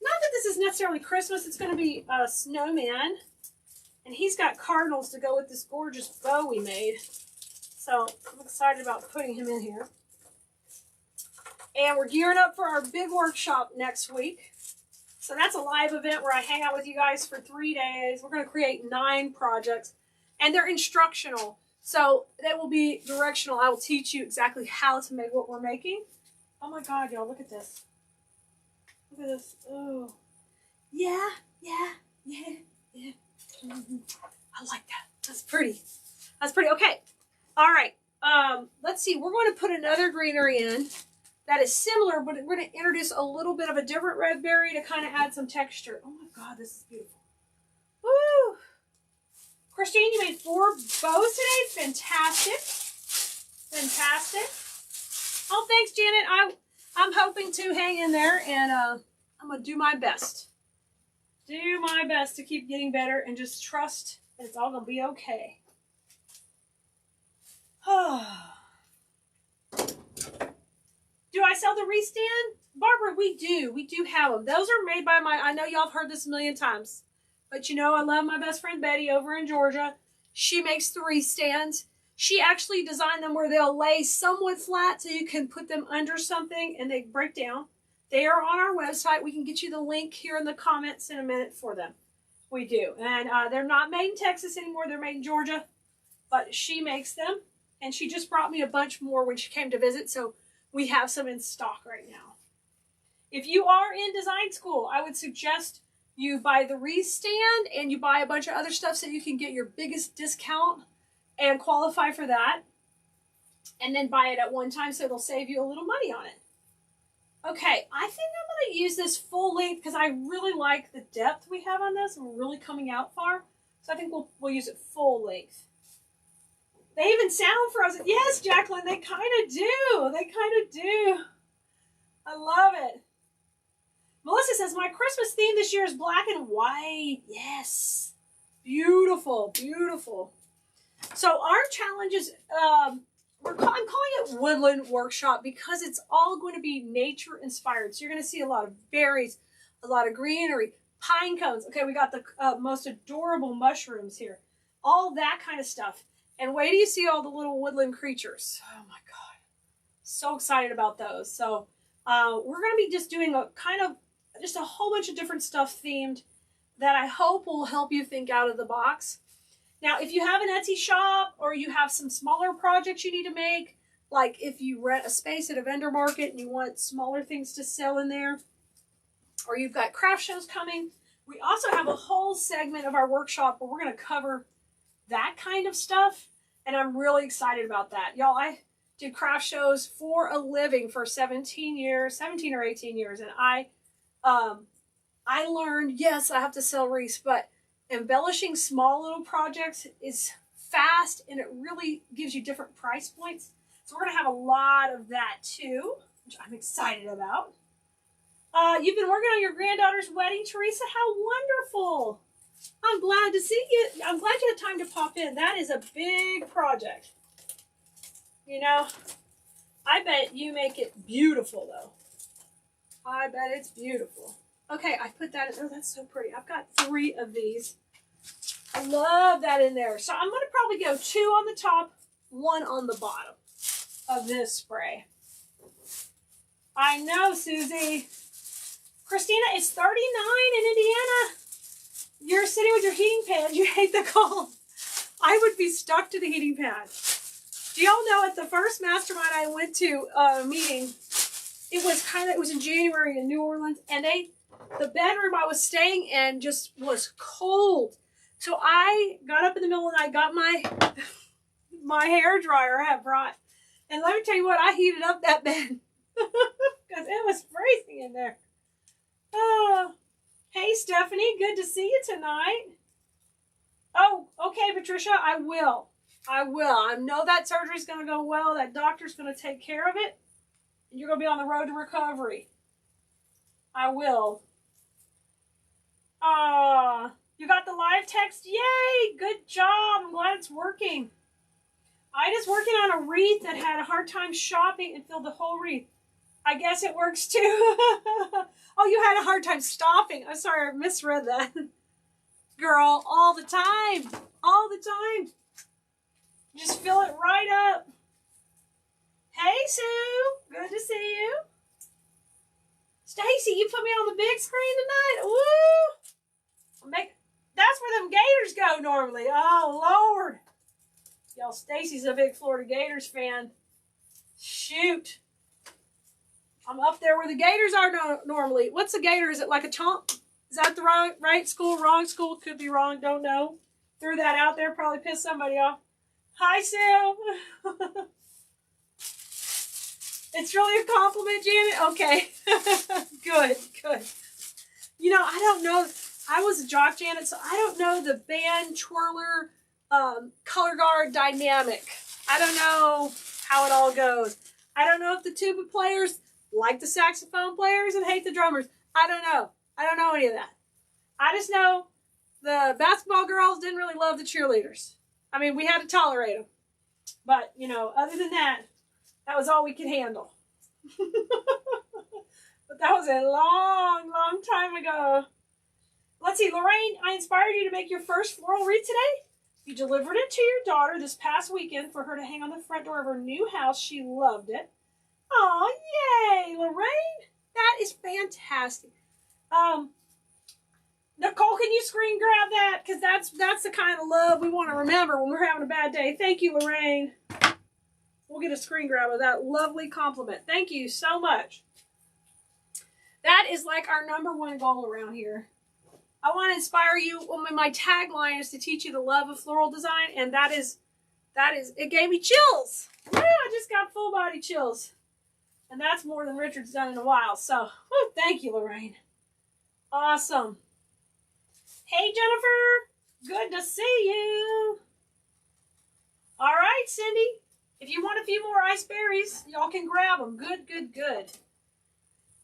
Not that this is necessarily Christmas. It's going to be a snowman. And he's got cardinals to go with this gorgeous bow we made. So I'm excited about putting him in here. And we're gearing up for our big workshop next week. So that's a live event where I hang out with you guys for 3 days. We're going to create 9 projects. And they're instructional. So they will be directional. I will teach you exactly how to make what we're making. Oh my God, y'all, look at this. Look at this. Oh. Yeah. I like that. That's pretty. That's pretty. Okay. All right. Let's see. We're going to put another greenery in that is similar, but we're going to introduce a little bit of a different red berry to kind of add some texture. Oh my God, this is beautiful. Woo! Christine, you made 4 bows today. Fantastic. Fantastic. Oh, thanks, Janet. I'm hoping to hang in there, and I'm going to do my best. Do my best to keep getting better and just trust that it's all going to be okay. Do I sell the wreath stand? Barbara, we do. We do have them. Those are made by I know y'all have heard this a million times. But you know, I love my best friend Betty over in Georgia. She makes the wreath stands. She actually designed them where they'll lay somewhat flat so you can put them under something and they break down. They are on our website. We can get you the link here in the comments in a minute for them. We do. And they're not made in Texas anymore. They're made in Georgia. But she makes them. And she just brought me a bunch more when she came to visit. So we have some in stock right now. If you are in design school, I would suggest you buy the wreath stand and you buy a bunch of other stuff so you can get your biggest discount and qualify for that. And then buy it at one time so it'll save you a little money on it. Okay, I think I'm going to use this full length because I really like the depth we have on this. We're really coming out far. So I think we'll use it full length. They even sound frozen. Yes, Jacqueline, they kind of do. They kind of do. I love it. Melissa says, my Christmas theme this year is black and white. Yes. Beautiful, beautiful. So our challenge is, I'm calling it Woodland Workshop because it's all going to be nature inspired. So you're going to see a lot of berries, a lot of greenery, pine cones. Okay, we got the most adorable mushrooms here. All that kind of stuff. And wait till you see all the little woodland creatures. Oh my God. So excited about those. So we're going to be just doing just a whole bunch of different stuff themed that I hope will help you think out of the box. Now, if you have an Etsy shop or you have some smaller projects you need to make, like if you rent a space at a vendor market and you want smaller things to sell in there, or you've got craft shows coming, we also have a whole segment of our workshop where we're going to cover that kind of stuff. And I'm really excited about that. Y'all, I did craft shows for a living for 17 or 18 years. And I learned, yes, I have to sell wreaths, but embellishing small little projects is fast and it really gives you different price points. So we're going to have a lot of that too, which I'm excited about. You've been working on your granddaughter's wedding, Teresa. How wonderful. I'm glad to see you. I'm glad you had time to pop in. That is a big project. You know, I bet you make it beautiful though. I bet it's beautiful. Okay, I put that in. Oh, that's so pretty. I've got 3 of these. I love that in there. So I'm going to probably go 2 on the top, 1 on the bottom of this spray. I know, Susie. Christina, it's 39 in Indiana. You're sitting with your heating pad. You hate the cold. I would be stuck to the heating pad. Do y'all know at the first mastermind I went to meeting, it was in January in New Orleans, and the bedroom I was staying in just was cold. So I got up in the middle of the night, got my hair dryer I had brought, and let me tell you what, I heated up that bed because it was freezing in there. Oh, hey Stephanie, good to see you tonight. Oh, okay, Patricia, I will. I know that surgery's going to go well. That doctor's going to take care of it. And you're going to be on the road to recovery. I will. You got the live text? Yay! Good job. I'm glad it's working. Ida's working on a wreath that had a hard time shopping and filled the whole wreath. I guess it works too. Oh, you had a hard time stopping. I'm sorry, I misread that. Girl, all the time. All the time. Just fill it right up. Hey, Sue. Good to see you. Stacy, you put me on the big screen tonight. Woo! That's where them Gators go normally. Oh, Lord. Y'all, Stacy's a big Florida Gators fan. Shoot. I'm up there where the Gators are normally. What's a Gator? Is it like a chomp? Is that the right school? Wrong school? Could be wrong. Don't know. Threw that out there. Probably pissed somebody off. Hi, Sue. It's really a compliment, Janet? Okay. Good. You know, I don't know. I was a jock, Janet, so I don't know the band twirler color guard dynamic. I don't know how it all goes. I don't know if the tuba players like the saxophone players and hate the drummers. I don't know. I don't know any of that. I just know the basketball girls didn't really love the cheerleaders. I mean, we had to tolerate them. But, you know, other than that, that was all we could handle. But that was a long, long time ago. Let's see, Lorraine, I inspired you to make your first floral wreath today. You delivered it to your daughter this past weekend for her to hang on the front door of her new house. She loved it. Oh, yay, Lorraine. That is fantastic. Nicole, can you screen grab that? Because that's the kind of love we want to remember when we're having a bad day. Thank you, Lorraine. We'll get a screen grab of that lovely compliment. Thank you so much. That is like our #1 goal around here. I want to inspire you. Well, my tagline is to teach you the love of floral design, and that is, it gave me chills. Yeah, I just got full body chills. And that's more than Richard's done in a while. So, whew, thank you, Lorraine. Awesome. Hey, Jennifer. Good to see you. All right, Cindy. If you want a few more ice berries, y'all can grab them. Good.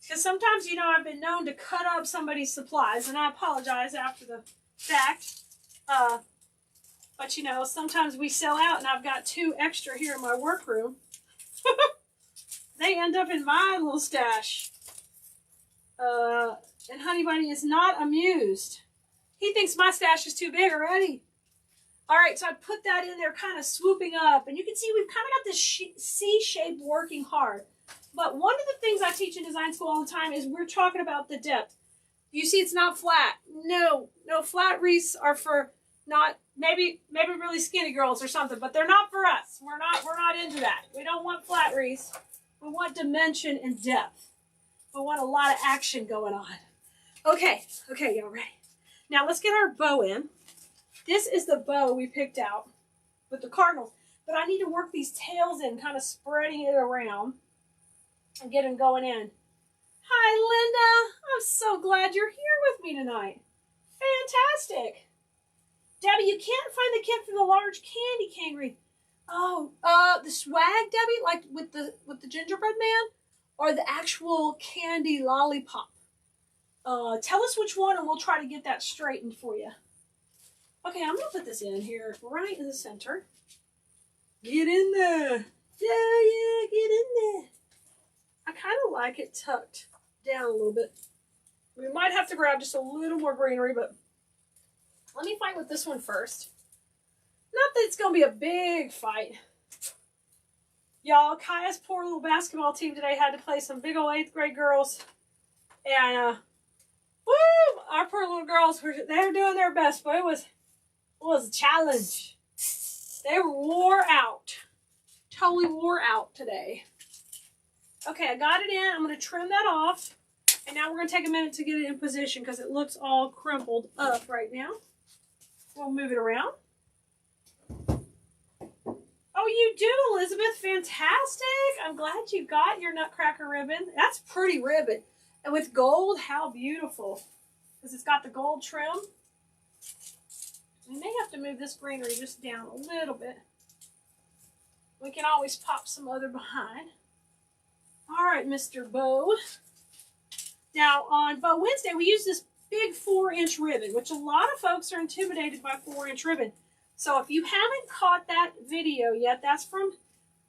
Because sometimes, you know, I've been known to cut up somebody's supplies, and I apologize after the fact. But, you know, sometimes we sell out, and I've got 2 extra here in my workroom. They end up in my little stash. And Honey Bunny is not amused. He thinks my stash is too big already. All right, so I put that in there kind of swooping up. And you can see we've kind of got this C shape working hard. But one of the things I teach in design school all the time is we're talking about the depth. You see it's not flat. No, flat wreaths are for not, maybe really skinny girls or something, but they're not for us. We're not into that. We don't want flat wreaths. We want dimension and depth. We want a lot of action going on. Okay, y'all ready? Now let's get our bow in. This is the bow we picked out with the cardinals, but I need to work these tails in, kind of spreading it around and get them going in. Hi, Linda. I'm so glad you're here with me tonight. Fantastic. Debbie, you can't find the kit for the large candy cane wreath. Oh, the swag, Debbie, like with the gingerbread man, or the actual candy lollipop? Tell us which one, and we'll try to get that straightened for you. Okay, I'm gonna put this in here, right in the center. Get in there. Yeah, get in there. I kind of like it tucked down a little bit. We might have to grab just a little more greenery, but let me fight with this one first. Not that it's going to be a big fight. Y'all, Kaya's poor little basketball team today had to play some big old 8th grade girls. And Woo! Our poor little girls, they're doing their best, but it was a challenge. They wore out. Totally wore out today. Okay, I got it in. I'm going to trim that off. And now we're going to take a minute to get it in position because it looks all crumpled up right now. We'll move it around. Oh, you do, Elizabeth. Fantastic. I'm glad you got your nutcracker ribbon. That's pretty ribbon. And with gold, how beautiful. Because it's got the gold trim. We may have to move this greenery just down a little bit. We can always pop some other behind. All right, Mr. Bow. Now, on Bow Wednesday, we use this big 4-inch ribbon, which a lot of folks are intimidated by 4-inch ribbon. So if you haven't caught that video yet, that's from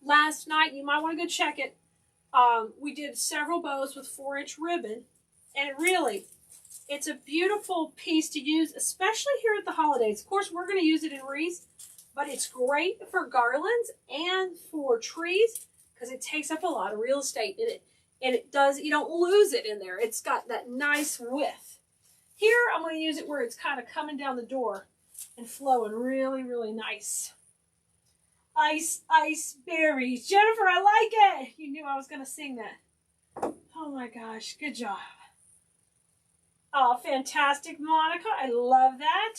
last night. You might want to go check it. We did several bows with 4-inch ribbon, and it's a beautiful piece to use, especially here at the holidays. Of course, we're going to use it in wreaths, but it's great for garlands and for trees because it takes up a lot of real estate in it. And you don't lose it in there. It's got that nice width. Here, I'm going to use it where it's kind of coming down the door and flowing really, really nice. Ice, ice, berries. Jennifer, I like it. You knew I was going to sing that. Oh my gosh, good job. Oh, fantastic, Monica. I love that.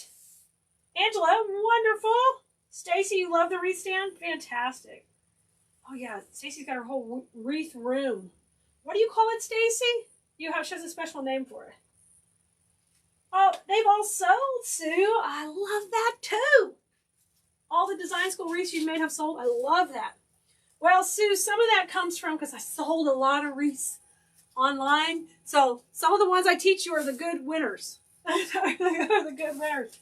Angela, wonderful. Stacy, you love the wreath stand? Fantastic. Oh yeah, Stacy's got her whole wreath room. What do you call it, Stacy? She has a special name for it. Oh, they've all sold, Sue. I love that too. All the design school wreaths you made have sold. I love that. Well, Sue, some of that comes from because I sold a lot of wreaths online. So some of the ones I teach you are the good winners. The good winners.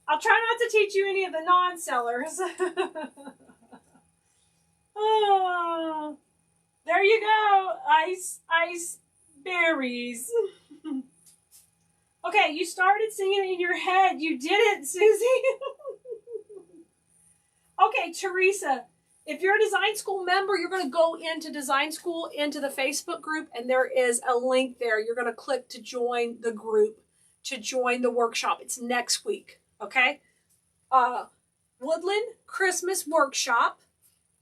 I'll try not to teach you any of the non-sellers. Oh, there you go. Ice, ice, berries. Okay, you started singing in your head. You did it, Susie. Okay, Teresa, if you're a design school member, you're going to go into design school, into the Facebook group, and there is a link there. You're going to click to join the group, to join the workshop. It's next week, okay? Woodland Christmas Workshop.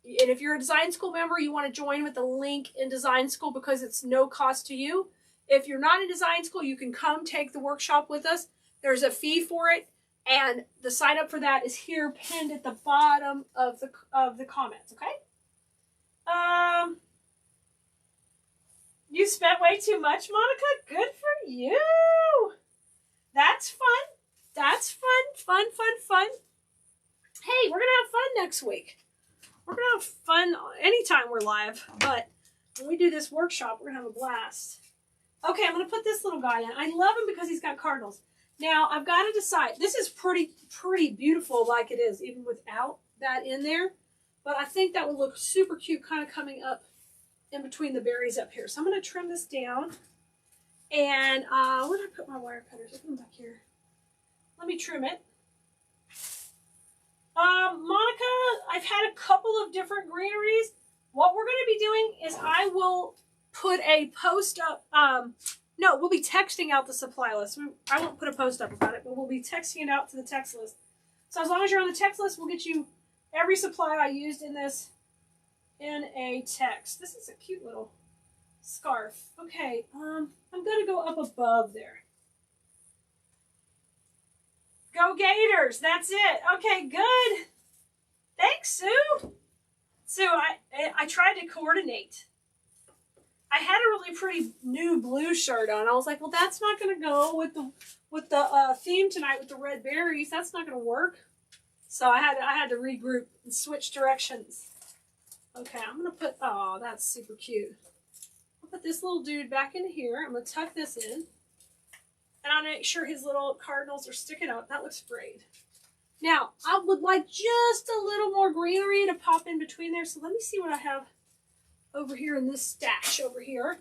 And if you're a design school member, you want to join with the link in design school because it's no cost to you. If you're not in design school, you can come take the workshop with us. There's a fee for it. And the sign up for that is here pinned at the bottom of the comments, okay? You spent way too much, Monica? Good for you. That's fun. That's fun. Fun. Hey, we're going to have fun next week. We're going to have fun anytime we're live. But when we do this workshop, we're going to have a blast. Okay, I'm going to put this little guy in. I love him because he's got cardinals. Now, I've got to decide. This is pretty beautiful like it is, even without that in there. But I think that would look super cute kind of coming up in between the berries up here. So I'm going to trim this down. And where did I put my wire cutters? I put them back here. Let me trim it. Monica, I've had a couple of different greeneries. What we're going to be doing is I will put a post up. No, we'll be texting out the supply list. I won't put a post up about it, but we'll be texting it out to the text list. So as long as you're on the text list, we'll get you every supply I used in this in a text. This is a cute little scarf. Okay, I'm going to go up above there. Go Gators! That's it. Okay, good. Thanks, Sue. Sue, I tried to coordinate. I had a really pretty new blue shirt on. I was like, well, that's not going to go with the theme tonight with the red berries. That's not going to work. So I had to regroup and switch directions. Okay, I'm going to put, oh, that's super cute. I'll put this little dude back into here. I'm going to tuck this in. And I'm going to make sure his little cardinals are sticking out. That looks great. Now, I would like just a little more greenery to pop in between there. So let me see what I have over here in this stash over here.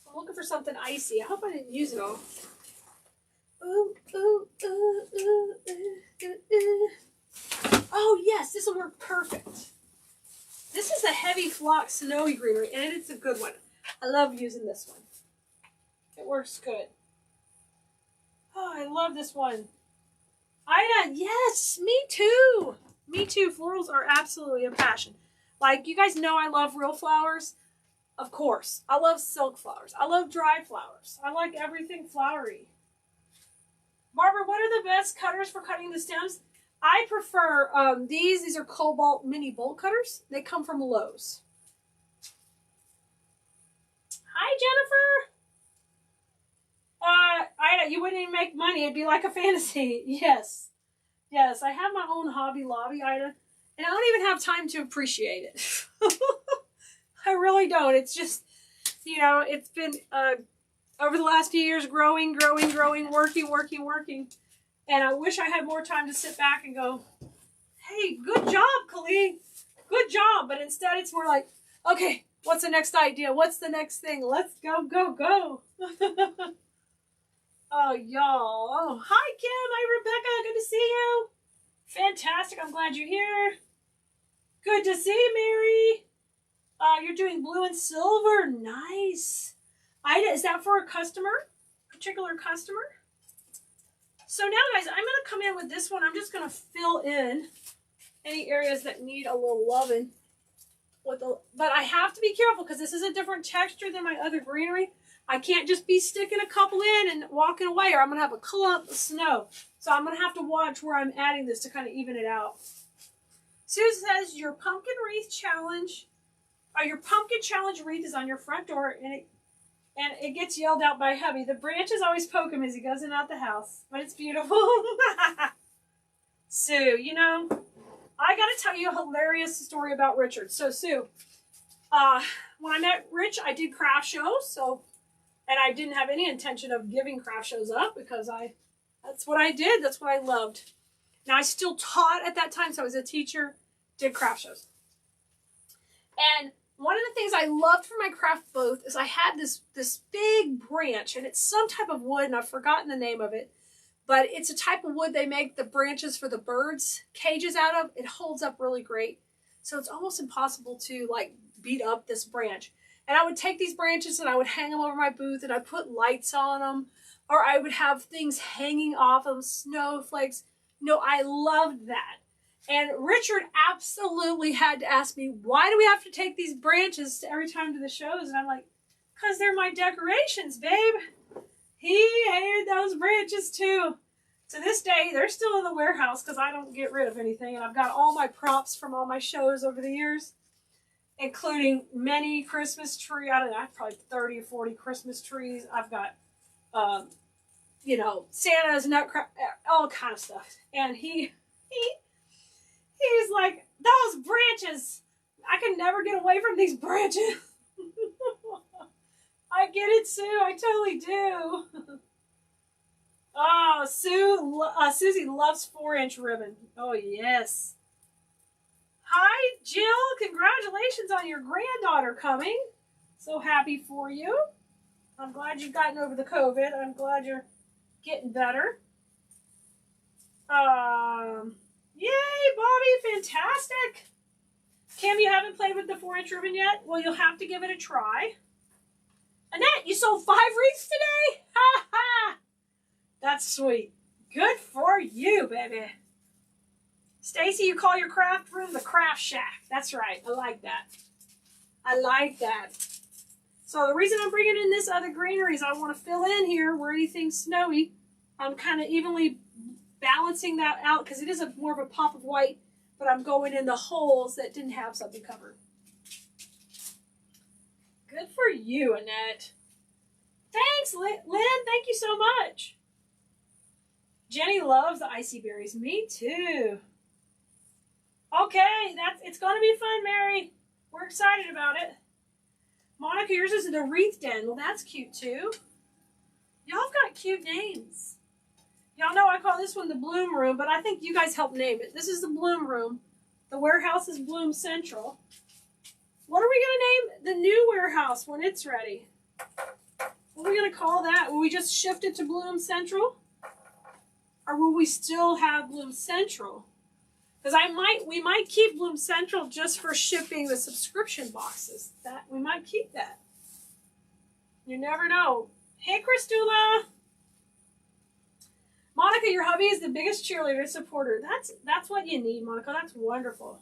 I'm looking for something icy. I hope I didn't use it all. Ooh, ooh, ooh, ooh, ooh, ooh. Oh, yes, this will work perfect. This is a heavy flock snowy greenery, and it's a good one. I love using this one. It works good. Oh, I love this one. Ida, yes, me too. Me too. Florals are absolutely a passion. Like, you guys know I love real flowers. Of course. I love silk flowers. I love dry flowers. I like everything flowery. Barbara, what are the best cutters for cutting the stems? I prefer these. These are Cobalt mini bolt cutters. They come from Lowe's. Hi, Jennifer. Ida, you wouldn't even make money. It'd be like a fantasy. Yes. Yes, I have my own Hobby Lobby, Ida, and I don't even have time to appreciate it. I really don't. It's just, you know, it's been over the last few years growing, working. And I wish I had more time to sit back and go, hey, good job, Khalid. Good job. But instead it's more like, okay, what's the next idea? What's the next thing? Let's go. Oh, y'all. Oh, hi, Kim. Hi, Rebecca. Good to see you. Fantastic. I'm glad you're here. Good to see you, Mary. You're doing blue and silver. Nice. Ida, is that for a customer? Particular customer? So now, guys, I'm going to come in with this one. I'm just going to fill in any areas that need a little loving. But I have to be careful because this is a different texture than my other greenery. I can't just be sticking a couple in and walking away, or I'm going to have a clump of snow. So I'm going to have to watch where I'm adding this to kind of even it out. Sue says your pumpkin wreath challenge, your pumpkin challenge wreath is on your front door, and it gets yelled out by hubby. The branches always poke him as he goes in and out the house, but it's beautiful. Sue, you know, I got to tell you a hilarious story about Richard. So Sue, when I met Rich, I did craft shows, and I didn't have any intention of giving craft shows up because that's what I did. That's what I loved. Now, I still taught at that time, so I was a teacher, did craft shows. And one of the things I loved for my craft booth is I had this big branch, and it's some type of wood, and I've forgotten the name of it, but it's a type of wood they make the branches for the birds' cages out of. It holds up really great. So it's almost impossible to, like, beat up this branch. And I would take these branches and I would hang them over my booth, and I put lights on them, or I would have things hanging off them, snowflakes. No, I loved that. And Richard absolutely had to ask me, why do we have to take these branches every time to the shows? And I'm like, because they're my decorations, babe. He hated those branches too. To this day, they're still in the warehouse because I don't get rid of anything. And I've got all my props from all my shows over the years, including many Christmas tree. I don't know, I have probably 30 or 40 Christmas trees. I've got, you know, Santa's nutcracker, all kind of stuff. And he's like, those branches, I can never get away from these branches. I get it, Sue. I totally do. Oh, Susie loves 4-inch ribbon. Oh, yes. Hi, Jill. Congratulations on your granddaughter coming. So happy for you. I'm glad you've gotten over the COVID. I'm glad you're getting better. Yay, Bobby. Fantastic. Kim, you haven't played with the 4-inch ribbon yet? Well, you'll have to give it a try. Annette, you sold 5 wreaths today? Ha ha! That's sweet. Good for you, baby. Stacy, you call your craft room the craft shack. That's right. I like that. I like that. So the reason I'm bringing in this other greenery is I want to fill in here where anything's snowy. I'm kind of evenly balancing that out because it is more of a pop of white, but I'm going in the holes that didn't have something covered. Good for you, Annette. Thanks, Lynn. Thank you so much. Jenny loves the icy berries. Me too. Okay, it's going to be fun, Mary. We're excited about it. Monica, yours is the Wreath Den. Well, that's cute too. Y'all have got cute names. Y'all know I call this one the Bloom Room, but I think you guys helped name it. This is the Bloom Room. The warehouse is Bloom Central. What are we going to name the new warehouse when it's ready? What are we going to call that? Will we just shift it to Bloom Central? Or will we still have Bloom Central? Because we might keep Bloom Central just for shipping the subscription boxes. We might keep that. You never know. Hey, Christula. Monica, your hubby is the biggest cheerleader and supporter. That's what you need, Monica. That's wonderful.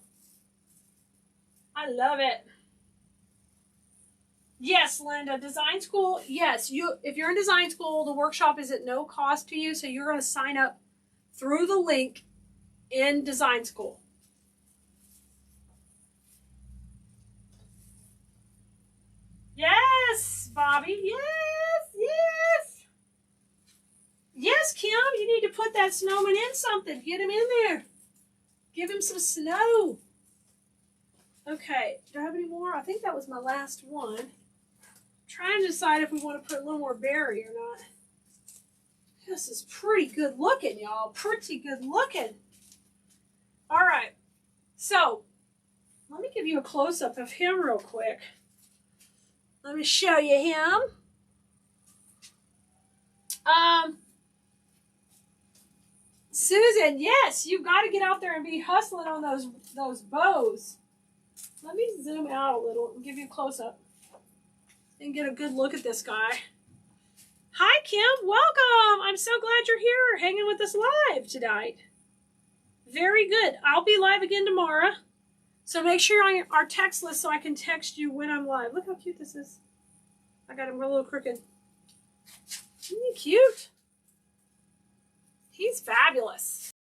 I love it. Yes, Linda, design school. Yes, if you're in design school, the workshop is at no cost to you, so you're going to sign up through the link in design school. Yes, Bobby. Yes. Yes, Kim, you need to put that snowman in something. Get him in there. Give him some snow. Okay, do I have any more? I think that was my last one. I'm trying to decide if we want to put a little more berry or not. This is pretty good looking, y'all. Pretty good looking. All right, so let me give you a close-up of him real quick. Let me show you him. Susan, yes, you've got to get out there and be hustling on those bows. Let me zoom out a little and give you a close-up and get a good look at this guy. Hi, Kim. Welcome. I'm so glad you're here hanging with us live tonight. Very good. I'll be live again tomorrow. So make sure you're on our text list so I can text you when I'm live. Look how cute this is. I got him a little crooked. Isn't he cute? He's fabulous.